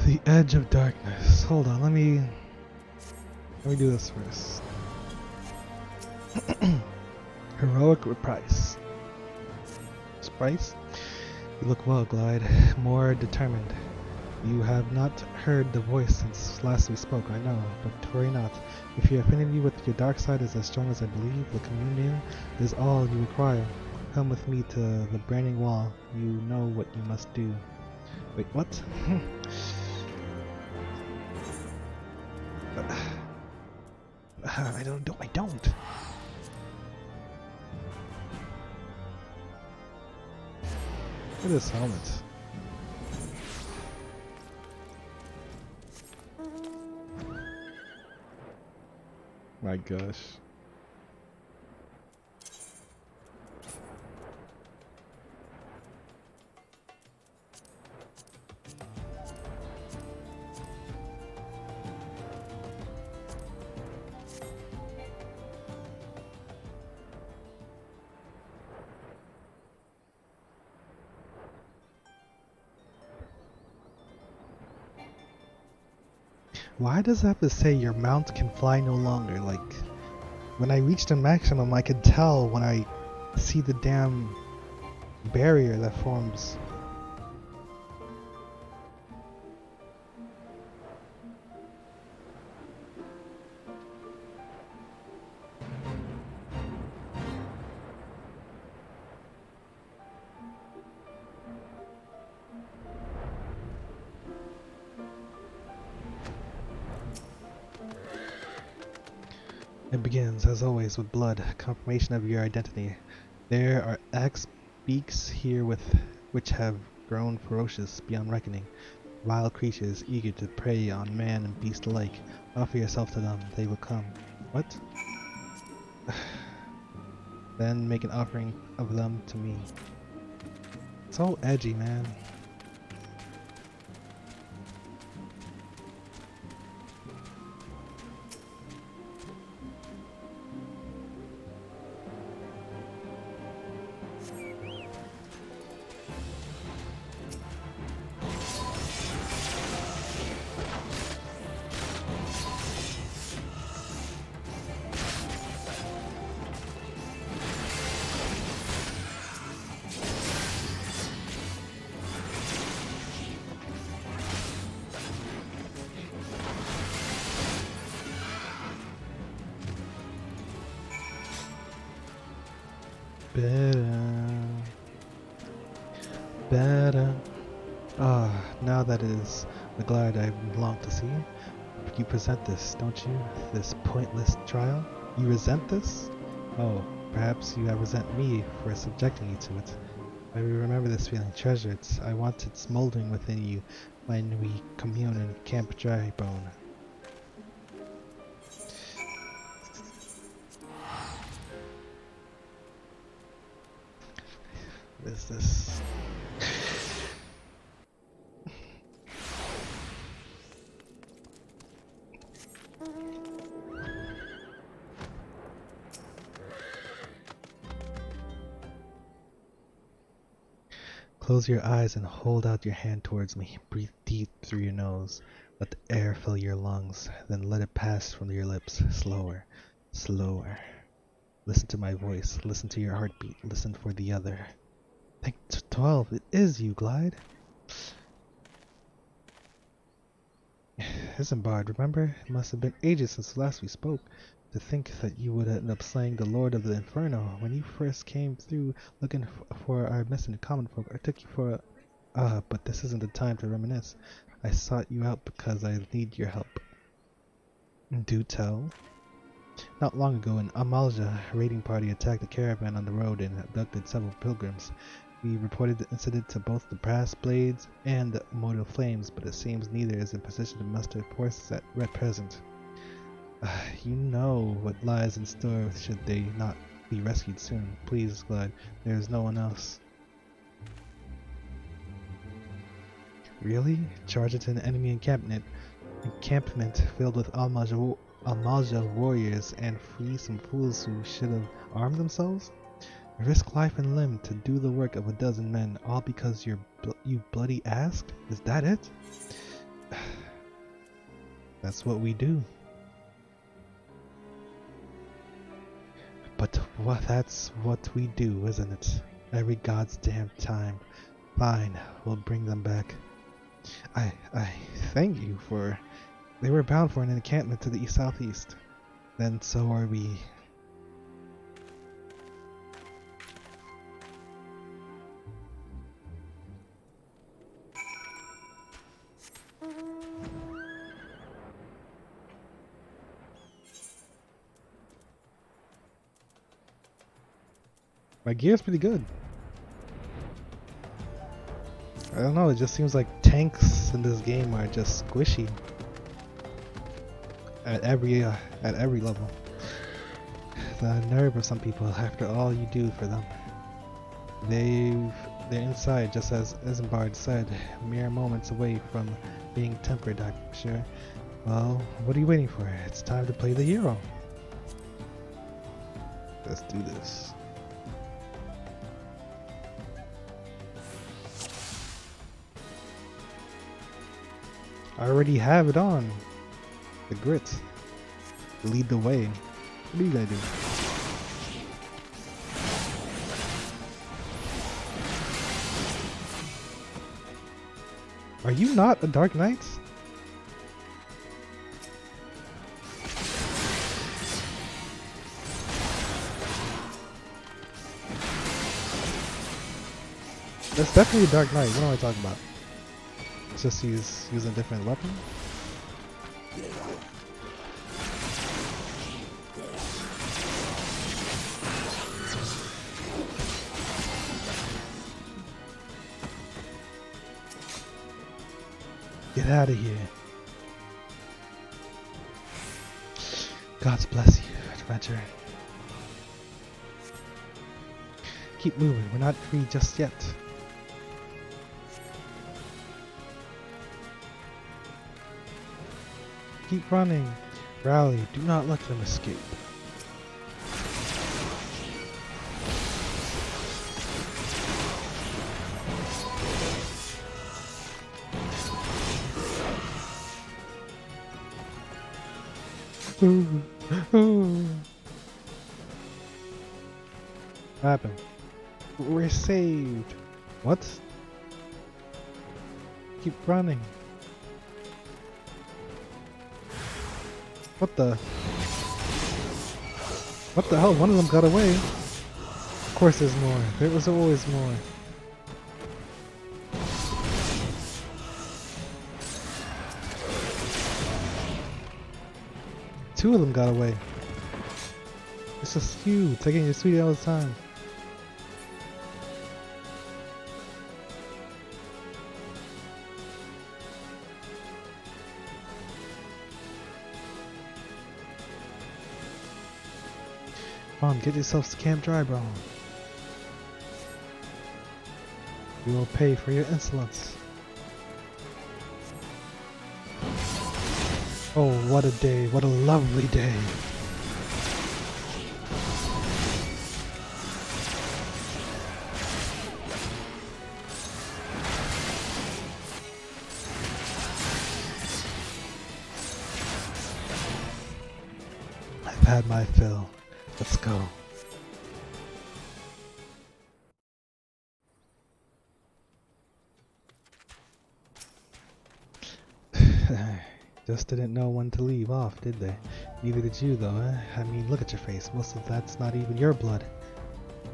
The Edge of Darkness. Hold on, let me do this first. Heroic Reprise. Spice? You look well, Glide. More determined. You have not heard the voice since last we spoke, I know, but worry not. If your affinity with your dark side is as strong as I believe, the communion is all you require. Come with me to the branding wall. You know what you must do. Wait, what? I don't. Look at this helmet. My gosh. Why does it have to say your mount can fly no longer? Like, when I reach the maximum, I can tell when I see the damn barrier that forms. It begins, as always, with blood, confirmation of your identity. There are axe beaks here which have grown ferocious beyond reckoning. Vile creatures eager to prey on man and beast alike. Offer yourself to them, they will come. What? Then make an offering of them to me. So edgy, man. Better. Ah, now that is the Glide I long to see. You present this, don't you? This pointless trial? You resent this? Oh, perhaps you resent me for subjecting you to it. I remember this feeling, treasure it. I want it smoldering within you when we commune in Camp Drybone. What is this? Close your eyes and hold out your hand towards me. Breathe deep through your nose. Let the air fill your lungs. Then let it pass from your lips. Slower. Slower. Listen to my voice. Listen to your heartbeat. Listen for the other. Think 12. It is you, Glide. Isambard, remember? It must have been ages since last we spoke. To think that you would end up slaying the Lord of the Inferno. When you first came through looking for our missing common folk, I took you for a... but this isn't the time to reminisce. I sought you out because I need your help. Do tell. Not long ago, an Amalja raiding party attacked a caravan on the road and abducted several pilgrims. We reported the incident to both the Brass Blades and the Immortal Flames, but it seems neither is in position to muster forces at present. You know what lies in store should they not be rescued soon. Please, Glad, there is no one else. Really? Charge into an enemy encampment filled with Amalja warriors and free some fools who should have armed themselves? Risk life and limb to do the work of a dozen men, all because you bloody asked? Is that it? That's what we do. But that's what we do, isn't it? Every god's damn time. Fine, we'll bring them back. I thank you for... They were bound for an encampment to the southeast. Then so are we. My gear's pretty good. I don't know, it just seems like tanks in this game are just squishy. At every level. The nerve of some people after all you do for them. They're inside, just as Isambard said, mere moments away from being tempered, I'm sure. Well, what are you waiting for? It's time to play the hero. Let's do this. I already have it on. The grit. Lead the way. What are you gonna do? Are you not a Dark Knight? That's definitely a Dark Knight. What am I talking about? It's just he's using a different weapon? Get out of here. Gods bless you, adventurer. Keep moving, we're not free just yet. Keep running. Rally, do not let them escape. What happened? We're saved. What? Keep running. What the? What the hell? One of them got away. Of course there's more. There was always more. Two of them got away. This is you taking your sweetie all the time. Come on, get yourself to Camp Drybone. You will pay for your insolence. Oh, what a day, what a lovely day. I've had my fill. Let's go. Just didn't know when to leave off, did they? Neither did you, though, eh? I mean, look at your face. Most of that's not even your blood.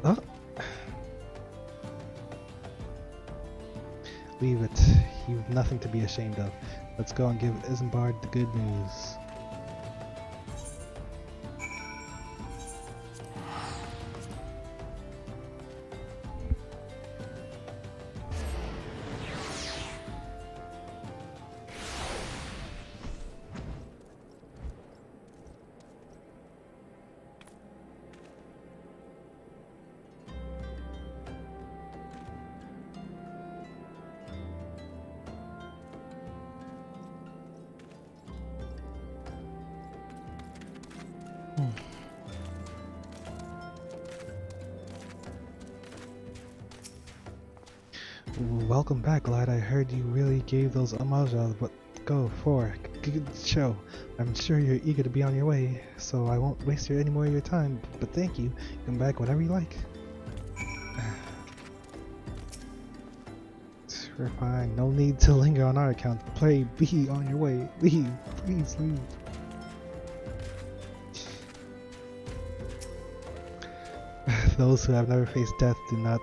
Oh! Leave it. You've nothing to be ashamed of. Let's go and give Isambard the good news. Welcome back, lad. I heard you really gave those homages, but go for good show. I'm sure you're eager to be on your way, so I won't waste any more of your time. But thank you. Come back whenever you like. We're fine. No need to linger on our account. Play, be on your way. Leave. Please leave. Those who have never faced death do not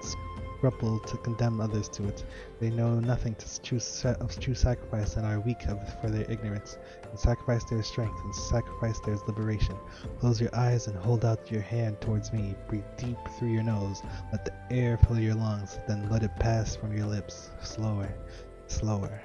scruple to condemn others to it. They know nothing of true sacrifice and are weak for their ignorance. In sacrifice there is strength, in sacrifice there is liberation. Close your eyes and hold out your hand towards me. Breathe deep through your nose. Let the air fill your lungs, then let it pass from your lips. Slower, slower.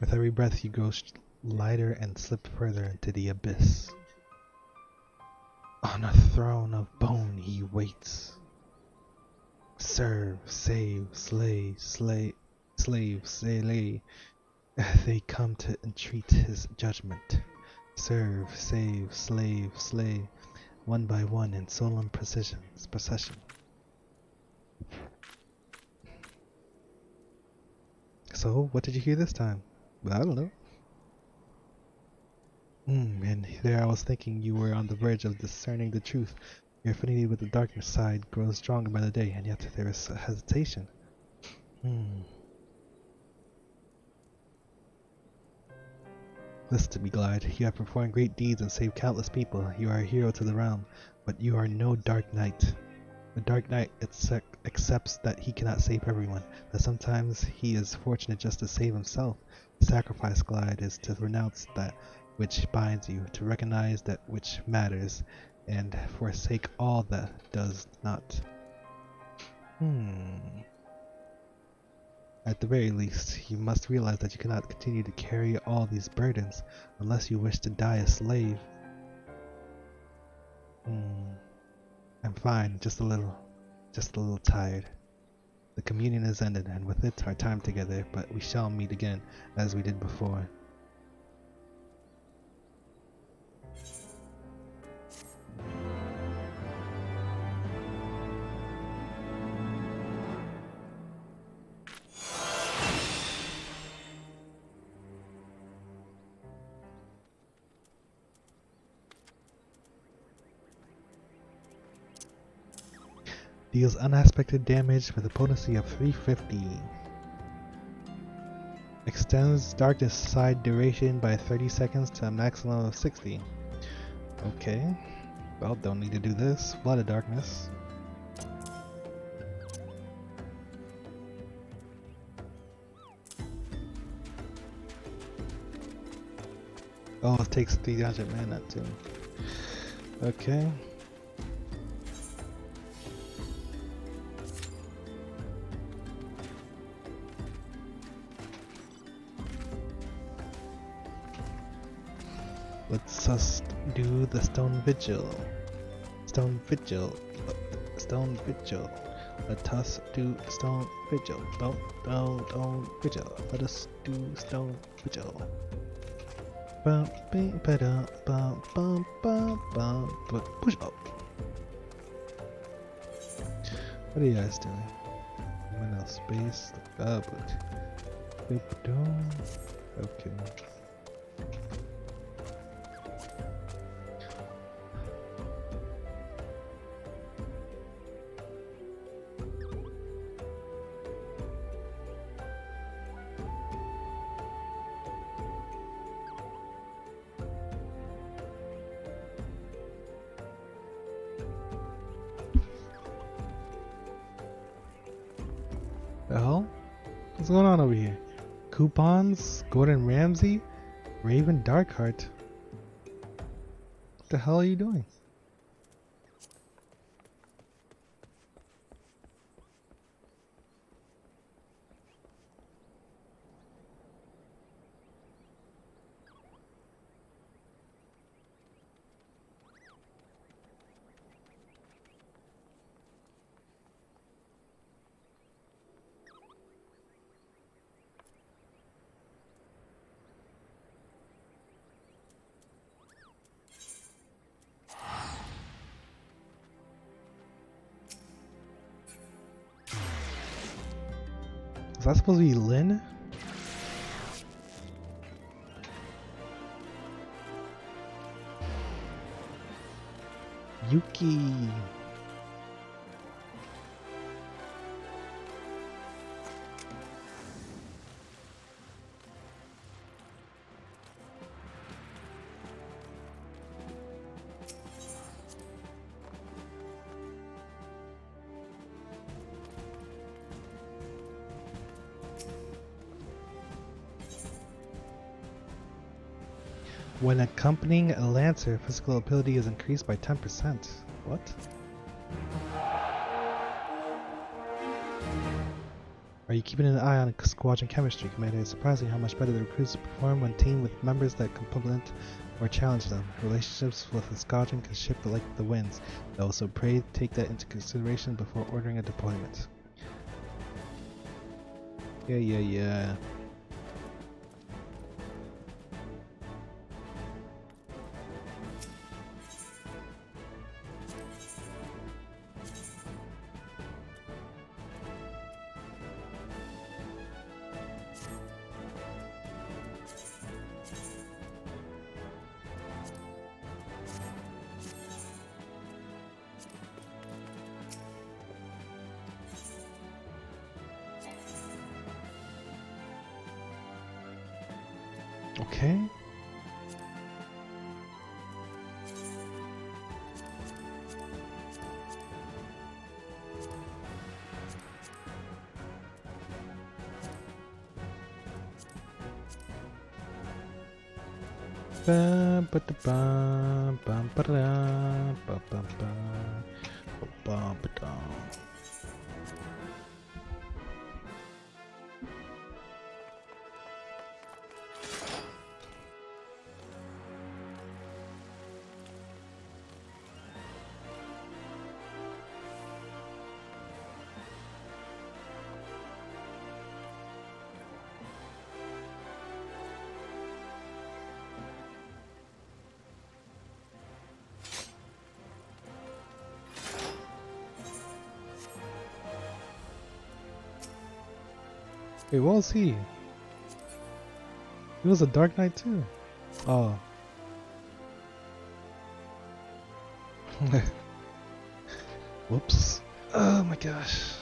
With every breath you grow lighter and slip further into the abyss. On a throne of bone he waits. Serve, save, slay, slave, slay. They come to entreat his judgment. Serve, save, slave, slay, one by one in solemn procession. So, what did you hear this time? I don't know. And there I was thinking you were on the verge of discerning the truth. Your affinity with the darkness side grows stronger by the day, and yet there is hesitation. Listen to me, Glide. You have performed great deeds and saved countless people. You are a hero to the realm, but you are no Dark Knight. The Dark Knight accepts that he cannot save everyone, that sometimes he is fortunate just to save himself. Sacrifice, Glide, is to renounce that which binds you, to recognize that which matters, and forsake all that does not. At the very least, you must realize that you cannot continue to carry all these burdens unless you wish to die a slave. I'm fine, just a little tired. The communion is ended, and with it our time together, but we shall meet again, as we did before. Deals unexpected damage with a potency of 350. Extends darkness side duration by 30 seconds to a maximum of 60. Okay. Well, don't need to do this. Flood of darkness. Oh, it takes 300 mana too. Okay. Let's just do the Stone Vigil. Stone Vigil. Let us do Stone Vigil. Stone Vigil. Let us do Stone Vigil. Push up. What are you guys doing? Mana space. Okay. The hell? What's going on over here? Coupons? Gordon Ramsay? Raven Darkheart? What the hell are you doing? that supposed to be Lynn? Yuki. When accompanying a Lancer, physical ability is increased by 10%. What? Are you keeping an eye on squadron chemistry, Commander? It's surprising how much better the recruits perform when teamed with members that complement or challenge them. Relationships with the squadron can shift like the winds, though, so pray take that into consideration before ordering a deployment. Yeah. Okay. Wait, what was he? He was a Dark Knight too. Oh. Whoops. Oh my gosh.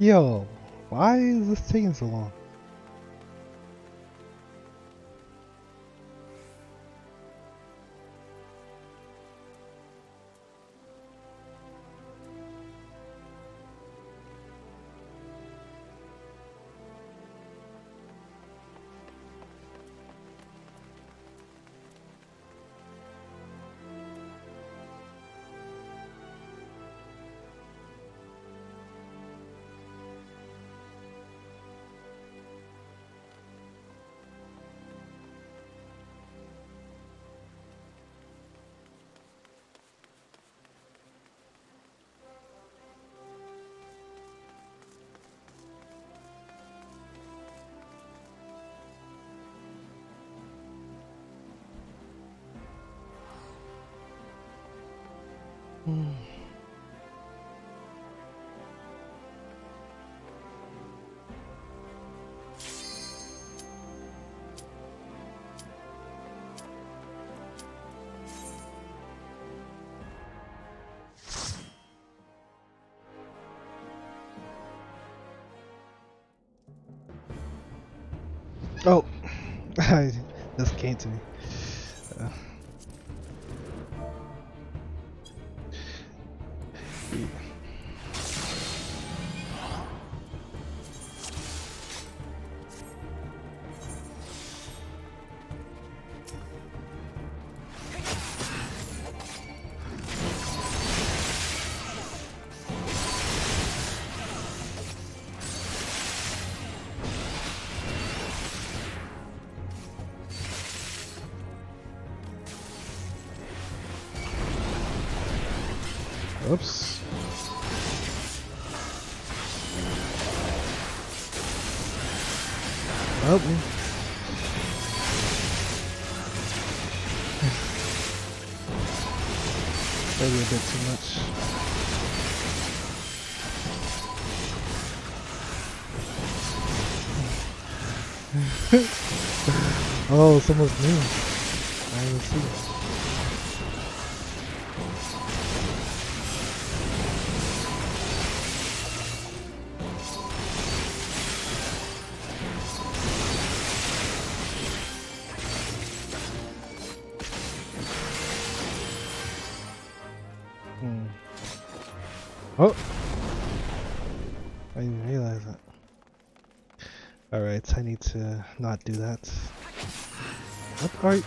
Yo, why is this taking so long? Oh, this came to me. Oops. Help me. Maybe a bit too much. Oh, someone's new. I didn't see. Oh! I didn't realize that. Alright, I need to not do that. What are you?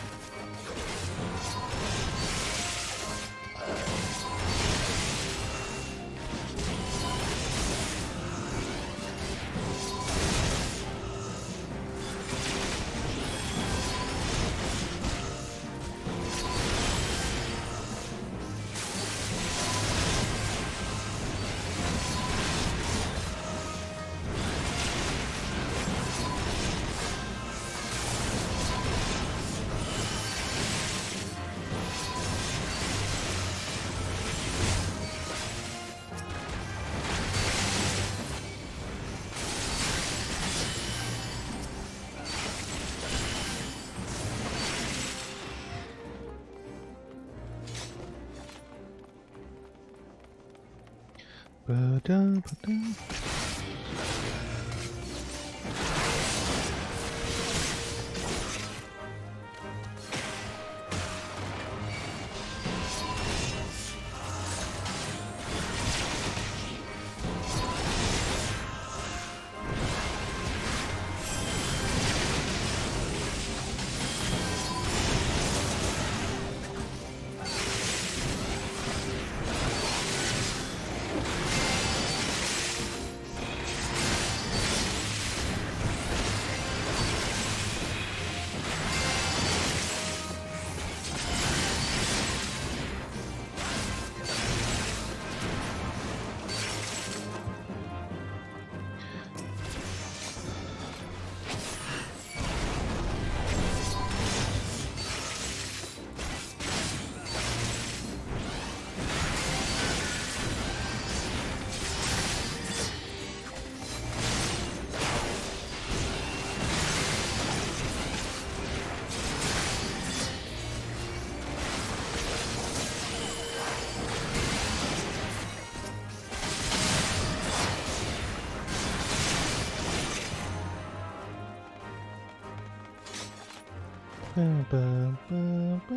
Ba, ba, ba, ba.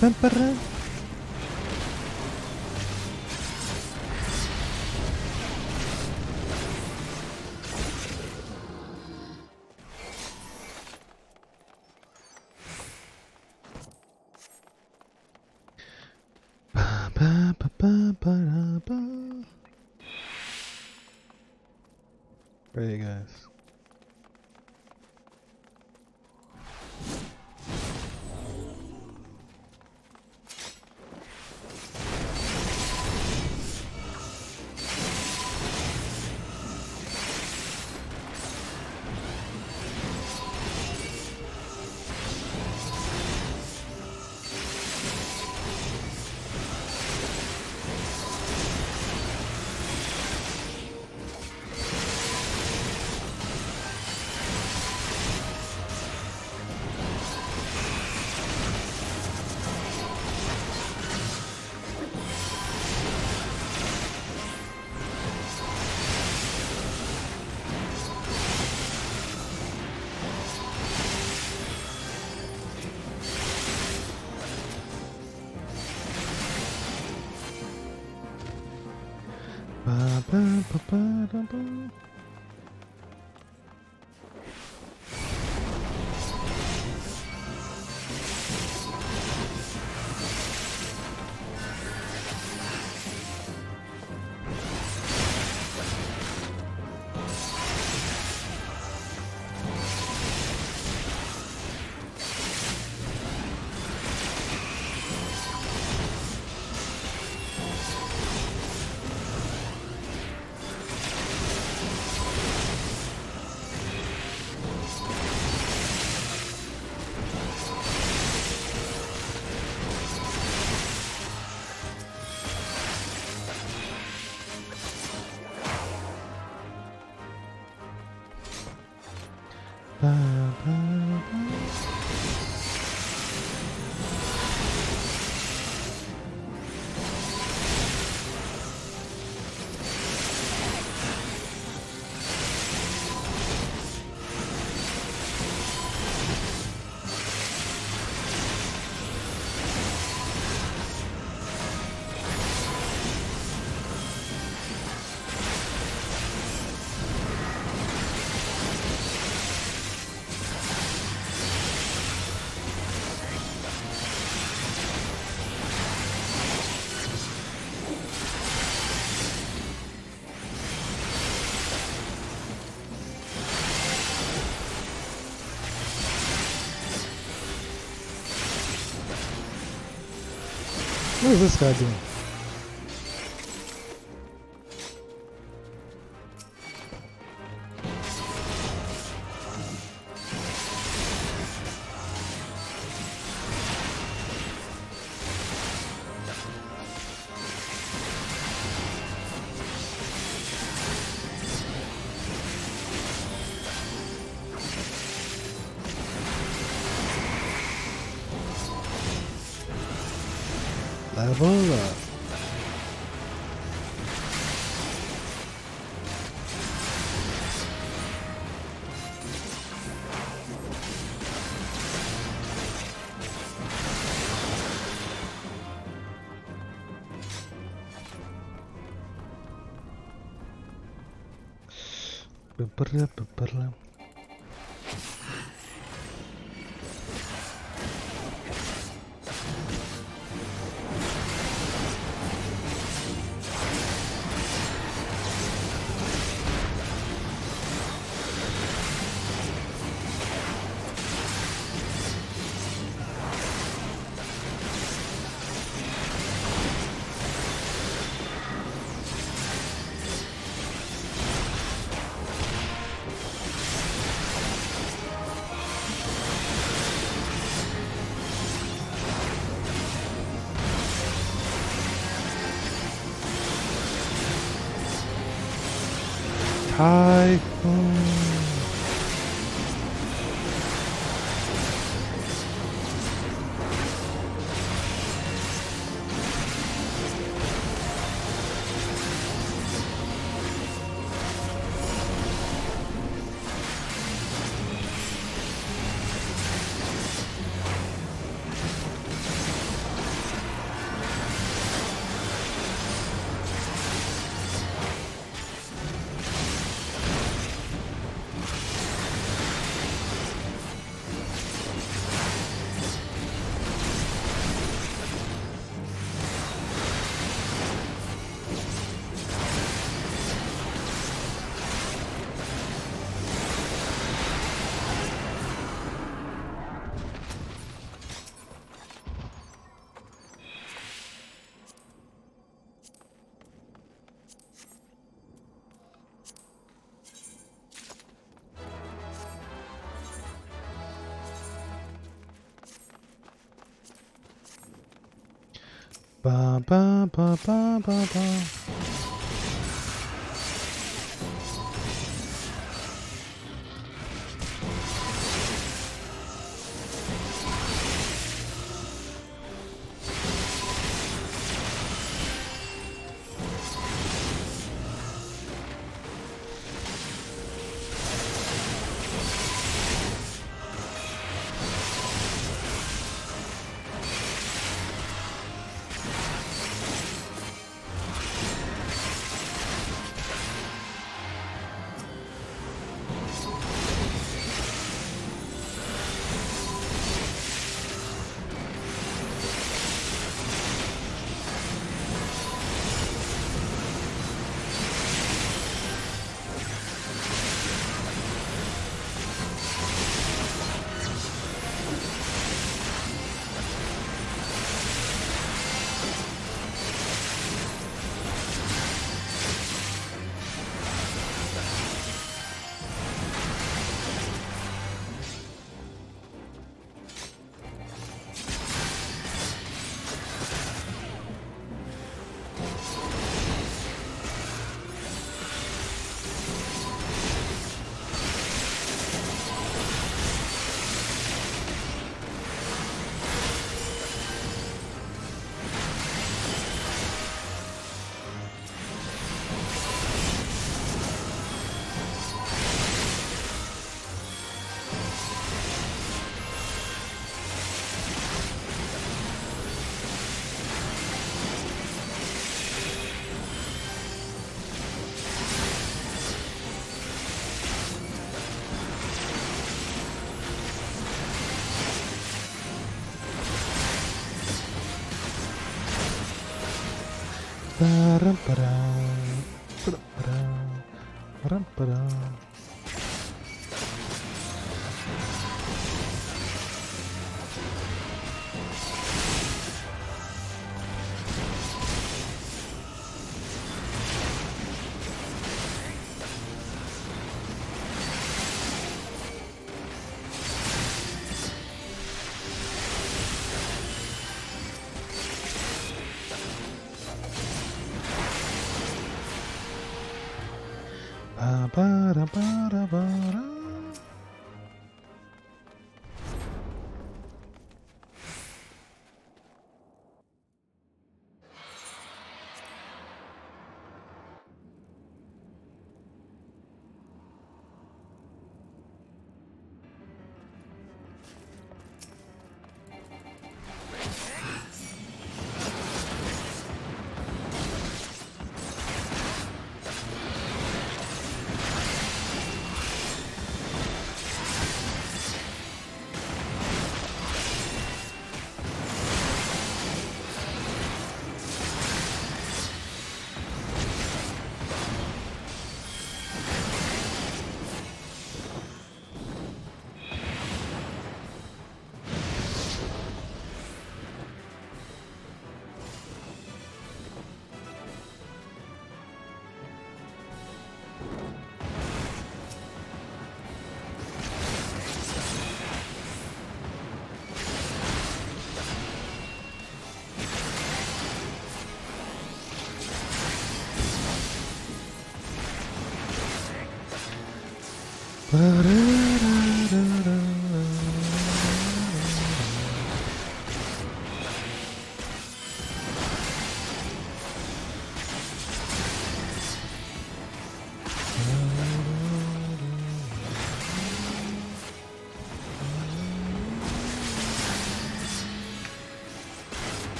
Ba-ba-ra. Ba-ba-ba-ba-ba-ba. Ready, guys. Ba-ba-ba-ba-ba-ba. What is this guy doing? Level up. Typhoon. Ba ba ba ba ba ba. Ba-rum-ba-da. Ba-da-ba-da. Ba-rum-ba-da. Ba-ba-da-ba-da-ba-da.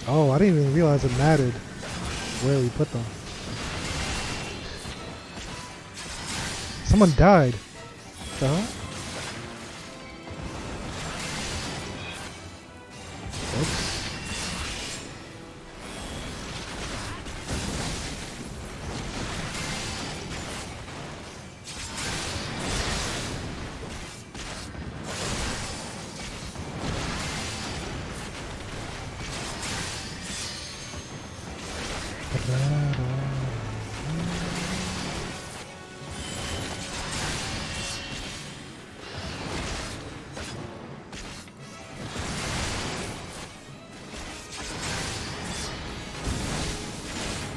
Oh, I didn't even realize it mattered where we put them. Someone died. Huh? Oops.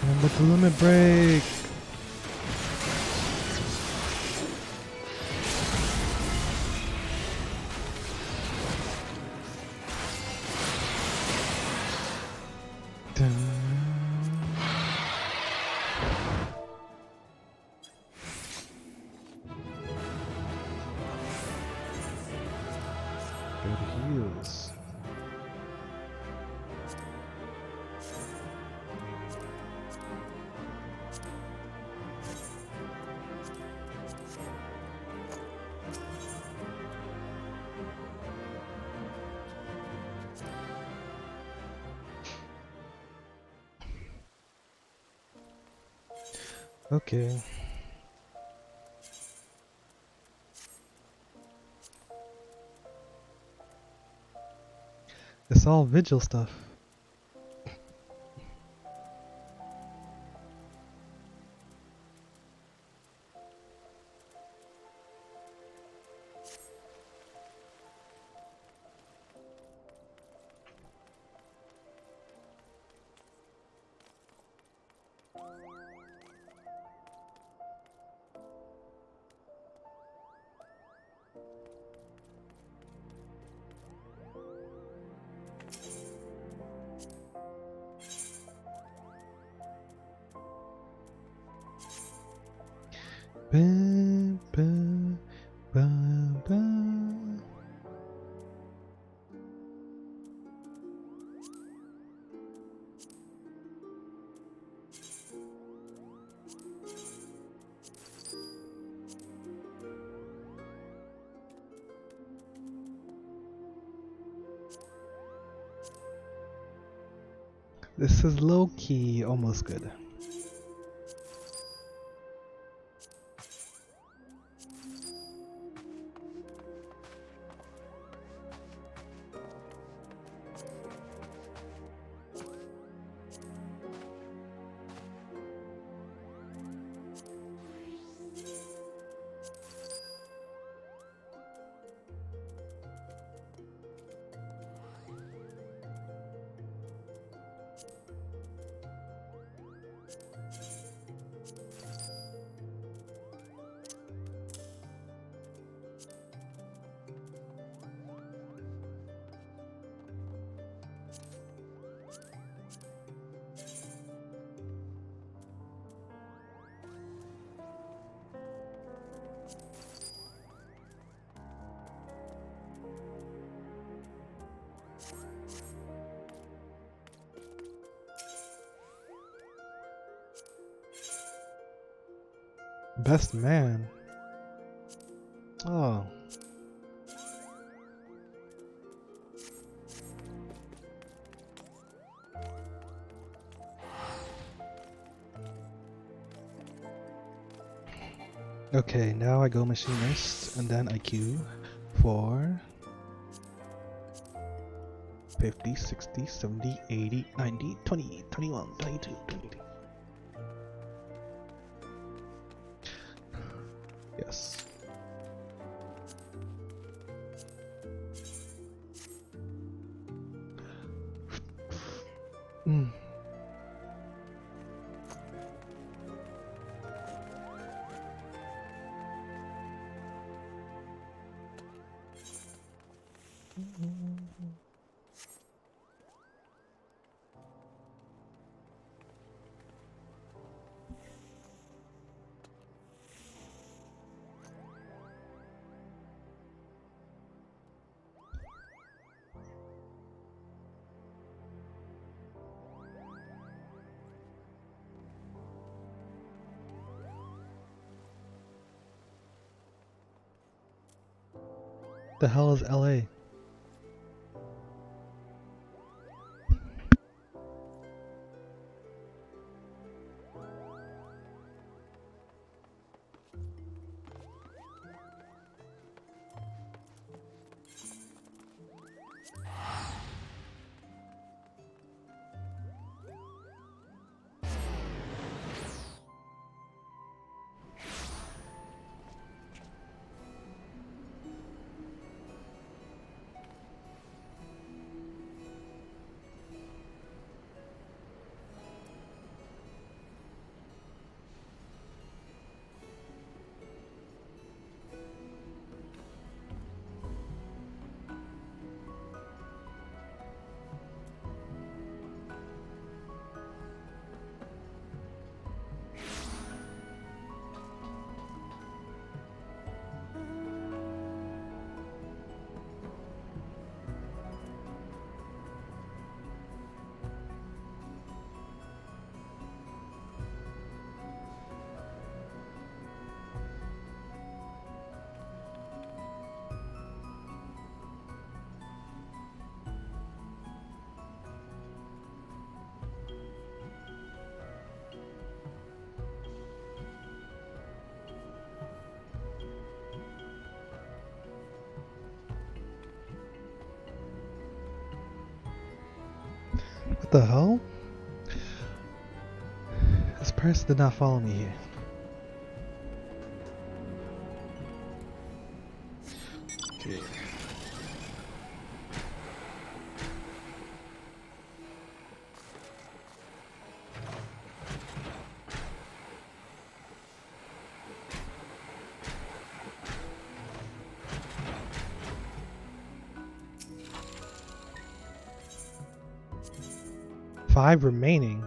And with the limit break. Good heals. Okay. It's all vigil stuff. Ba, ba, ba, ba. This is low-key almost good. Best man. Oh. Okay, now I go machinist and then I queue for 50, 60, 70, 80, 90, 20, 21, 22, 23. Yes. Mm. The hell is LA? What the hell? This person did not follow me here. Okay. Five remaining.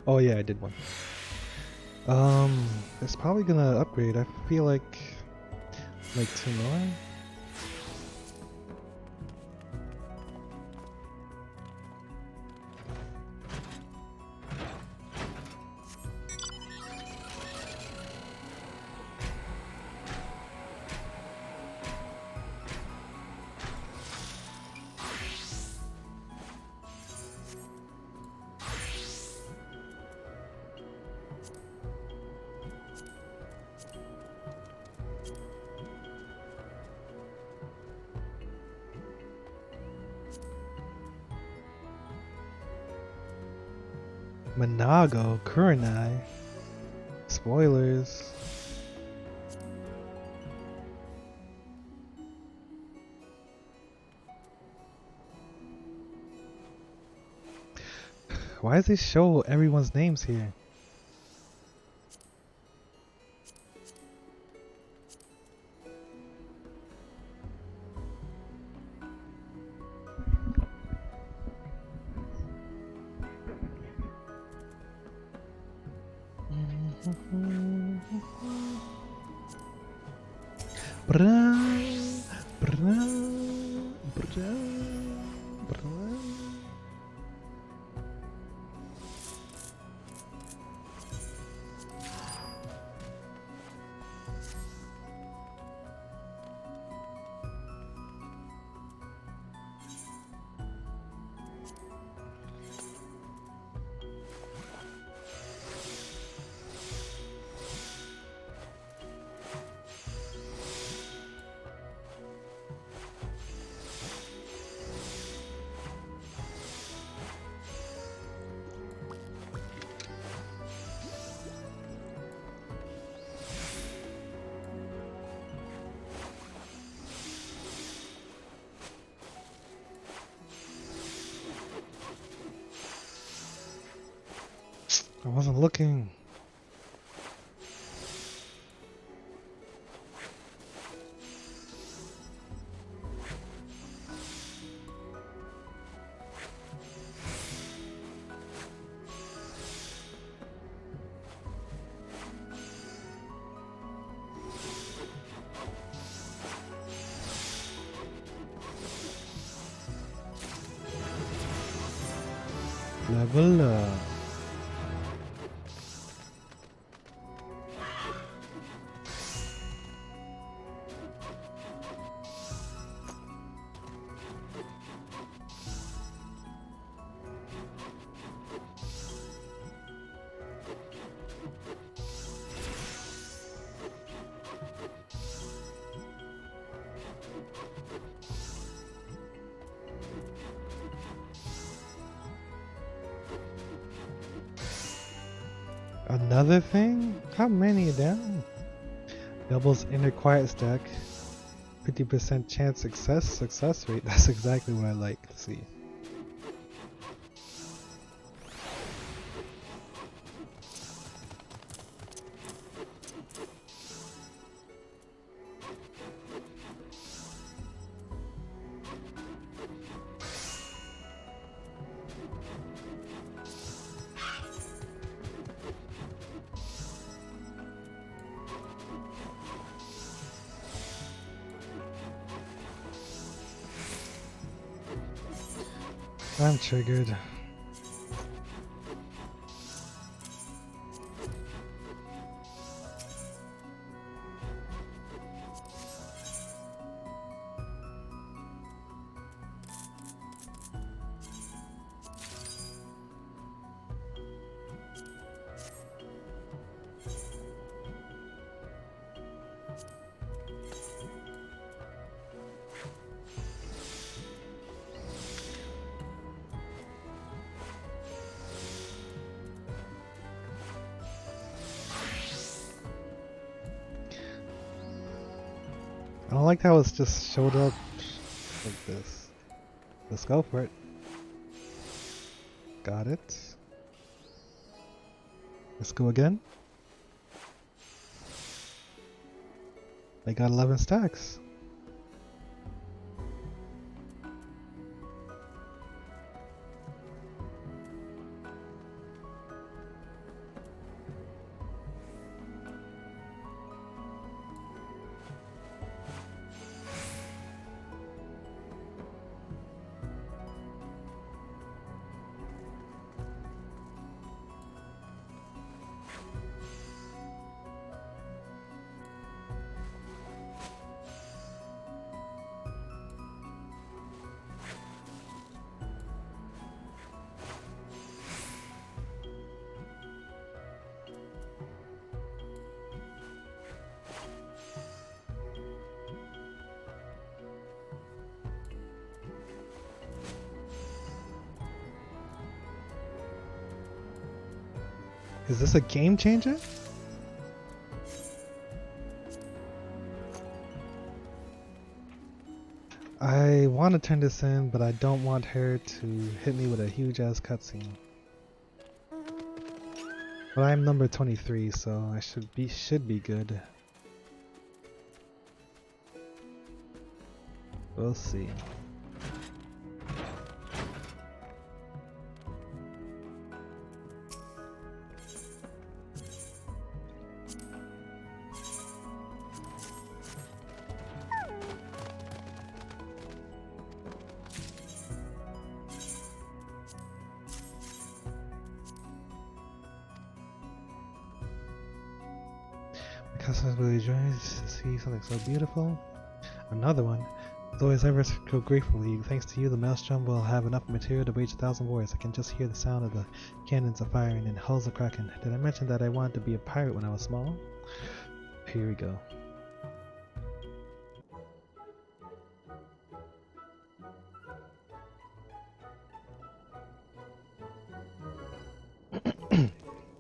Oh yeah, I did one. It's probably gonna upgrade. I feel like two more. Manago, Kurenai. Spoilers. Why does it show everyone's names here? I wasn't looking. Level up. Another thing? How many down? Doubles inner quiet stack. 50% chance success rate. That's exactly what I like to see. I'm triggered. I don't like how it's just showed up like this. Let's go for it. Got it. Let's go again. They got 11 stacks. Is this a game changer? I want to turn this in, but I don't want her to hit me with a huge ass cutscene. But I'm number 23, so I should be good. We'll see. Customers will be joined to see something so beautiful. Another one. As always, ever so gratefully, thanks to you, the Maelstrom will have enough material to wage 1,000 wars. I can just hear the sound of the cannons are firing and hulls are cracking. Did I mention that I wanted to be a pirate when I was small? Here we go.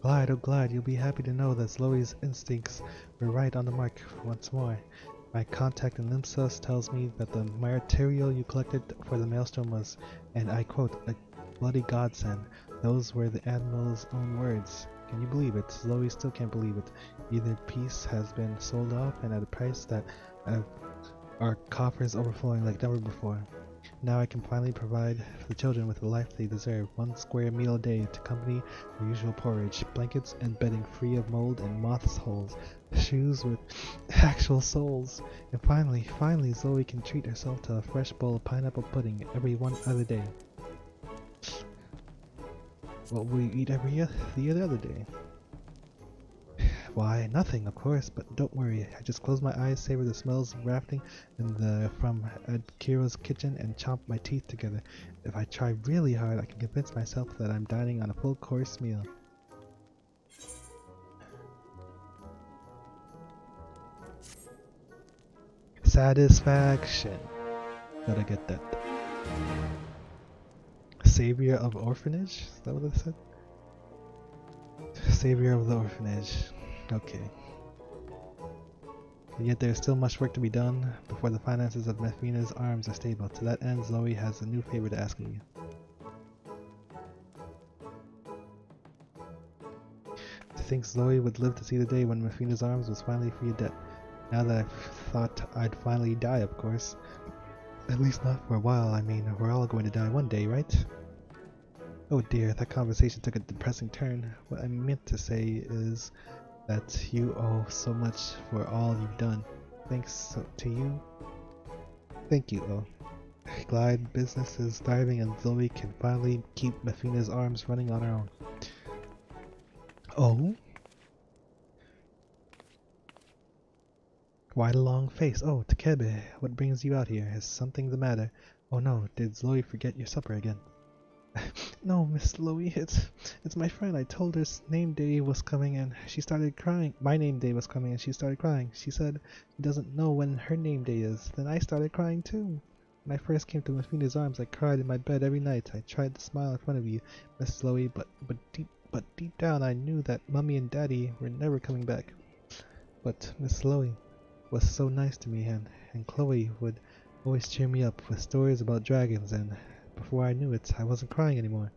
Glad, oh glad, you'll be happy to know that Zoe's instincts were right on the mark once more. My contact in Limsus tells me that the material you collected for the Maelstrom was, and I quote, a bloody godsend. Those were the Admiral's own words. Can you believe it? Zoe still can't believe it. Either piece has been sold off and at a price that our coffers overflowing like never before. Now I can finally provide for the children with the life they deserve. 1 square meal a day to accompany their usual porridge. Blankets and bedding free of mold and moth's holes. Shoes with actual soles. And finally Zoe can treat herself to a fresh bowl of pineapple pudding every one other day. What we eat the other day. Why, nothing, of course, but don't worry. I just close my eyes, savor the smells of rafting from Kira's kitchen, and chomp my teeth together. If I try really hard, I can convince myself that I'm dining on a full-course meal. Satisfaction. Gotta get that. Savior of orphanage? Is that what it said? Savior of the orphanage. Okay. And yet there is still much work to be done before the finances of Mefina's arms are stable. To that end, Zoe has a new favor to ask me. To think Zoe would live to see the day when Mefina's arms was finally free of debt. Now that I thought I'd finally die, of course. At least not for a while. I mean, we're all going to die one day, right? Oh dear, that conversation took a depressing turn. What I meant to say is that you owe so much for all you've done. Thanks to you. Thank you, though. Glide business is thriving and Zoe can finally keep Mefina's arms running on her own. Oh? Why the long face? Oh, Takebe, what brings you out here? Is something the matter? Oh no, did Zoe forget your supper again? No, Miss Loey, it's my friend. I told her name day was coming and she started crying. My name day was coming and she started crying. She said she doesn't know when her name day is. Then I started crying too. When I first came to Mefina's arms, I cried in my bed every night. I tried to smile in front of you, Miss Loey, but deep down I knew that Mummy and Daddy were never coming back. But Miss Loey was so nice to me, and Chloe would always cheer me up with stories about dragons, and before I knew it, I wasn't crying anymore.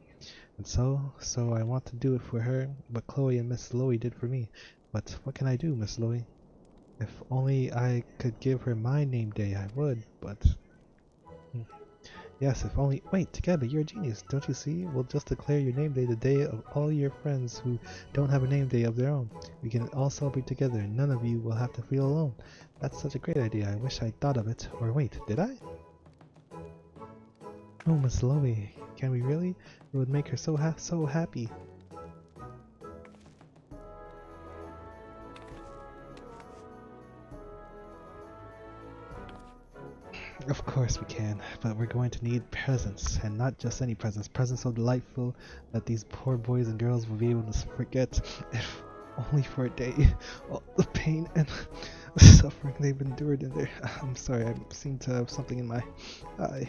And so I want to do it for her, what Chloe and Miss Loey did for me. But what can I do, Miss Loey? If only I could give her my name day, I would, but... Yes, if only... Wait, together, you're a genius, don't you see? We'll just declare your name day the day of all your friends who don't have a name day of their own. We can all celebrate together, and none of you will have to feel alone. That's such a great idea, I wish I'd thought of it. Or wait, did I? Oh, Miss Loey, can we really? It would make her so happy. Of course we can, but we're going to need presents, and not just any presents. Presents so delightful that these poor boys and girls will be able to forget, if only for a day, all the pain and suffering they've endured in there. I'm sorry, I seem to have something in my eye.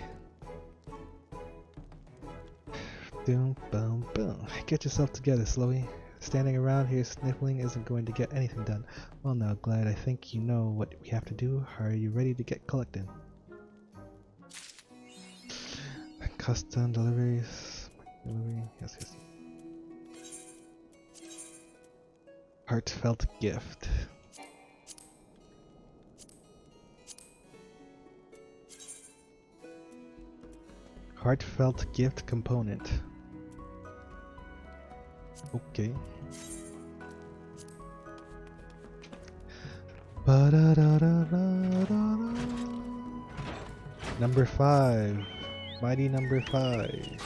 Boom, boom, boom. Get yourself together, Slowy. Standing around here sniffling isn't going to get anything done. Well now, Glad, I think you know what we have to do. Are you ready to get collected? Custom deliveries. Delivery. Yes. Heartfelt gift. Heartfelt gift component. Okay. Number 5. Mighty number 5.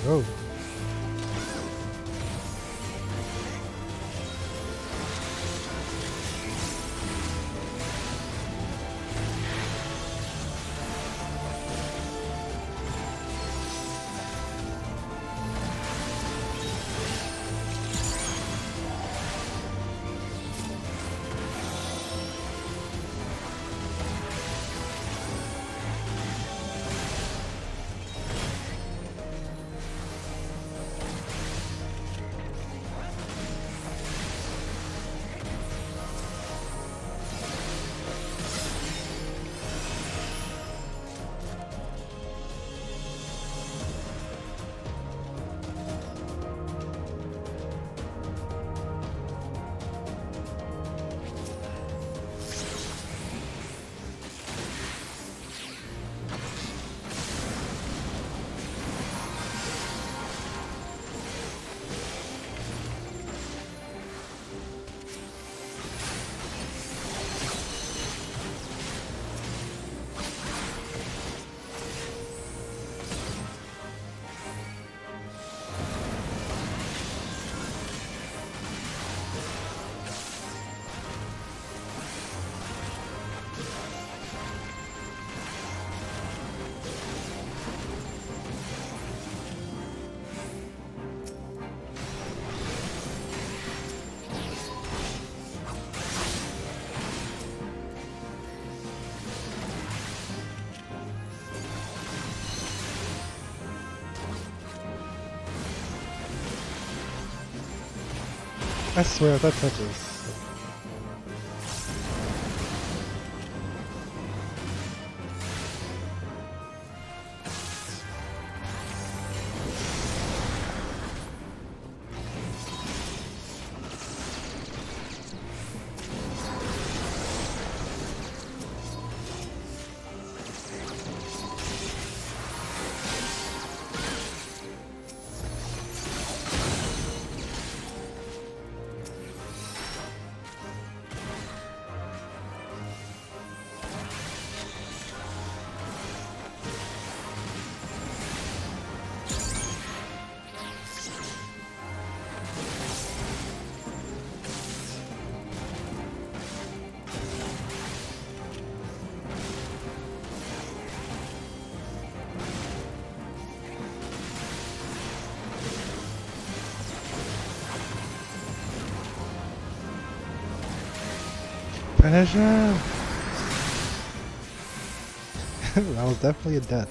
Oh. I swear if that touches. Finish him! That was definitely a death.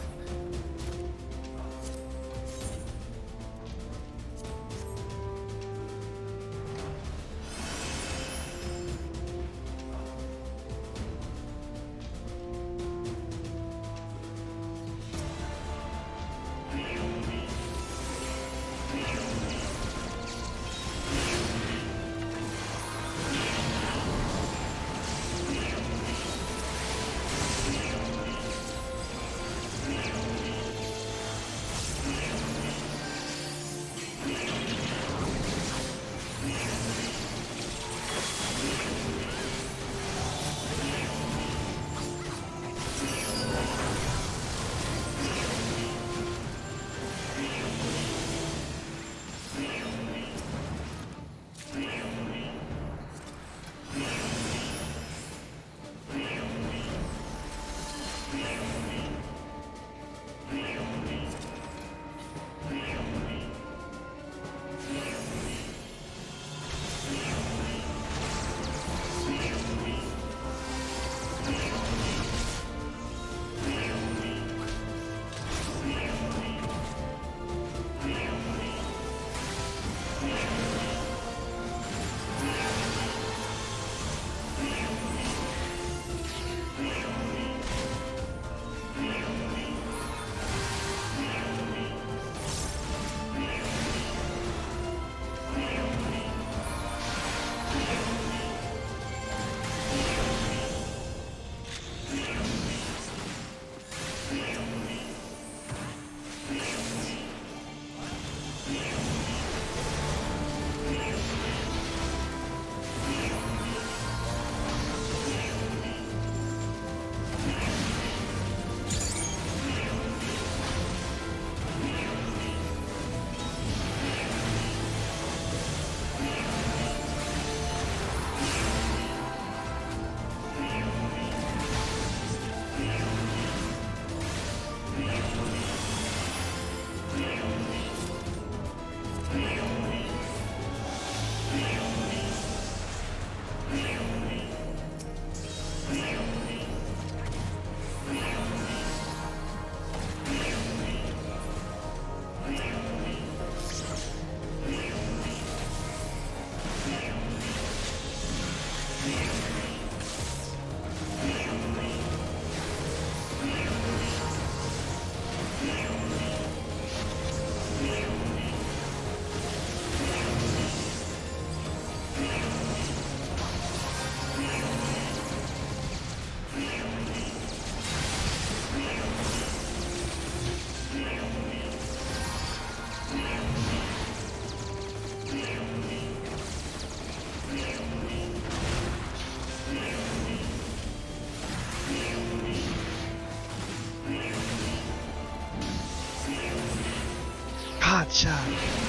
Gotcha!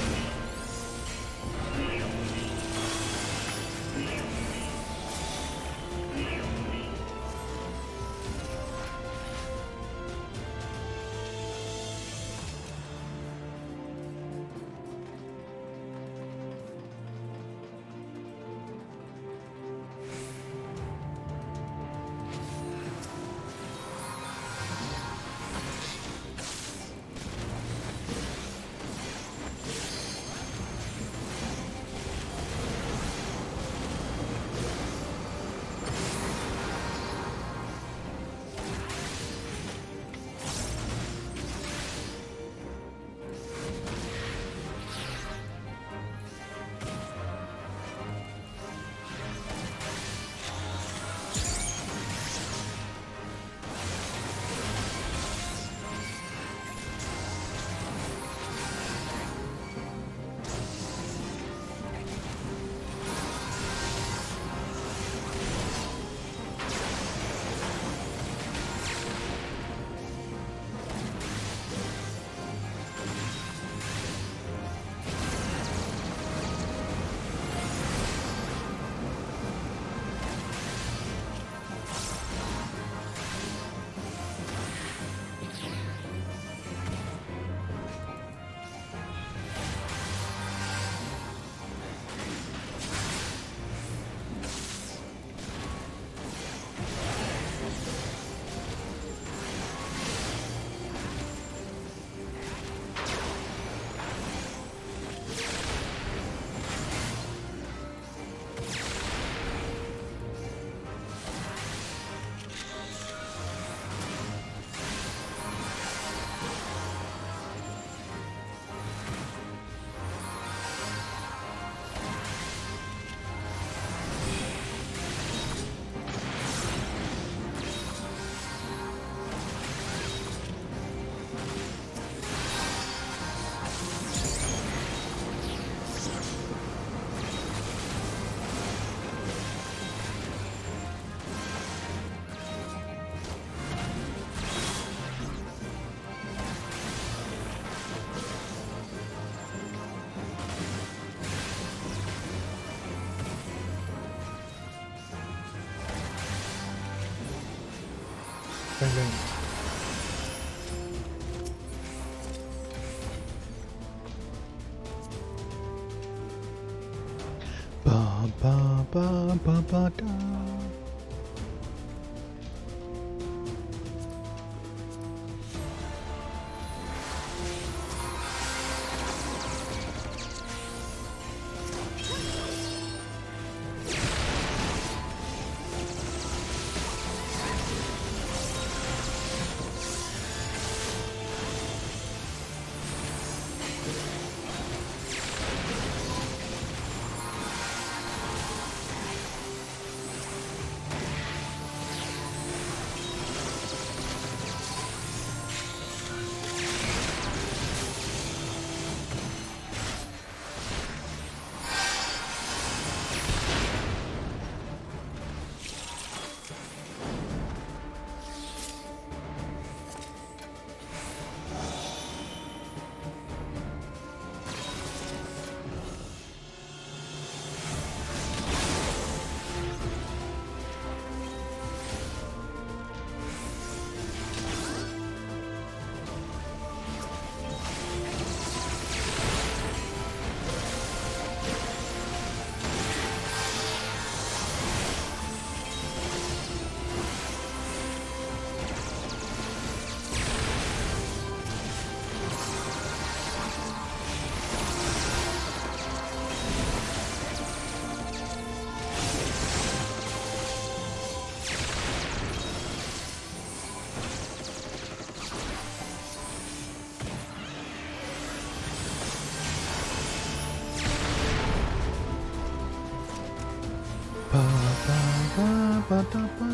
Bang, bang. Ba ba ba ba ba da. Ba ba ba ba da ba.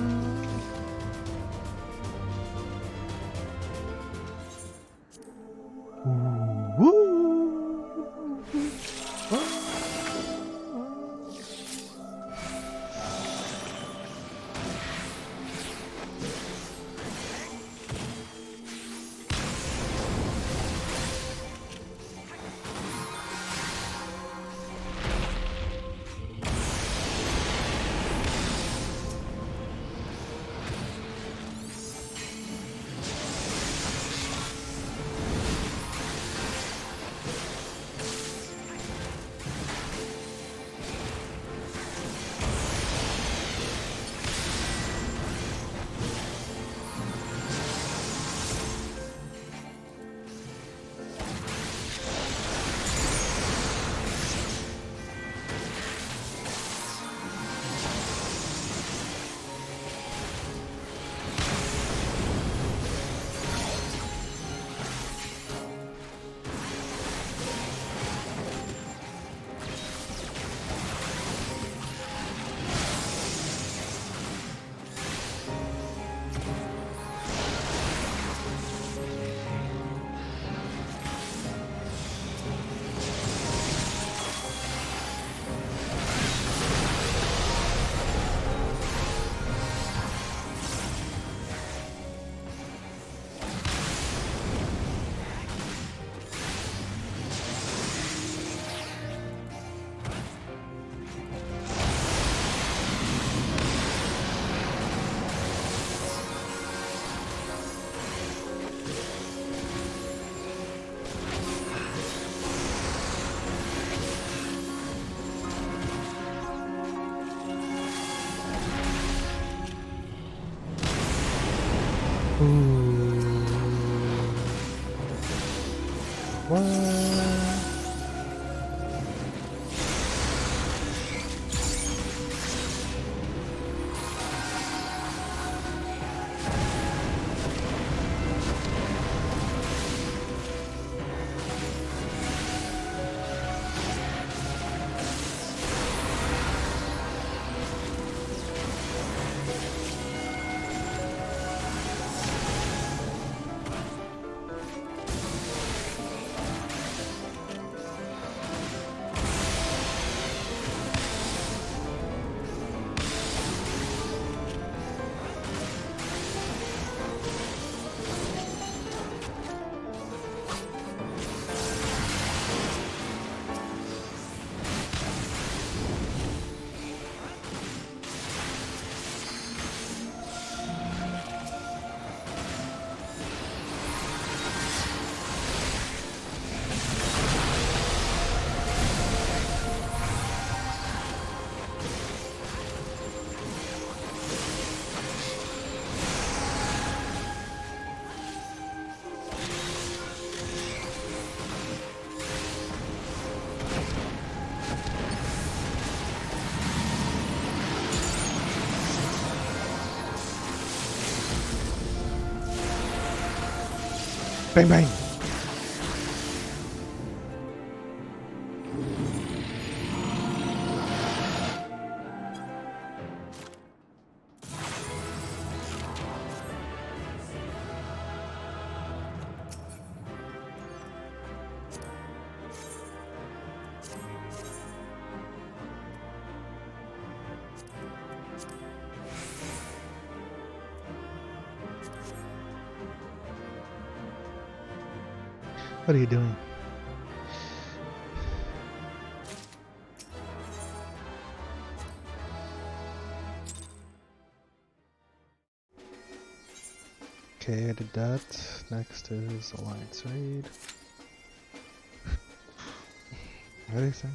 Ooh. What? Bang bang. What are you doing? Okay, I did that. Next is Alliance Raid. What are they saying?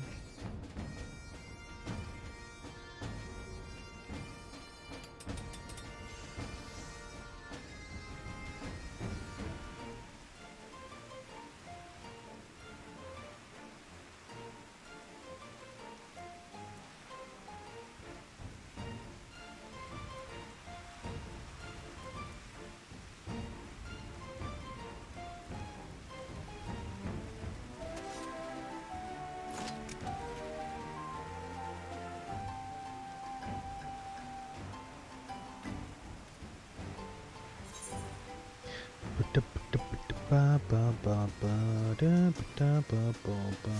Ba ba ba ba da ba da ba ba ba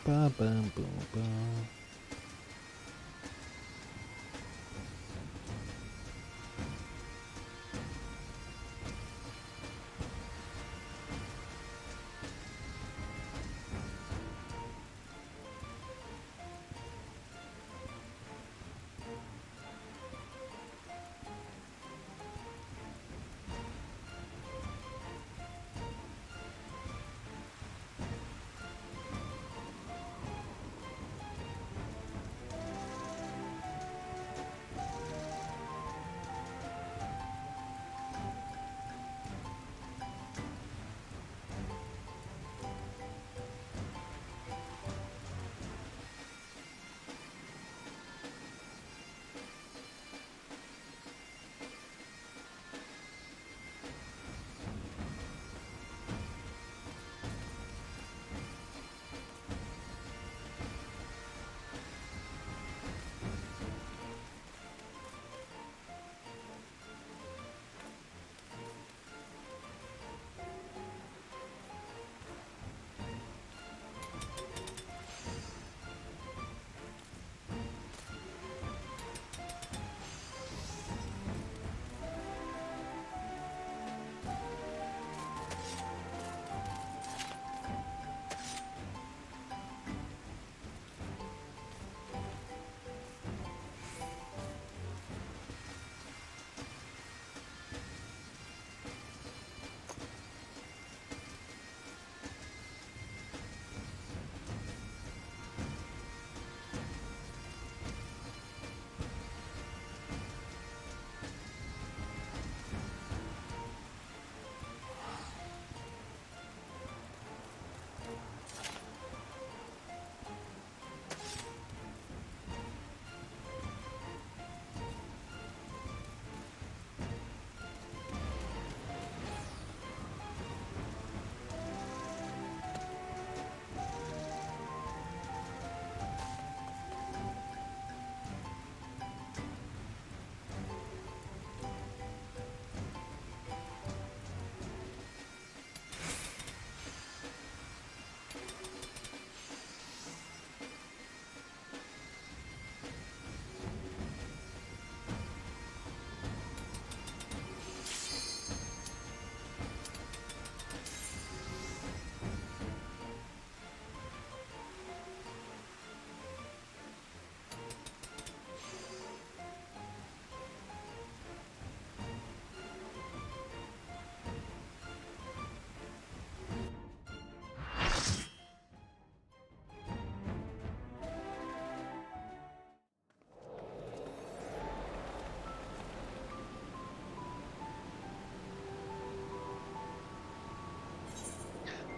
ba ba ba ba.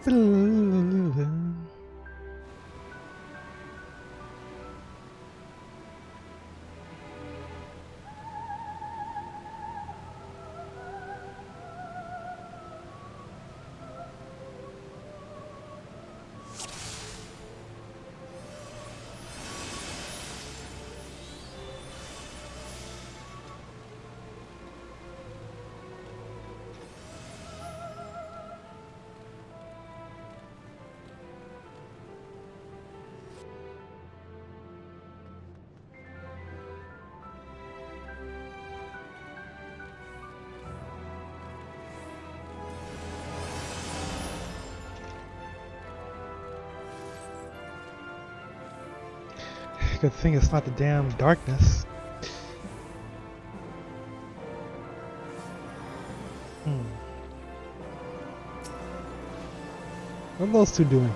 Good thing it's not the damn darkness. What are those two doing?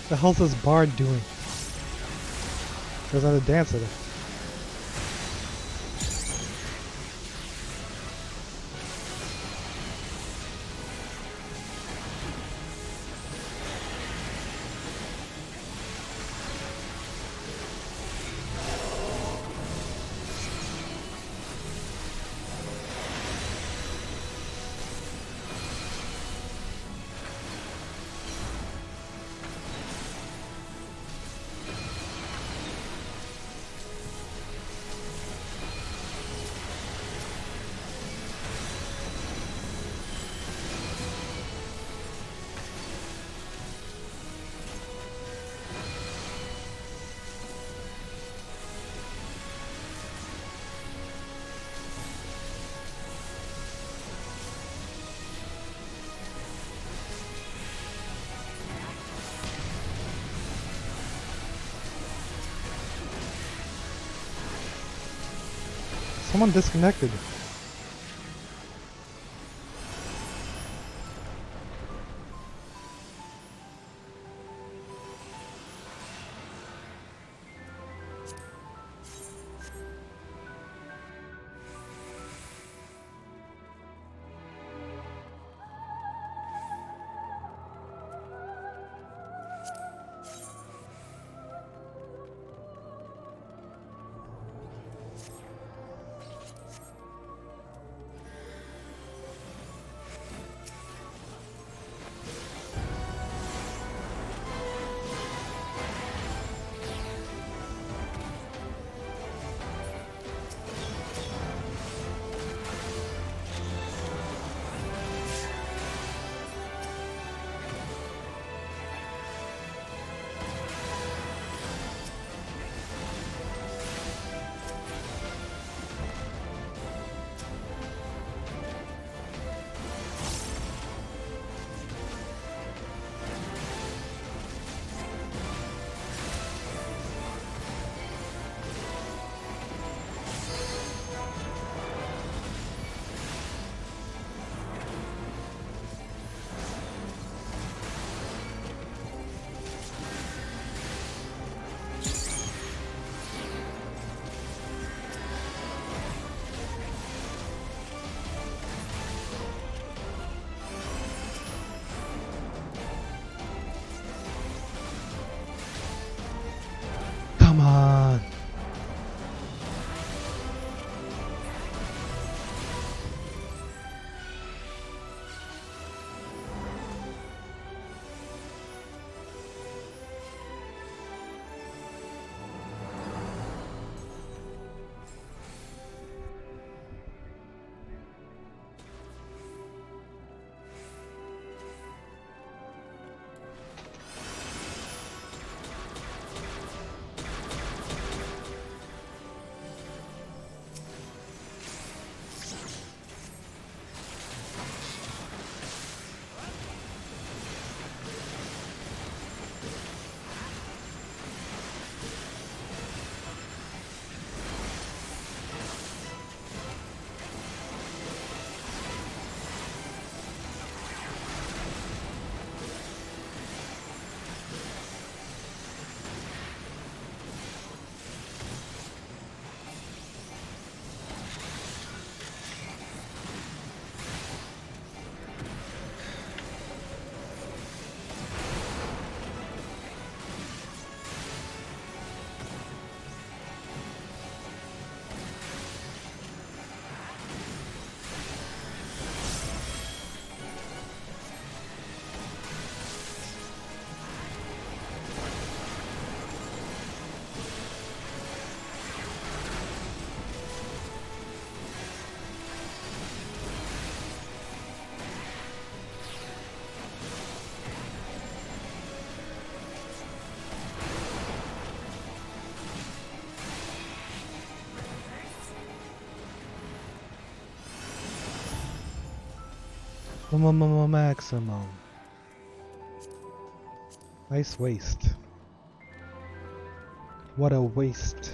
The hell's this bard doing? There's another dancer there. Someone disconnected. Maximum. Nice waste. What a waste.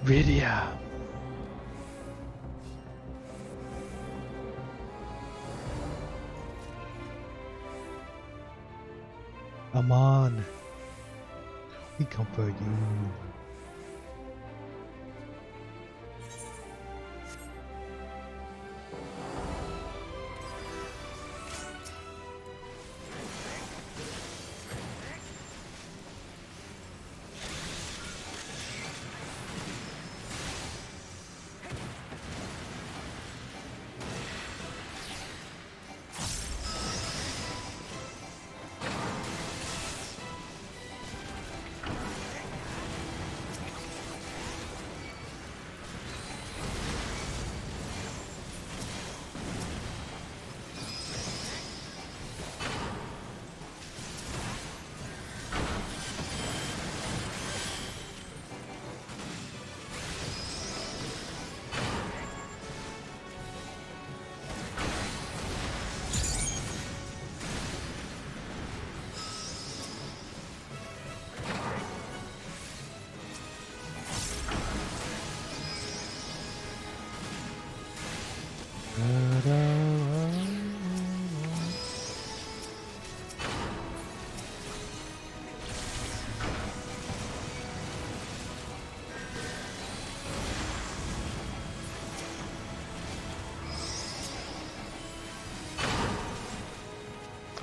Rydia. Amon, we come for you.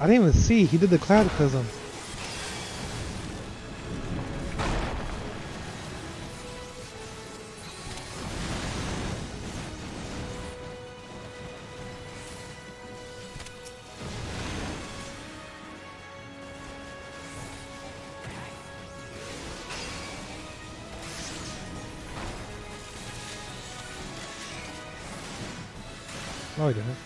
I didn't even see. He did the cataclysm. No, he didn't.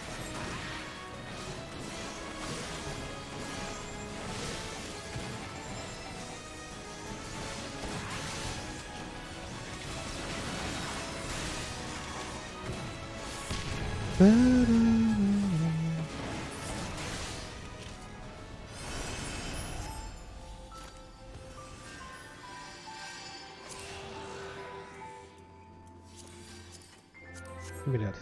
Give me that.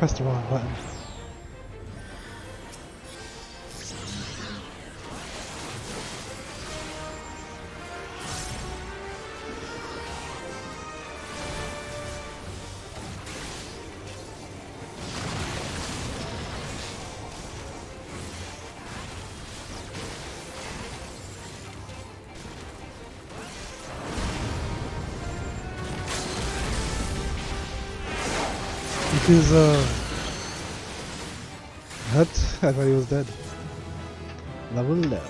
pressed the wrong button. His hut? I thought he was dead. Level up.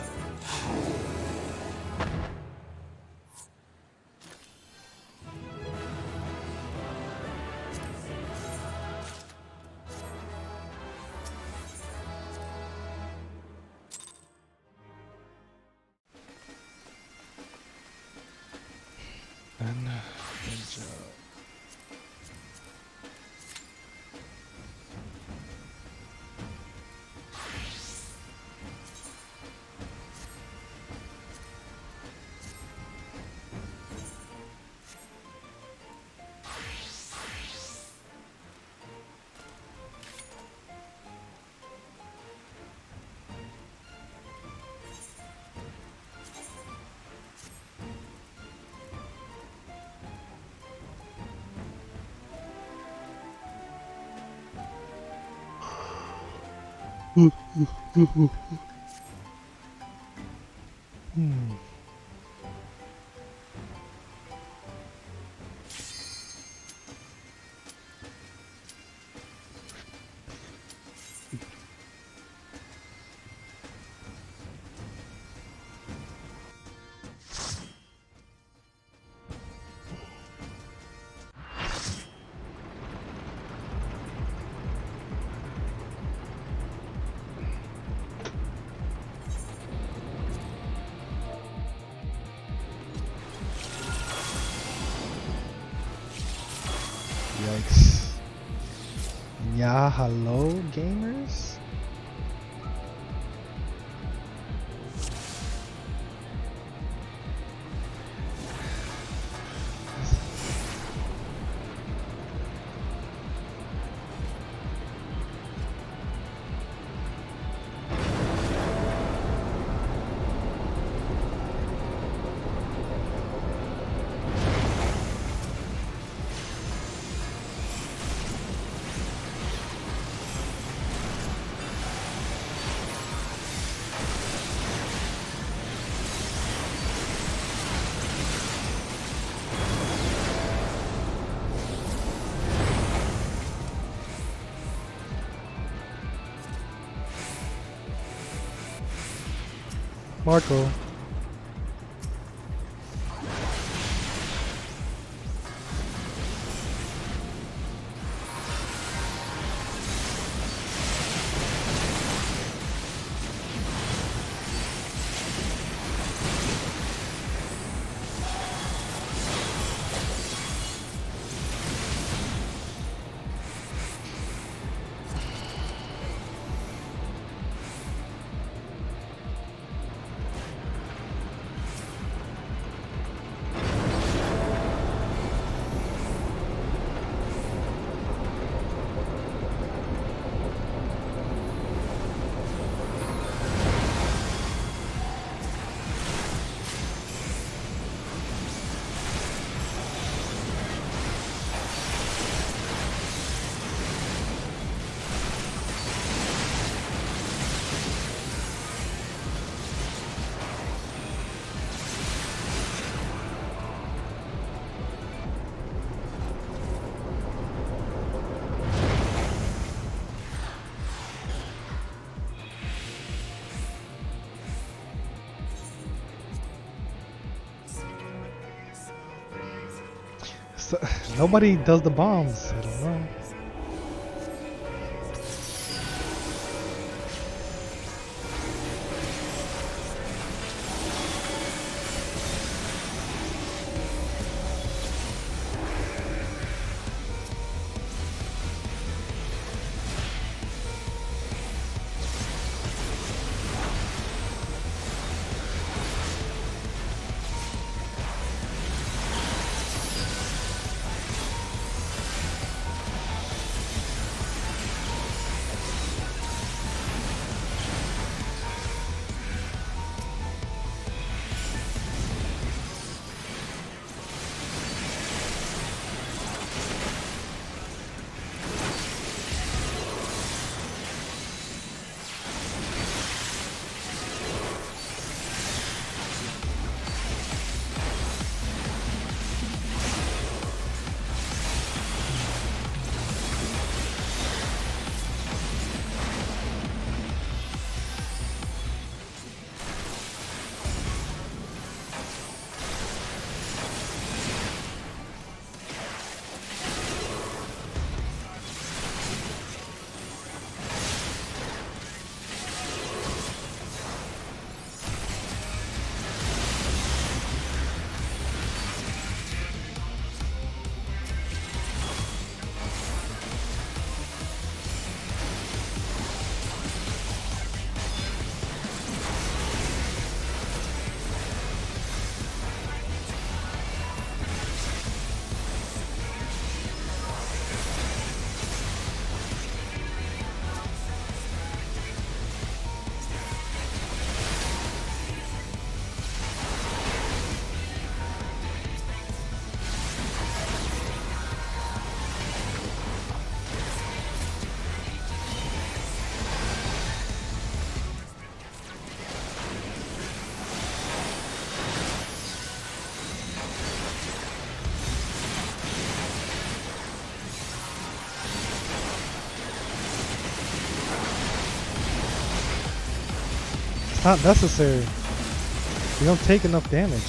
And good job. Yikes. Yeah, hello, gamers? Marco. So, nobody does the bombs. I don't know. Not necessary. You don't take enough damage.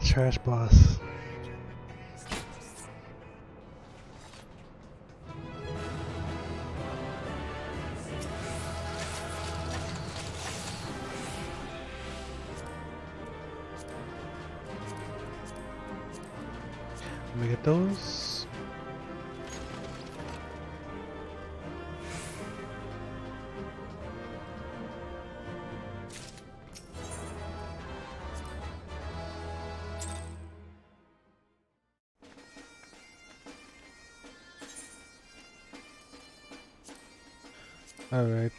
Trash boss. Let me get those. Alright.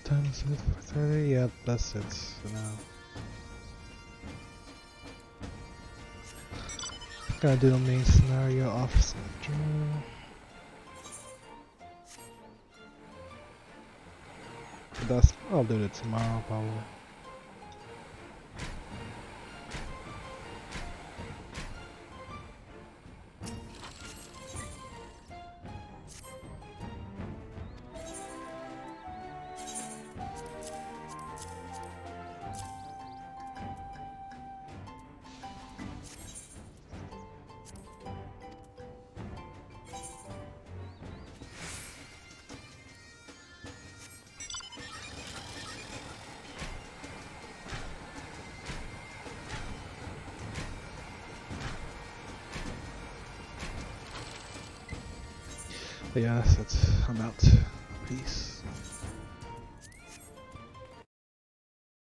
Times 30, yep, that's it for now. Gotta do the main scenario off stream. But I'll do it tomorrow probably. But yeah, I'm out. Peace.